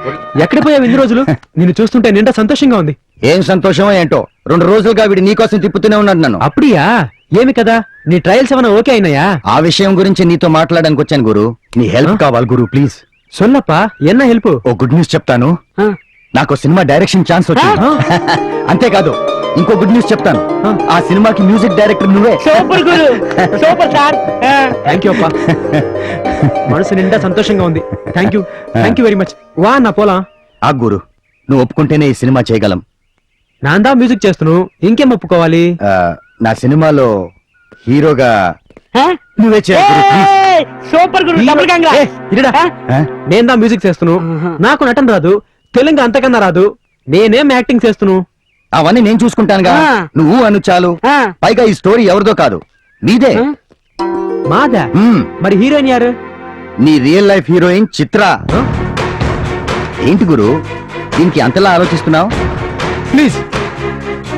ఎక్కడ పోయావు ఇన్ని రోజులు? నిన్ను చూస్తుంటే నిండా సంతోషంగా ఉంది. ఏం సంతోషమో ఏంటో 2 రోజులుగా వీడి నీకోసం తిప్పుతూనే ఉన్నాడు నన్ను. అప్పుడియా? ఏమి కదా నీ ట్రయల్స్ ఏమైనా ఓకే అయినాయా? ఆ విషయం గురించి నీతో మాట్లాడడానికి వచ్చాను గురు. నీ హెల్ప్ కావాలి గురు ప్లీజ్. సొల్లప్పా ఎన్న హెల్ప్? ఓ గుడ్ న్యూస్ చెప్తాను. నాకు సినిమా డైరెక్షన్ ఛాన్స్ వచ్చింది. అంతేకాదు ఇంకో గుడ్ న్యూస్ చెప్తాను. ఆ సినిమాకి మ్యూజిక్ డైరెక్టర్ నువ్వే. Super Guru, super sir. Thank you అప్పా. మనసు నిండా సంతోషంగా ఉంది. Thank you very much. వా నా పోలా. ఆ గురు నువ్వు ఒప్పుకుంటేనే ఈ సినిమా చేయగలం. నాందా మ్యూజిక్ చేస్తున్నావు, ఇంకేం ఒప్పుకోవాలి? నా సినిమాలో హీరోగా నువ్వే చేయాలి గురు, ప్లీజ్. సూపర్ గురు, డబుల్ కంగ్రా. నేందా మ్యూజిక్ చేస్తున్నావు, నాకు నటన రాదు, తెలుగు అంతకన్నా రాదు, నేనేం యాక్టింగ్ చేస్తున్నావు? అవన్నీ నేను చూసుకుంటానుగా. నువ్వు అను చాలు. పైగా ఈ స్టోరీ ఎవరిదో కాదు, నీదే. మాదా? మరి హీరోయిన్ యారు? నీ రియల్ లైఫ్ హీరోయిన్ చిత్ర. ఏంటి గురు దీనికి అంతలా ఆలోచిస్తున్నావు? ప్లీజ్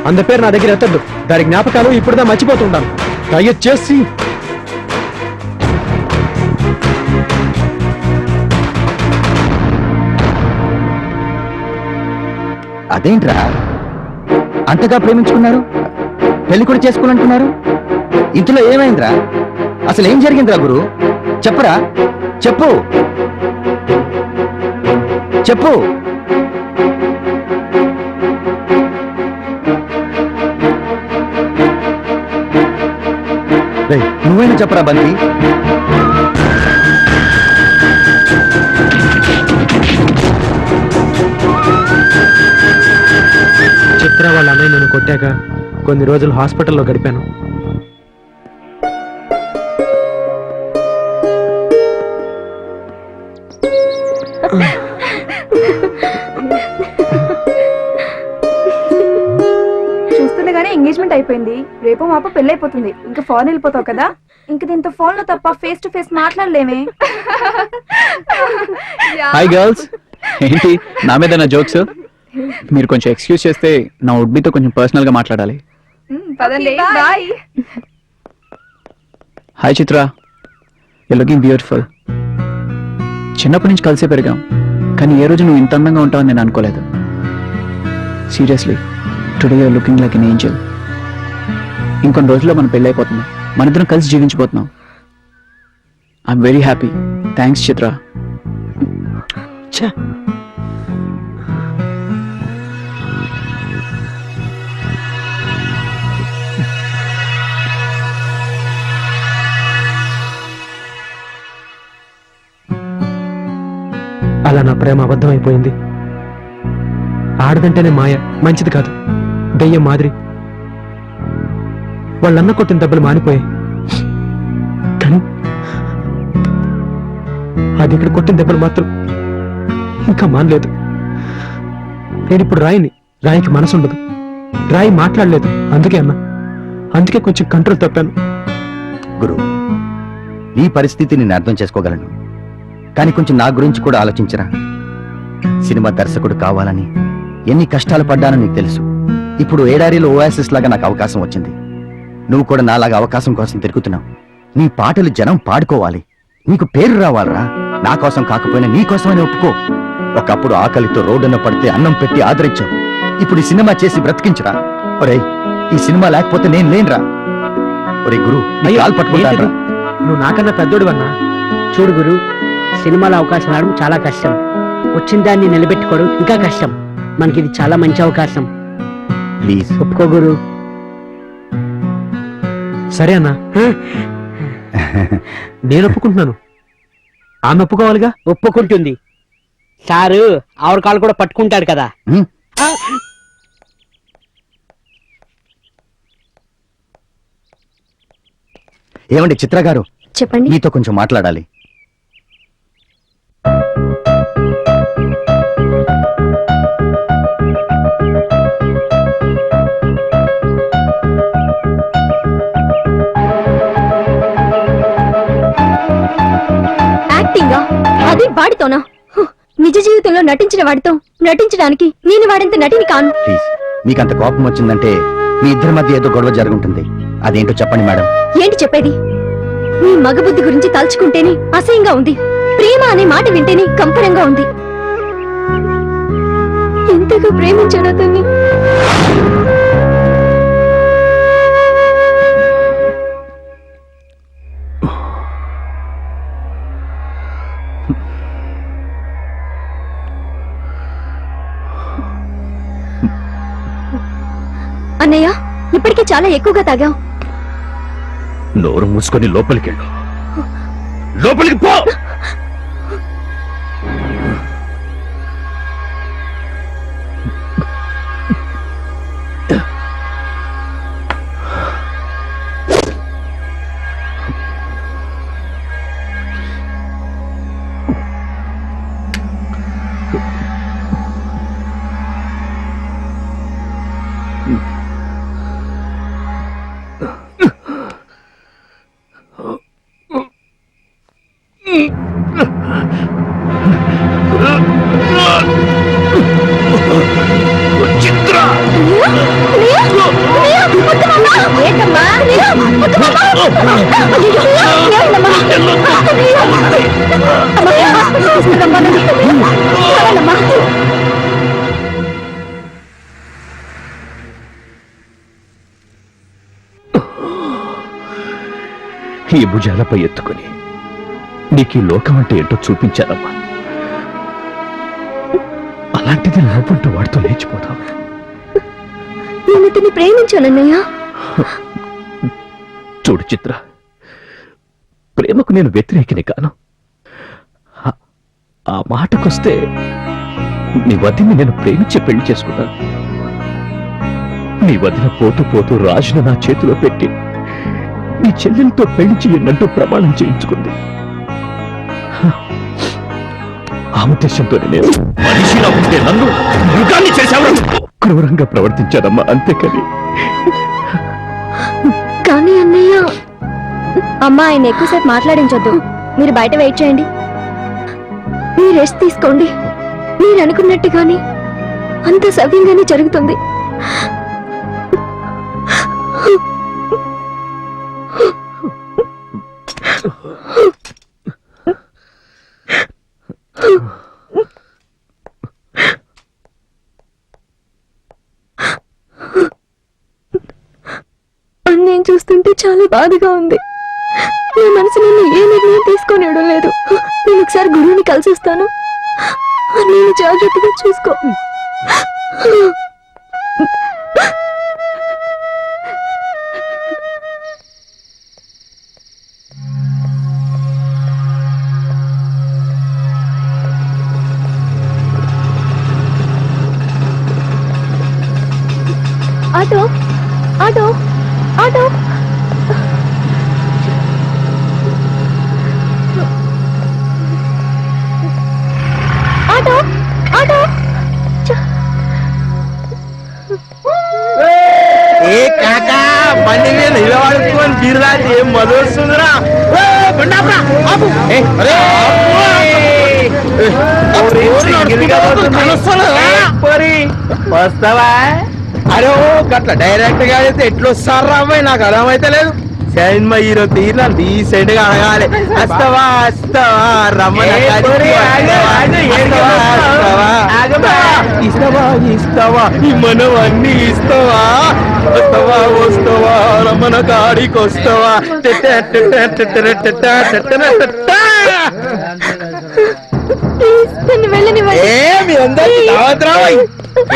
అంత పేరు నా దగ్గర ఎత్తద్దు. దాని జ్ఞాపకాలు ఇప్పుడుదా మర్చిపోతుంటాను. దయచేసి అదేంట్రా అంతగా ప్రేమించుకున్నారు, పెళ్లి కూడా చేసుకోవాలంటున్నారు. ఇంతలో ఏమైందిరా? అసలు ఏం జరిగిందిరా గురు? చెప్పరా, చెప్పు చెప్పు. రేయ్, నువ్వైనా చెప్పరా బంతి. చిత్ర వాళ్ళ అన్నయ్య నన్ను కొట్టాక కొన్ని రోజులు హాస్పిటల్లో గడిపాను. చూస్తుండగానే ఎంగేజ్మెంట్ అయిపోయింది. రేపు మాప పెళ్లి అయిపోతుంది. ఇంకా ఫారెన్ వెళ్ళిపోతావు కదా. ఇంక దీంతో ఫోన్ లో తప్ప ఫేస్ టు ఫేస్ మాట్లాడలేమే. హాయ్ గర్ల్స్, ఏంటి నా మీద నా జోక్స్? మీరు కొంచెం ఎక్స్క్యూజ్ చేస్తే నా ఉడ్బీతో కొంచెం పర్సనల్ గా మాట్లాడాలి. Bye. Hi Chitra, you looking beautiful. చిన్నప్పటి నుంచి కలిసే పెరిగాం, కానీ ఏ రోజు నువ్వు ఇంత అందంగా ఉంటావని నేను అనుకోలేదు. Seriously, today you're looking like an angel. ఇంకొన్ని రోజుల్లో మనం పెళ్ళి అయిపోతుంది. మన ఇద్దరం కలిసి జీవించబోతున్నాం. I'm very happy. Thanks Chitra. అలా నా ప్రేమ అబద్ధం అయిపోయింది. ఆడదంటేనే మాయ, మంచిది కాదు, దెయ్యం మాదిరి. వాళ్ళన్న కొట్టిన దెబ్బలు మానిపోయాయి, కానీ అది ఇక్కడ కొట్టిన దెబ్బలు మాత్రం ఇంకా మానలేదు. నేను ఇప్పుడు రాయిని, రాయికి మనసు ఉండదు. రాయి మాట్లాడలేదు, అందుకే అన్నా. అందుకే కొంచెం కంట్రోల్ తప్పాను. గురు, నీ పరిస్థితి నేను అర్థం చేసుకోగలను, కానీ కొంచెం నా గురించి కూడా ఆలోచించరా. సినిమా దర్శకుడు కావాలని ఎన్ని కష్టాలు పడ్డానో నీకు తెలుసు. ఇప్పుడు ఏడారిలో ఓయాసిస్ లాగా నాకు అవకాశం వచ్చింది. నువ్వు కూడా నాలాగా అవకాశం కోసం తిరుగుతున్నావు. నీ పాటలు జనం పాడుకోవాలి, నీకు పేరు రావాలరా. నా కోసం కాకపోయినా నీ కోసమని ఒప్పుకో. ఒకప్పుడు ఆకలితో రోడ్డున పడితే అన్నం పెట్టి ఆదరించావు. ఇప్పుడు ఈ సినిమా చేసి బ్రతికించరా. ఒరేయ్, ఈ సినిమా లేకపోతే నేను లేనురా. ఒరే గురు, నీ కాలు పట్టుకుంటాను. నువ్వు నాకన్నా పెద్దోడు అన్నా. చూడు గురు, సినిమాలో అవకాశం రావడం చాలా కష్టం. వచ్చిన దాన్ని నిలబెట్టుకోవడం ఇంకా కష్టం. మనకి ఇది చాలా మంచి అవకాశం. ప్లీజ్ ఒప్పుకో గురు. సరే అన్నా, నేను ఒప్పుకుంటున్నాను. ఆమె ఒప్పుకోవాలిగా. ఒప్పుకుంటుంది. సారు ఆవిడ కాళ్ళు కూడా పట్టుకుంటాడు కదా. ఏమండి చిత్ర గారు, చెప్పండి. మీతో కొంచెం మాట్లాడాలి. యాక్టింగా? అది వాడితోనా? నిజ జీవితంలో నటించిన వాడితో నటించడానికి నేను వాడంత నటిని కాను. ప్లీజ్, మీకంత కోపం వచ్చిందంటే మీ ఇద్దరి మధ్య ఏదో గొడవ జరుగుంటుంది. అదేంటో చెప్పండి మేడం. ఏంటి చెప్పేది? నీ మగబుద్ధి గురించి తలుచుకుంటేనే అసహ్యంగా ఉంది. ప్రేమ అనే మాట వింటేనే కంపరంగా ఉంది. ఎంతగా ప్రేమించాడు అతన్ని. అన్నయ్య, ఇప్పటికే చాలా ఎక్కువగా తాగావు. నోరు మూసుకొని లోపలికి వెళ్ళు. లోపలికి పో. ఈ భుజాలపై ఎత్తుకుని నీకు ఈ లోకం అంటే ఏంటో చూపించానమ్మా. అలాంటిది లోపంటూ వాడితో లేచిపోతావు. నేను ఇతన్ని ప్రేమించానన్నయ్య. చూడు చిత్ర, ప్రేమకు నేను వ్యతిరేకిని కాను. ఆ మాటకొస్తే నీ వదిని నేను ప్రేమించి పెళ్లి చేసుకున్నాను. నీ వదిన పోతూ పోతూ రాజును నా చేతిలో పెట్టి నీ చెల్లెలతో పెళ్లి చేయనంటూ ప్రమాణం చేయించుకుంది. ఆ ఉద్దేశంతోనే నేను మనిషిలా ఉంటే నన్ను మృగాన్ని చేశావు. క్రూరంగా ప్రవర్తించానమ్మా, అంతేకాని. కానీ అన్నయ్య, అమ్మా ఆయన ఎక్కువసేపు మాట్లాడించొద్దు. మీరు బయట వెయిట్ చేయండి. మీరు రెస్ట్ తీసుకోండి. మీరు అనుకున్నట్టుగానే అంత సవ్యంగానే జరుగుతుంది. నేను చూస్తుంటే చాలా బాధగా ఉంది. నా మనసు నన్ను ఏ నిర్ణయం తీసుకోనివ్వడం లేదు. నేను ఒకసారి గురువుని కలిసిస్తాను. నేను జాగ్రత్తగా చూసుకో. Auto auto auto auto auto ఏ కాకా బండి మీద నిలబడుకొని తీరురాజు ఏం మదొస్తుందిరా. వస్తావా? అరే ఓ గట్ల డైరెక్ట్ గా అయితే ఎట్లొస్తారా అమ్మాయి, నాకు అర్థమైతే లేదు. సినిమా హీరో తీరా రీసెంట్ గా అడగాలి. వస్తావా వస్తావా రమ్మని ఇస్తావా ఇస్తావా మనం అన్ని ఇస్తావా? వస్తావా వస్తావా రమ్మన కాడికి వస్తావా?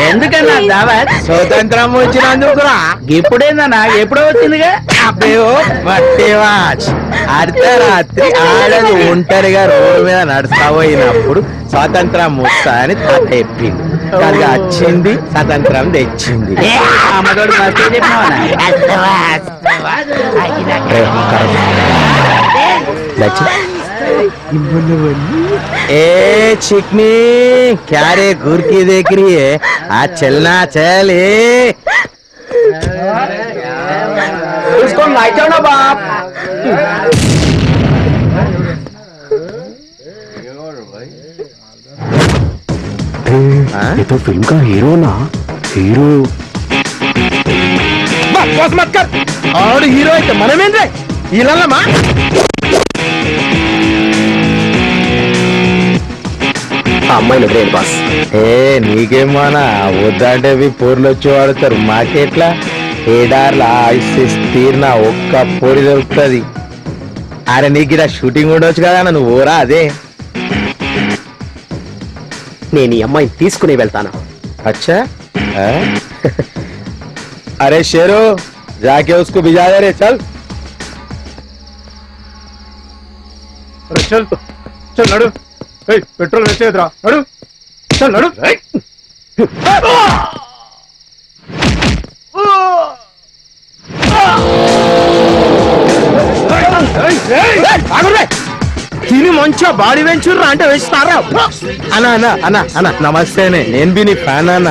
ఎందుకన్నా దావత్ స్వతంత్రం వచ్చినందుకురా. ఇప్పుడేందన్నా ఎప్పుడో వచ్చిందిగా. అబ్బేవో పట్టేవాచ్ అర్ధరాత్రి ఆడలు ఒంటరిగా రోడ్డు మీద నడుస్తా పోయినప్పుడు స్వాతంత్రం వస్తా అని తాత చెప్పింది. కనుక వచ్చింది, స్వతంత్రం తెచ్చింది. ए चिकनी क्या रे घूर की देख रही है? आज चलना चल इसको नाचो ना बाप. ये तो फिल्म का हीरो ना. हीरो बस मत कर. और हीरो है मन में इलामा అమ్మాయిని వదిలేయండి బాస్. ఏ నీకేమన్నా వద్దంటే పూర్లు వచ్చి వాడతారు. మాకెట్లా ఏడార్లా తీరిన ఒక్క పొడి దొరుకుతుంది. అరే నీకు ఇలా షూటింగ్ ఉండొచ్చు కదా, నువ్వు ఓరా. అదే నేను ఈ అమ్మాయిని తీసుకుని వెళ్తాను. अच्छा अरे शेरो जाके उसको भिजा दे रे. चल अरे चल तो चल नडु. पेट्रोल वेचेदरा नडु. चल नडु. తిని మంచిగా బాడీ పెంచుర్రా అంటే వేస్తారా? అన్న అన్న అన్న అన్న నమస్తేనే, నేను బి నీ ఫ్యాన్ అన్న.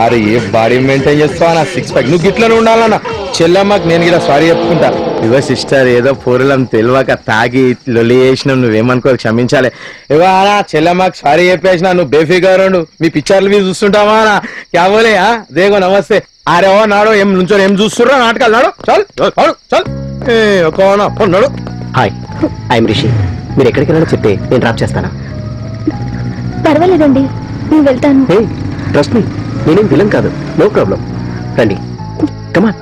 అరే ఏ బాడీ మెయింటైన్ చేస్తావా నా? సిక్స్ ప్యాక్ నువ్వు గిట్లనే ఉండాలన్న. చెల్లమ్మకి నేను కూడా సారీ చెప్పుకుంటా. ఇవో సిస్టర్ ఏదో పూరలం తెలియక తాగి లొల్లి చేసినావు, నువ్వేమనుకో క్షమించాలి. ఇవో అన్నా చెల్లమ్మకి సారీ చెప్పేసిన, నువ్వు బేఫికర్ ఉండు. మీ పిక్చర్లు మీరు చూస్తుంటావా అన్న? క్యా బోలే దేగో నమస్తే. అరే ఓ నాడు ఏం నుంచో ఏం చూస్తుర్రా నాటకాలు? నాడు చల్ చల్ ఒక నడు. Hi, I'm Rishi. మీరు ఎక్కడికి వెళ్ళాలో చెప్తే నేను డ్రాప్ చేస్తాను. పర్వాలేదండి, నేను వెళ్తాను. హే ట్రస్ట్ మీ, నేనేం విలన్ కాదు. No problem. రండి, కమాన్.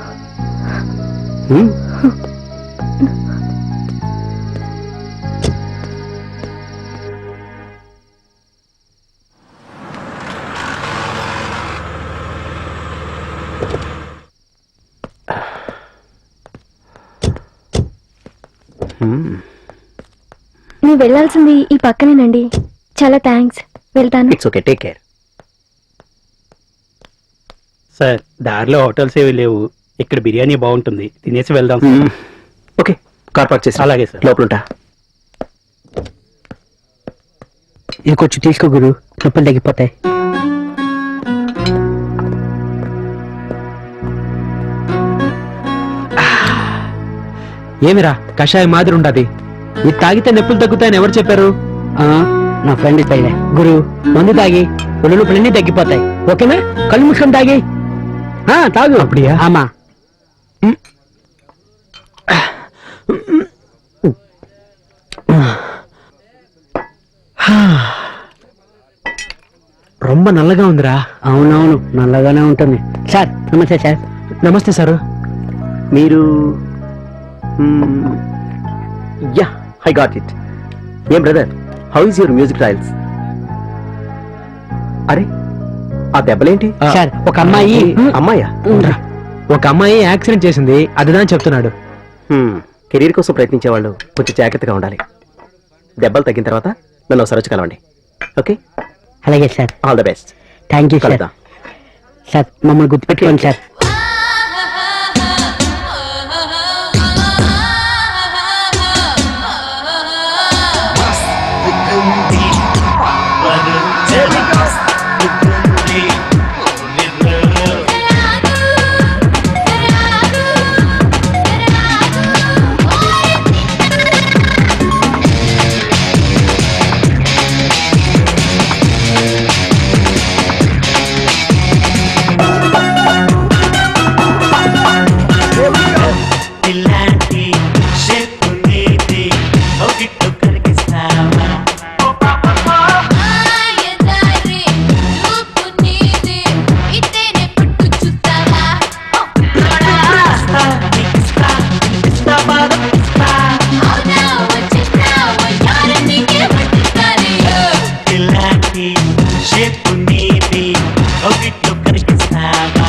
వెళ్ళాల్సింది ఈ పక్కనేనండి. చాలా థ్యాంక్స్. వెళ్తాను. It's okay, take care. Sir దారిలో హోటల్స్ ఏవి లేవు, ఇక్కడ బిర్యానీ బాగుంటుంది, తినేసి వెళ్దాం. ఓకే, కార్ పార్క్ చేసి అలాగే సార్. లోపల ఉంటా. ఇది కొంచెం తీసుకో గురు, నొప్పులు తగ్గిపోతాయి. ఏమిరా కషాయం మాదిరి ఉండదు, ఇది తాగితే నొప్పులు తగ్గుతాయని ఎవరు చెప్పారు? నా ఫ్రెండ్ ఇస్తాయిలే గురు, మందు తాగి ఒళ్ళు నొప్పులన్నీ తగ్గిపోతాయి. ఓకేనా? కళ్ళు మూసుకొని తాగి తాగు. அப்படியா? ఆమా. రొమ్మ నల్లగా ఉందిరా. అవునవును, నల్లగానే ఉంటుంది. సార్ నమస్తే సార్. నమస్తే సారు. మీరు యా, ఐ గాట్ ఇట్. ఏం brother, how is your music trials? అరే, ఆ దెబ్బలేంటి? సార్ ఒక అమ్మాయి అమ్మాయా? ఒక అమ్మాయి యాక్సిడెంట్ చేసింది, అదిదా చెప్తున్నాడు. కెరీర్ కోసం ప్రయత్నించేవాళ్ళు కొంచెం జాగ్రత్తగా ఉండాలి. దెబ్బలు తగ్గిన తర్వాత నన్ను ఒకసారి వచ్చి కలవండి. ఓకే, అలాగే sir. All the best. Thank you sir. కలుద్దాం. సార్ మమ్మల్ని గుర్తుపెట్టుకోండి సార్. ఇలాంటి షేప్ నీది ఒకటి కరిగిస్తావా? ఇలాంటి షేప్ నీది ఒకటి కరిగిస్తావా?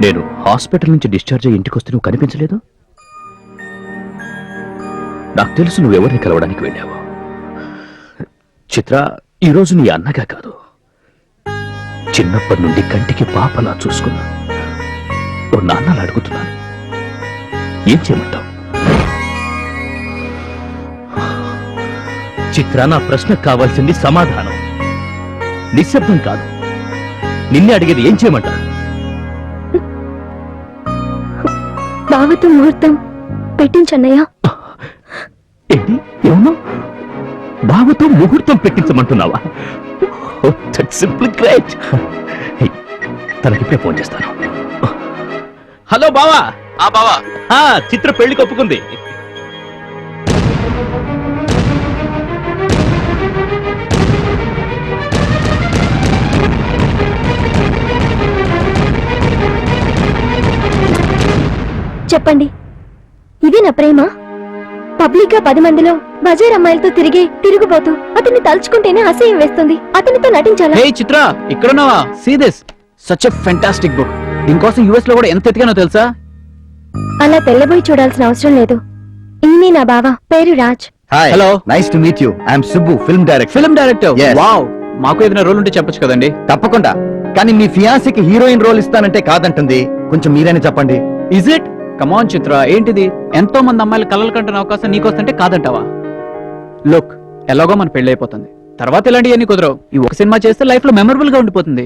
నేను హాస్పిటల్ నుంచి డిశ్చార్జ్ అయ్యి ఇంటికి వస్తే నువ్వు కనిపించలేదు. నాకు తెలుసు నువ్వెవరిని కలవడానికి వెళ్ళావు. చిత్ర, ఈరోజు నీ అన్నగా కాదు, చిన్నప్పటి నుండి కంటికి పాపలా చూసుకున్నా ఓ నాన్నలా అడుగుతున్నాను. ఏం చేయమంటావు? చిత్ర, నా ప్రశ్నకు కావాల్సింది సమాధానం, నిశ్శబ్దం కాదు. నిన్నే అడిగేది, ఏం చేయమంటావు? బావతో ముహూర్తం పెట్టించన్నయ్యా. ఏంటి ఏమన్నా? బావతో ముహూర్తం పెట్టించమంటున్నావా? Simple great. తనకిప్పుడే ఫోన్ చేస్తాను. హలో బావా. బావా, చిత్ర పెళ్లికి ఒప్పుకుంది. చెప్పండి, ఇది నా ప్రేమ? పబ్లిక్ గా 10 మందిలో బజార్ అమ్మాయిలతో తిరుగుపోతూ అతన్ని తలుచుకుంటేనే అసహ్యం వేస్తుంది. అతనితో నటించాలా? హే చిత్ర, ఇక్కడున్నావా? See this, such a fantastic book. దీనికోసం యుఎస్ లో కూడా ఎంత ఎతికానో తెలుసా? అలా తెల్లబోయి చూడాల్సిన అవసరం లేదు. ఈయనే నా బావ, పేరు Raj. Hi, hello, nice to meet you. I'm Subbu, film director. Film director? Yes. Wow, మాకు ఏదైనా రోల్ ఉంటే చెప్పొచ్చు కదండి. తప్పకుండా, కానీ మీ ఫియాన్సీకి హీరోయిన్ రోల్ ఇస్తానంటే కాదంటుంది. కొంచెం మీరైనా చెప్పండి. Is it? కమాన్ చిత్ర, ఏంటిది? ఎంతో మంది అమ్మాయిలు కలలు కంటున్న అవకాశం నీకొస్తుంటే కాదంటావా? లుక్, ఎలాగో మన పెళ్లి అయిపోతుంది, తర్వాత ఇలాంటివన్నీ కుదరవు. ఈ ఒక సినిమా చేస్తే లైఫ్ లో మెమరబుల్ గా ఉండిపోతుంది.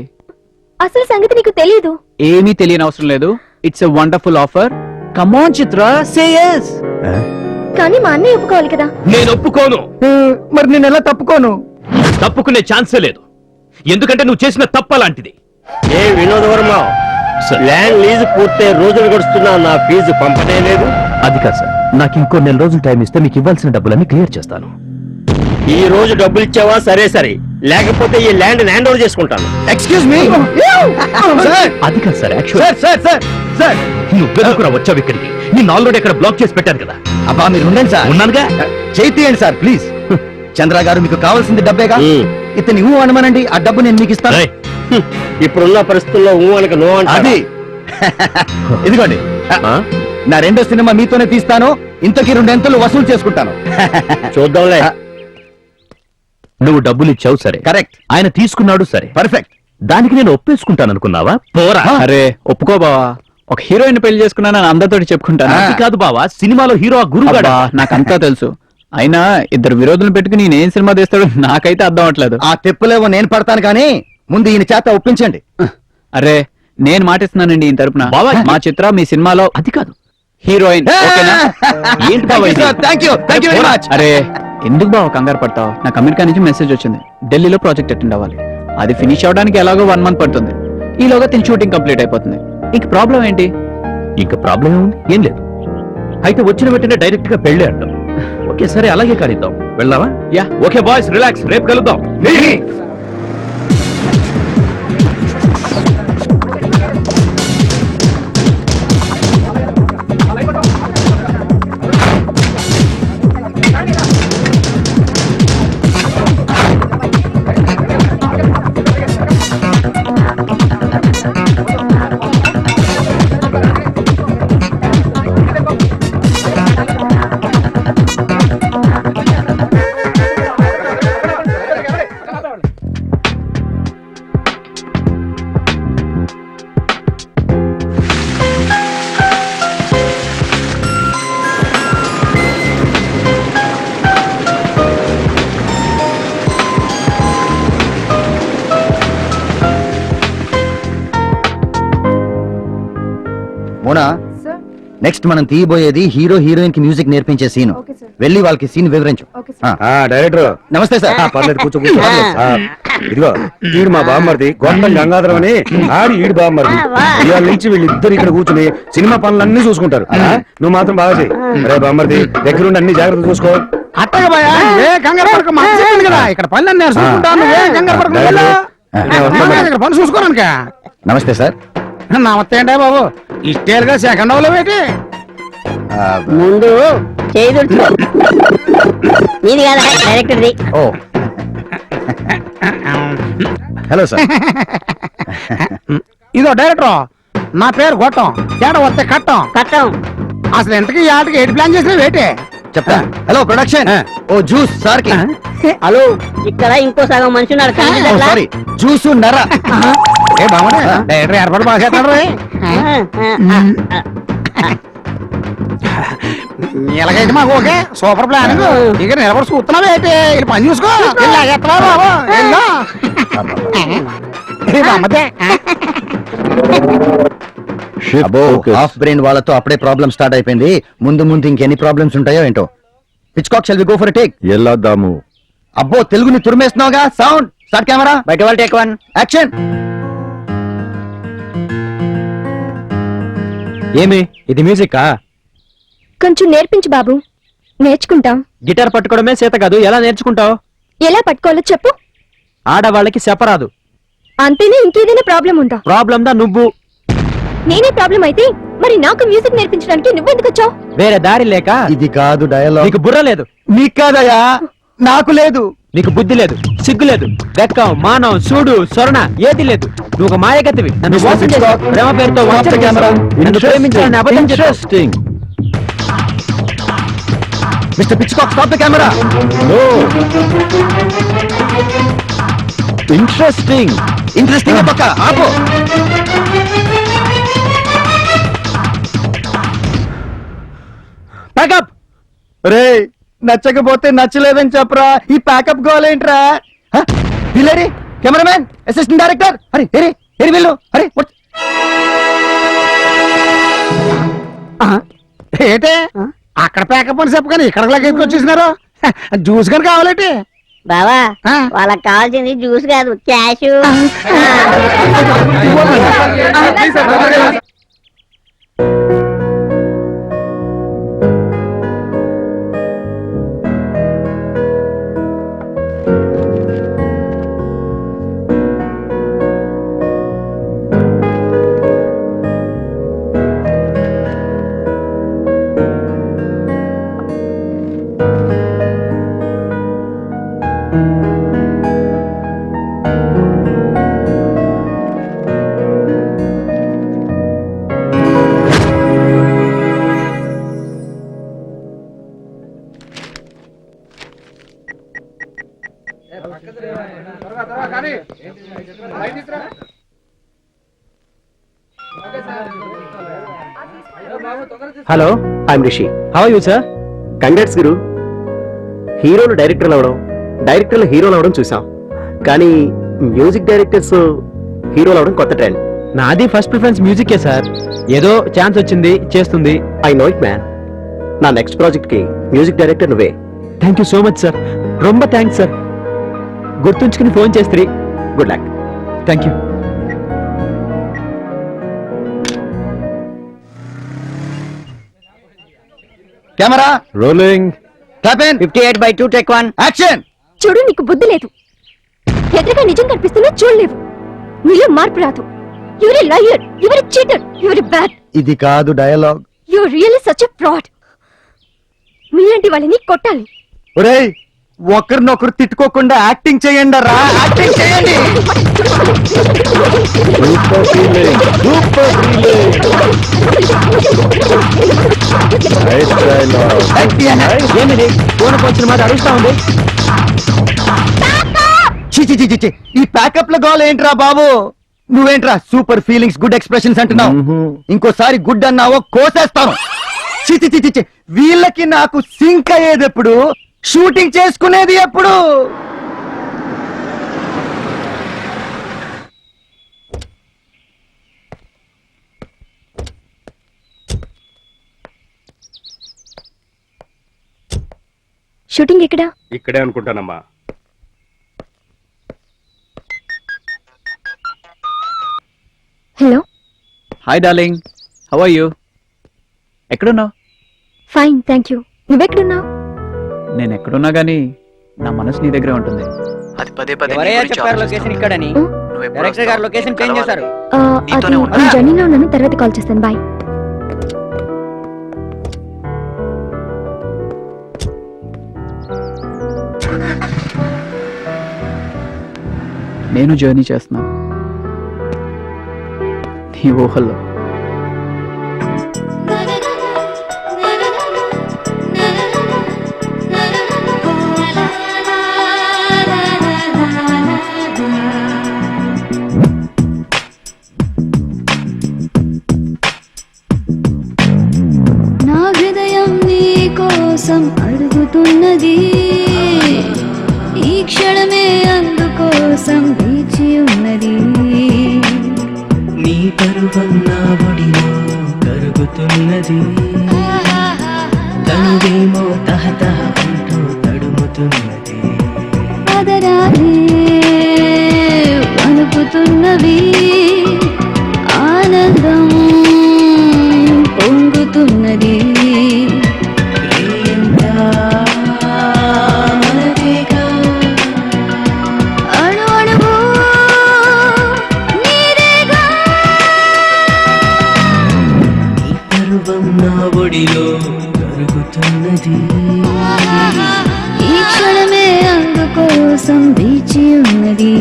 అసలు సంగతి నీకు తెలీదు. ఏమీ తెలియని అవసరం లేదు. It's a wonderful offer. Come on Chitra, say yes. కానీ మా అన్నయ్య ఒప్పుకోవాలి కదా. నేను ఒప్పుకోను. మరి నేను ఎలా తప్పుకోను? తప్పుకునే ఛాన్సే లేదు, ఎందుకంటే నువ్వు చేసిన తప్ప లాంటిది. ఏ వినోద్ వర్మ, ల్యాండ్ లీజ్ పూర్తయి రోజులు గడుస్తున్నా నా ఫీజు పంపనే లేదు. అది కాదు సార్, నాకు ఇంకో 4 రోజులు టైం ఇస్తే మీకు ఇవ్వాల్సిన డబ్బులన్నీ క్లియర్ చేస్తాను. ఈ రోజు డబ్బులు ఇచ్చావా సరే సరే, లేకపోతే ఈ ల్యాండ్ హ్యాండ్ ఓవర్ చేసుకుంటాను. Excuse me. అది కాదు sir, sir sir sir sir, నువ్వెందుకురా వచ్చావు ఇక్కడికి? నేను ఆల్రెడీ ఇక్కడ బ్లాక్ చేసి పెట్టాను కదా. అబ్బా మీరు ఉండండి సార్. ఉన్నానుగా. చేయి తీయండి సార్ ప్లీజ్. చంద్ర గారు, మీకు కావాల్సింది డబ్బేగా. ఇతని ఊ అనమనండి, ఆ డబ్బు నేను మీకు ఇస్తాను. రేయ్, ఇప్పుడున్న పరిస్థితుల్లో ఊహనకు నో అది అంటే ఇదిగోండి, నా రెండో సినిమా మీతోనే తీస్తాను. ఇంతకీ 2 ఎంతలు వసూలు చేసుకుంటాను. చూద్దాంలే. నువ్వు డబ్బులు ఇచ్చావు సరే, కరెక్ట్. ఆయన తీసుకున్నాడు సరే, పర్ఫెక్ట్. దానికి నేను ఒప్పేసుకుంటాను అనుకున్నావా? పోరా. అరే ఒప్పుకో బావా, ఒక హీరోయిన్ పెళ్లి చేసుకున్నాను అందరితోటి చెప్పుకుంటాను. అది కాదు బావా, సినిమాలో హీరో ఆ గురుగాడు. నాకంతా తెలుసు. అయినా ఇద్దరు విరోధులు పెట్టుకుని నేనేం సినిమా తీస్తాడు నాకైతే అర్థం అవట్లేదు. ఆ తెప్పులేవో నేను పడతాను, కానీ ముందు ఈయన చేత ఒప్పించండి. అరే నేను మాటిస్తున్నానండి ఈయన తరపున. బావా, మా చిత్ర మీ సినిమాలో అది కాదు, హీరోయిన్. ఓకేనా? ఏంటి బావా ఇది? Thank you very much. అరే ఎందుకు బావ కంగారు పడతావు? నాకు అమెరికా నుంచి మెసేజ్ వచ్చింది, ఢిల్లీలో ప్రాజెక్ట్ అటెండ్ అవ్వాలి. అది ఫినిష్ అవడానికి ఎలాగో 1 మంత్ పడుతుంది. ఈలోగా తిని షూటింగ్ కంప్లీట్ అయిపోతుంది. ఇంక ప్రాబ్లం ఏంటి? ఇంకా ప్రాబ్లం ఏముంది? ఏం లేదు. అయితే వచ్చిన వెంటనే డైరెక్ట్ గా పెళ్ళే అంటాం. ఓకే సరే, అలాగే కానిద్దాం. వెళ్దామా? యా. ఓకే బాయ్స్, రిలాక్స్, రేపు కలుద్దాం. మోనా, నెక్స్ట్ మనం తీయబోయేది హీరో హీరోయిన్ కి మ్యూజిక్ నేర్పించే సీన్. వెళ్ళి వాళ్ళకి సీన్ వివరించు. డైరెక్టర్ నమస్తే సార్. పర్లేదు, కూర్చో కూర్చో. ఇదిగో ఈడు మా బామ్మర్ది గొంతం గంగాధరం అని, ఆడి ఈడు బామ్మర్ది. ఇవాళ నుంచి వీళ్ళిద్దరు ఇక్కడ కూర్చుని సినిమా పనులన్నీ చూసుకుంటారు. నువ్వు మాత్రం బాగా చెయ్యి. రే బామ్మర్ది, దగ్గరుండి అన్ని జాగ్రత్త చూసుకో. అట్టగా భయ్యా, ఏ కంగారు పడక, మాట చెప్పింది కదా, ఇక్కడ పనులు నేను చూసుకుంటాను. ఏ కంగారు పడక, వెళ్ళు. ఇక్కడ పని చూసుకోరానిక. నమస్తే సార్. నమస్తే అంటే బాబు, ఇష్టేలుగా సెకండ్ అవలో పెట్టి ముందు చేయి తుడుచుకో. మీది కాదా డైరెక్టర్ది? ఓ హలో సార్. ఇదో డైరెక్టర్, నా పేరు గొట్టం, తేడా వస్తే కట్టం. కట్టం అసలు ఎంతకి ఈ ఆటకి ఏడు ప్లాన్ చేసిన వేటే చెప్తా. హలో ప్రొడక్షన్, ఓ జ్యూస్ సార్ కి. హలో ఇక్కడ ఇంకో సగం మనిషి ఉన్నాడు సారీ, జ్యూస్ నర. ఏ బాగున్నా డైరెక్టర్ ఏర్పాటు బాగా చేస్తాడు రే. ఎలాగైతే మాకు ఓకే, సూపర్ ప్లానింగ్. ఇక నిలబడి చూస్తున్నావు ఏంటి? వీళ్ళు పని చూసుకో. లాగేస్తున్నావు బాబు. వెళ్ళు. ఇది అమ్మదే. అబ్బో, హాఫ్ బ్రెయిన్ వాళ్ళతో అప్పుడే ప్రాబ్లం స్టార్ట్ అయిపోయింది. ముందు ముందు ఇంకెన్ని ప్రాబ్లమ్స్ ఉంటాయో ఏంటో. Pitchcock shall we go for take? వెళ్ళొద్దాము. అబ్బో, తెలుగుని తురిమేస్తున్నావుగా. సౌండ్ స్టార్ట్, కెమెరా బయట వాళ్ళు టేక్ 1 యాక్షన్. ఏమి ఇది మ్యూజికా? కొంచెం నేర్పించు బాబు, నేర్చుకుంటాం. గిటార్ పట్టుకోవడమే చేత కాదు, ఎలా నేర్చుకుంటావు? ఎలా పట్టుకోవాలో చెప్పు. ఆడవాళ్ళకి చెప్పరాదు. అంతేనా? ఇంకేదైనా ప్రాబ్లం ఉందా? ప్రాబ్లం దా నువ్వు. నేనే ప్రాబ్లం అయితే మరి నాకు మ్యూజిక్ నేర్పించడానికి నువ్వెందుకు వచ్చావు? వేరే దారి లేక. ఇది కాదు డయలాగ్. నీకు బుర్ర లేదు. నీకు కాదయా, నాకు లేదు. నీకు బుద్ధి లేదు, సిగ్గు లేదు, వెక్కం, మానం, సూడు, స్వర్ణ ఏది లేదు. నువ్వు ఒక మాయగతివి. నన్ను మోసం చేసావు. ప్రేమ పేరుతో వంచన చేసావు. నన్ను ప్రేమించాలని అబద్ధం చెప్పావు. Mister Pitchcock, stop the camera. Interesting. Interesting పక్క ఆపు. ప్యాకప్. రే, నచ్చకపోతే నచ్చలేదని చెప్పరా. ఈ ప్యాకప్ గోలేంట్రా? వీళ్ళేరి కెమెరామ్యాన్, అసిస్టెంట్ డైరెక్టర్. అరే ఏరి ఏరి వీళ్ళు. అరే ఏంటే అక్కడ ప్యాకప్ అని చెప్పు కానీ ఇక్కడ వచ్చేసినారు. జ్యూస్ కానీ కావాలంటే బావా వాళ్ళకి కావాల్సింది జ్యూస్ కాదు, cash. Hello, I'm Rishi. How are you sir? Congrats గురు. హీరోలు డైరెక్టర్లు అవడం, డైరెక్టర్లు హీరోలు అవడం చూసాం, కానీ మ్యూజిక్ డైరెక్టర్స్ హీరోలు అవడం కొత్త ట్రెండ్. నాది ఫస్ట్ ప్రిఫరెన్స్ మ్యూజికే సార్. ఏదో ఛాన్స్ వచ్చింది, చేస్తుంది. I know it man. నా నెక్స్ట్ ప్రాజెక్ట్ కి మ్యూజిక్ డైరెక్టర్ నువ్వే. Thank you so much sir. రొంబ థ్యాంక్స్ సార్. గుర్తుంచుకుని ఫోన్ చేస్త్రీ. Good luck. Thank you. Camera rolling. 58/2 take 1 action. చూడు, నీకు బుద్ధి లేదు. ఎదురుగా నిజం కనిపిస్తున్నా చూడలేవు. నీలో మార్పు రాదు. You're liar, you're cheater, you're bad. ఇది కాదు dialogue. You're really such a fraud. మీలాంటి వాళ్ళని కొట్టాలి. ఒరేయ్, ఒకరినొకరు తిట్టుకోకుండా యాక్టింగ్ చేయండి రా. యాక్టింగ్ చేయండి. ఏమిది ఫోన్ వచ్చిన మాట అడుగుతా ఉంది. ఈ ప్యాకప్ లో గోల్ ఏంట్రా బాబు? నువ్వేంట్రా సూపర్ ఫీలింగ్స్, గుడ్ ఎక్స్ప్రెషన్స్ అంటున్నావు. ఇంకోసారి గుడ్ అన్నావో కోసేస్తాను. చిచి, వీళ్ళకి నాకు సింక్ అయ్యేది ఎప్పుడు? షూటింగ్ చేసుకునేది ఎప్పుడు? షూటింగ్ ఎక్కడా? ఇక్కడే అనుకుంటానమ్మా. Hello. Hi darling, how are you? ఎక్కడున్నావు? Fine, thank you. నువ్వెక్కడున్నావు? నేను ఎక్కడున్నా గానీ నా మనసు నీ దగ్గరే ఉంటుంది. అది పదే పదే లొకేషన్ ఇక్కడని. డైరెక్టర్ గారు లొకేషన్ చేంజ్ చేశారు. అది నేను జర్నీలో ఉన్నాను, తర్వాత కాల్ చేస్తాను. బాయ్. నేను జర్నీ చేస్తున్నా నీ ఊహల్లో. పొంగుతున్నది నీ పరువం నా ఒడిలో కరుగుతున్నది తనువేమో తహతహ అంటూ తడుముతున్నది అదరాలే అనుకుతున్నవి ఆనందం పొంగుతున్నది ప్రియంగా మనదేగా అణు అణువు నీదేగా నీ పరువం నా ఒడిలో కరుగుతున్నది ఈ క్షణమే అందు కోసం వేచి ఉన్నది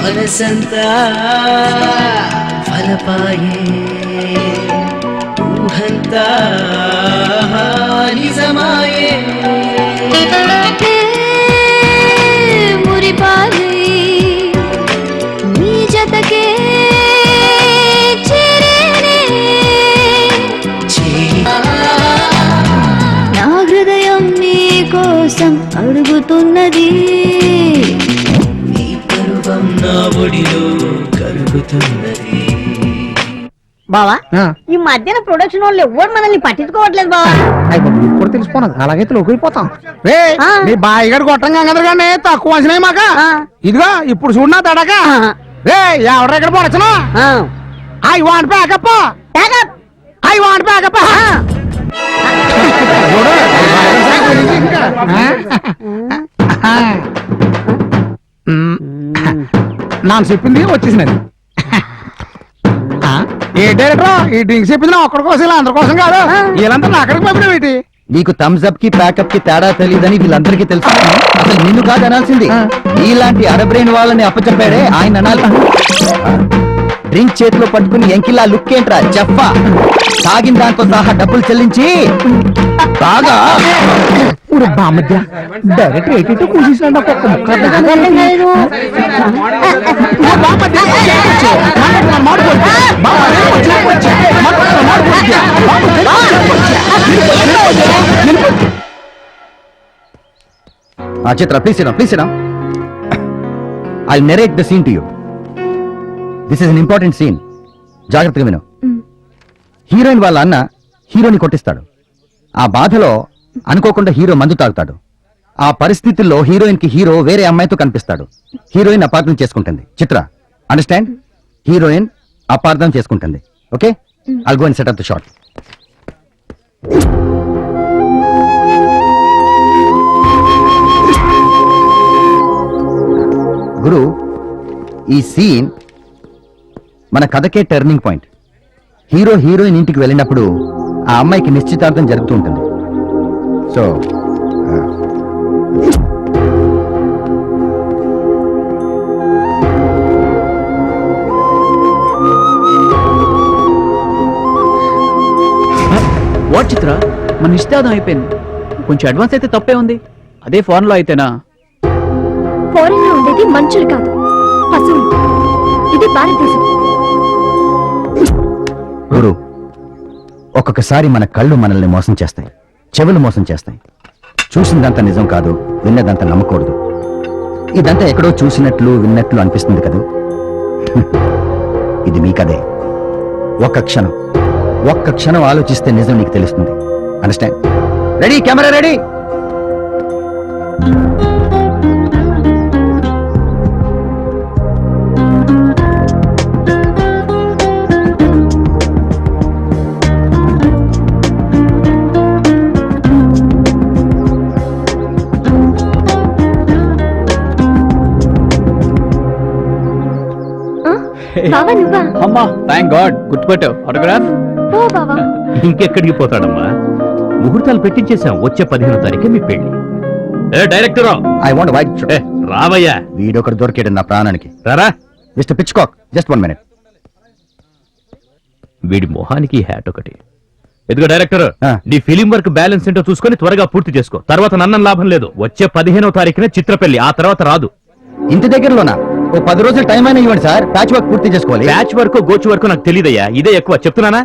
మనసంతా ఫలపాయే ఊహంతా నిజమాయే మురిపాలి నీ జతకే చేరేనే నా హృదయం నీ కోసం అడుగుతున్నది నీ పరువం నా ఒడిలో కరుగుతున్నది బావా ఈ మధ్యన ప్రొడక్షన్ వాళ్ళు ఎవరు మనల్ని పట్టించుకోవట్లేదు బావా ఇప్పుడు తెలిసిపోనది అలాగైతే లోకిపోతాం రే నీ బాయి గారు కొట్టంగా కానీ తక్కువ అంచనాయి మాక ఇదిగో ఇప్పుడు చూడనా తడక రే ఎవరు ఇక్కడ పొడచను I want pack up I want pack up నాకు చెప్పింది వచ్చేసినది ఏ డైరెక్టర్ ఈ డ్రింక్స్ చెప్పింది నా ఒక్కడి కోసం ఇలా అందరి కోసం కాదు వీళ్ళంతా నా అక్కడికి పంపిణీ ఏంటి నీకు థమ్స్ అప్ కి ప్యాకప్ కి తేడా తెలియదని వీళ్ళందరికీ తెలుసు అసలు నిన్ను కాదు అనాల్సింది నీలాంటి అరబ్రెయిన్ వాళ్ళని అప్పచెప్పాడే ఆయన అనాలి డ్రింక్ చేతిలో పట్టుకుని ఎంకిలా లుక్ ఏంట్రా చెప్పా తాగిన దాంతో సహా డబ్బులు చెల్లించి బాగా మధ్య డైరెక్ట్ ఎయిటీ కూర్చుంటే Chitra please I narrate the scene to you this is an important scene జాగ్రత్తగా విను హీరోయిన్ వాళ్ళ అన్న హీరోని కొట్టిస్తాడు ఆ బాధలో అనుకోకుండా హీరో మందు తాగుతాడు ఆ పరిస్థితుల్లో హీరోయిన్ కి హీరో వేరే అమ్మాయితో కనిపిస్తాడు హీరోయిన్ అపార్థం చేసుకుంటుంది చిత్ర అండర్స్టాండ్ హీరోయిన్ అపార్థం చేసుకుంటుంది okay I'll go and set up the shot గురు ఈ సీన్ మన కథకే టర్నింగ్ పాయింట్ హీరో హీరోయిన్ ఇంటికి వెళ్ళినప్పుడు ఆ అమ్మాయికి నిశ్చితార్థం జరుగుతూ ఉంటుంది సో వాట్ చిత్ర మన నిశ్చితార్థం అయిపోయింది కొంచెం అడ్వాన్స్ అయితే తప్పే ఉంది అదే ఫోన్ లో అయితేనా ఫారెన్ లో ఉండేది మనుషులు కాదు పశువులు ఇది భారతదేశం గురు ఒక్కొక్కసారి మన కళ్ళు మనల్ని మోసం చేస్తాయి చెవులు మోసం చేస్తాయి చూసిందంతా నిజం కాదు విన్నదంతా నమ్మకూడదు ఇదంతా ఎక్కడో చూసినట్లు విన్నట్లు అనిపిస్తుంది కదా ఇది మీ కదే ఒక్క క్షణం ఆలోచిస్తే నిజం నీకు తెలుస్తుంది అండర్స్టాండ్ రెడీ కెమెరా రెడీ బావా నువ్వా అమ్మా థ్యాంక్ గాడ్ గుర్తుపెట్టావు ఆటోగ్రాఫ్ ఓ బావా ఇంకెక్కడికి పోతాడమ్మా ముహూర్తాలు పెట్టించేశాం వచ్చే 15వ తారీఖే మీ పెళ్లి డైరెక్టర్ ఐ వాంట్ వైట్ రావయ్యా వీడొకటి దొరికాడు నా ప్రాణానికి రారా మిస్టర్ పిచ్కాక్ జస్ట్ 1 minute వీడి మొహానికి హ్యాట్ ఒకటి ఎదుగు డైరెక్టర్ నీ ఫిలిం వర్క్ బ్యాలెన్స్ ఏంటో చూసుకొని త్వరగా పూర్తి చేసుకో. తర్వాత నన్నం లాభం లేదు. వచ్చే 15వ తారీఖునే చిత్రపల్లి, ఆ తర్వాత రాదు. ఇంటి దగ్గరలోనా? ఓ 10 రోజులు టైం అయినా ఇవ్వండి సార్, ప్యాచ్ వర్క్ పూర్తి చేసుకోవాలి. ప్యాచ్ వర్క్ గోచు వరకు నాకు తెలియదయ్యా, ఇదే ఎక్కువ చెప్తున్నానా.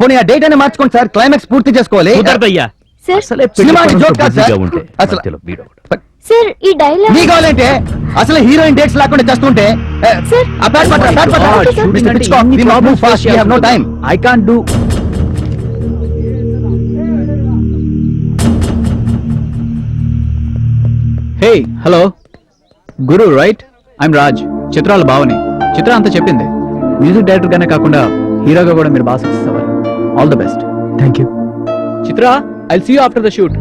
పోనీ ఆ డేట్ అయినా మార్చుకోండి సార్, క్లైమాక్స్ పూర్తి చేసుకోవాలి. కుదరదయ్యా. సార్ అసలే సినిమా పెళ్లి జోక్ కాదు సార్. బిజీగా ఉంటే అసలు- మధ్యలో వీడొకడు. సార్ ఈ డైలాగ్ నీ కావాలంటే అసలు హీరోయిన్ డేట్స్ లేకుండా చేస్తుంటే సార్, ఆ బ్యాట్ పట్టరా, బ్యాట్ పట్టరా. Okay sir. Mr. Hitchcock, we must move fast, we have no time. I can't do. Hey hello Guru right? I'm Raj, చిత్రాల బావని. చిత్ర అంతా చెప్పింది. మ్యూజిక్ డైరెక్టర్ గానే కాకుండా హీరోగా కూడా మీరు బాగా సక్సెస్ అవ్వాలి. All the best. Thank you. Chitra, I will see you after the shoot.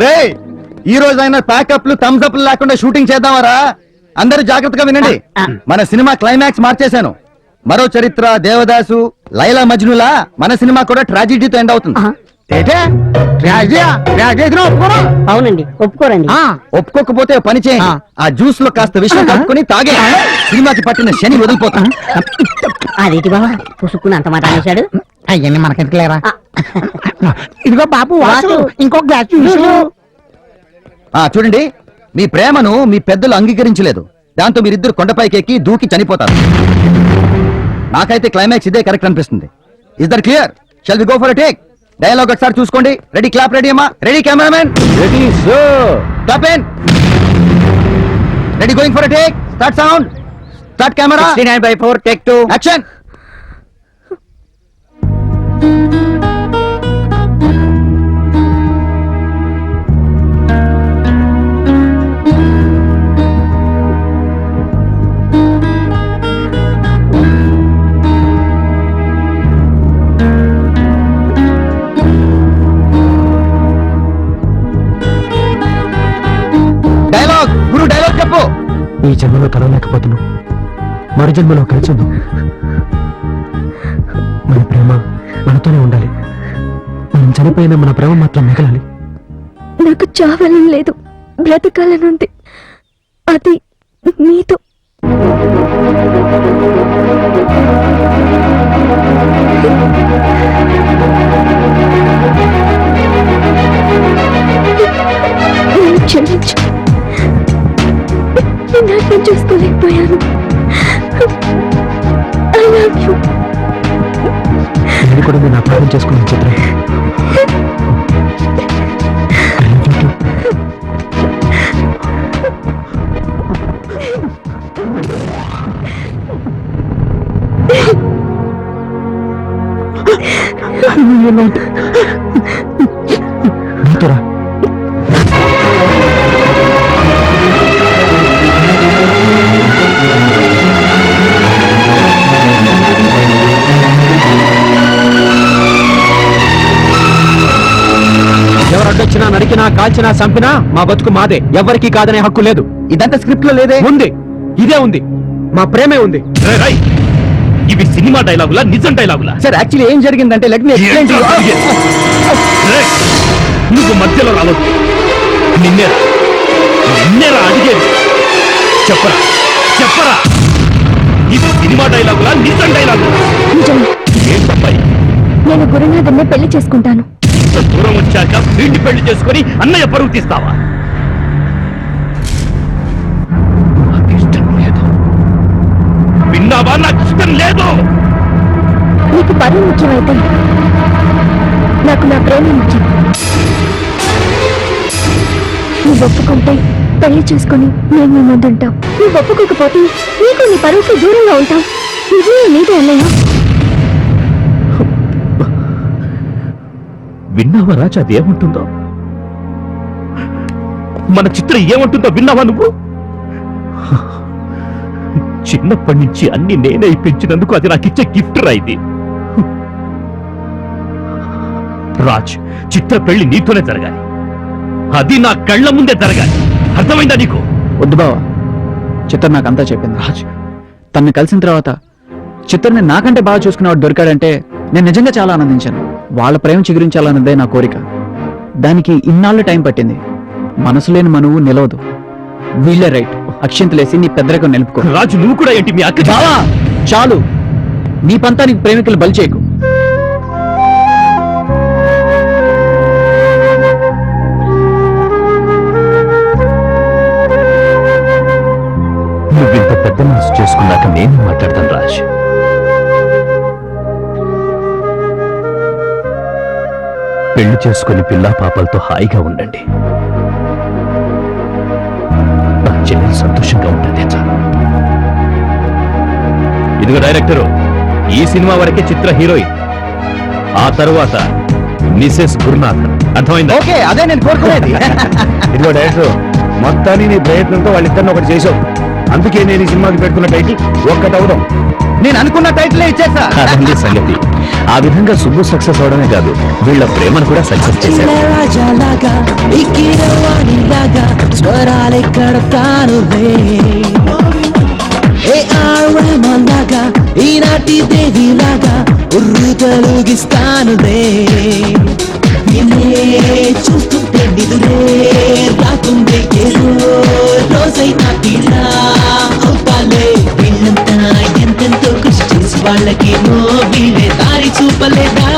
రేయ్ ఈ రోజైనా ప్యాకప్లు థమ్స్ అప్లు లేకుండా షూటింగ్ చేద్దామరా? అందరూ జాగ్రత్తగా వినండి. మన సినిమా క్లైమాక్స్ మార్చేశాను. మరో చరిత్ర, దేవదాసు, లైలా మజ్నులా మన సినిమా కూడా ట్రాజిడీతో ఎండ్ అవుతుంది. అవునండి, ఒప్పుకోరండి. ఒప్పుకోకపోతే ఓ పని చేయండి, ఆ జ్యూస్ లో కాస్త విషయం కలుపుకొని తాగే. సినిమాకి పట్టిన శని వదిలిపోతా. అదేంటి బాబా పుసుకుని అంత మాట అనేశాడు? అయ్యని మనకెందుకు లేరా? ఇదిగో బాబు వాసు, ఇంకో గ్లాస్ చూసు. చూడండి, మీ ప్రేమను మీ పెద్దలు అంగీకరించలేదు. దాంతో మీరిద్దరు కొండపైకి ఎక్కి దూకి చనిపోతారు. నాకైతే క్లైమాక్స్ ఇదే కరెక్ట్ అనిపిస్తుంది. Is that clear? Shall we go for a take? Dialogue ఒకసారి చూసుకోండి. రెడీ క్లాప్, రెడీ అమ్మా, ready cameraman, ready sir, clap in, ready going for a take, start sound, start camera, 69/4 take 2 action. Dialogue గురు, డైలాగ్ చెప్పు. ఈ జన్మలో కలవలేకపోతున్నాం, మరు జన్మలో కలిసింది. మన ప్రేమ మనతోనే ఉండాలి. మనం చనిపోయిన మన ప్రేమ మాత్రం మిగలాలి. నాకు చావాలని లేదు, బ్రతకాలనుంది. అది నీతో. నన్ను క్షమించు, నేను అర్థం చేసుకోలేకపోయాను. I love you. నేను కూడా నేను అపార్థం చేసుకున్నాను చిత్ర. నీతోరా ఎవరు అడ్డొచ్చినా, నరికినా, కాల్చినా, చంపినా మా బతుకు మాదే. ఎవరికి కాదనే హక్కు లేదు. ఇదంతా స్క్రిప్ట్ లో లేదే. ఉంది, ఇదే ఉంది. మా ప్రేమే ఉంది. ఇవి సినిమా డైలాగులా, నిజం డైలాగులా? సార్ యాక్చువల్లీ ఏం జరిగిందంటే let me explain to you. నువ్వు మధ్యలో రావద్దు. నిన్నేరా అడిగేది. చెప్పరా చెప్పరా, ఇది సినిమా డైలాగులా, నిజం డైలాగులా? నిజమే. ఏంటమ్మాయి, నేను గురునాథన్నే పెళ్లి చేసుకుంటాను. దూరం వచ్చాక వీడిని పెళ్లి చేసుకొని అన్నయ్య పరువు తీస్తావా? నాకు ఇష్టం లేదు. విన్నావా? నాకు ఇష్టం లేదు. నీకు పరువు ముఖ్యమైతే నాకు నా ప్రేమ ముఖ్యం. నువ్వు ఒప్పుకుంటే పెళ్లి చేసుకుని నేను నీ ముందుంటాం. నువ్వు ఒప్పుకోకపోతే నీకు నీ పరువుకి దూరంగా ఉంటాం. ఇది నీదే అన్నయ్య. విన్నావా రాజా, అది ఏమంటుందో? మన చిత్ర ఏమంటుందో విన్నావా నువ్వు? చిన్నప్పటి నుంచి అన్ని నేనే పెంచినందుకు అది నాకు ఇచ్చే గిఫ్ట్ రా ఇది. రాజ్, చిత్ర పెళ్లి నీతోనే జరగాలి. అది నా కళ్ళ ముందే జరగాలి. అర్థమైందా నీకు? వద్దు బావా, చిత్ర నాకంతా చెప్పింది. రాజ్, తన్ని కలిసిన తర్వాత చిత్రని నాకంటే బాగా చూసుకునేవాడు దొరికాడంటే నేను నిజంగా చాలా ఆనందించాను. వాళ్ళ ప్రేమ చిగురించాలన్నదే నా కోరిక. దానికి ఇన్నాళ్ళు టైం పట్టింది. మనసు లేని మనువు నిలవదు. వీళ్ళే రైట్. అక్షింతలేసి నీ పెద్దరికం నిలుపుకో. రాజు నువ్వు కూడా ఏంటి మీ అక్క బావా, చాలు. నీ పంతానికి ప్రేమికులు బలి చేయకు. నువ్వింత పెద్ద మనసు చేసుకున్నాక నేను మాట్లాడతాను రాజ్. పెళ్లి చేసుకుని పిల్లా పాపలతో హాయిగా ఉండండి. నా చెల్లెలు సంతోషంగా ఉంటుంది చాలు. ఇదిగో డైరెక్టరు, ఈ సినిమా వరకే చిత్ర హీరోయిన్, ఆ తరువాత మిసెస్ గురునాథ్. అర్థమైందా? ఓకే, అదే నేను కోరుకునేది. ఇదిగో డైరెక్టర్, మొత్తాన్ని నీ ప్రయత్నంతో వాళ్ళిద్దరిని ఒకటి చేసావు. అందుకే నేను ఈ సినిమాకి పెట్టుకున్న టైటిల్ ఒక్కటవుదాం. నేను అనుకున్న టైటిల్ ఇచ్చేసా. అదండి సంగతి. ఆ విధంగా సుబ్బు సక్సెస్ అవడమే కాదు, వీళ్ళ ప్రేమను కూడా సక్సెస్ చేశారు. రాజాలాగా ఇకిరవాణిలాగా స్వరాలే కడతానులే. లాగా ఈనాటి దేవిలాగా ఉర్రు తొలగిస్తానులే. నిన్నే చూస్తుంటే నిదురే రాకుండే ఏదో రోజైనా తీరా అవుతాలే. వీళ్ళంతా ఎంతెంతో కృషి చేసి వాళ్ళకేమో వీళ్ళే దారి చూపలేదా.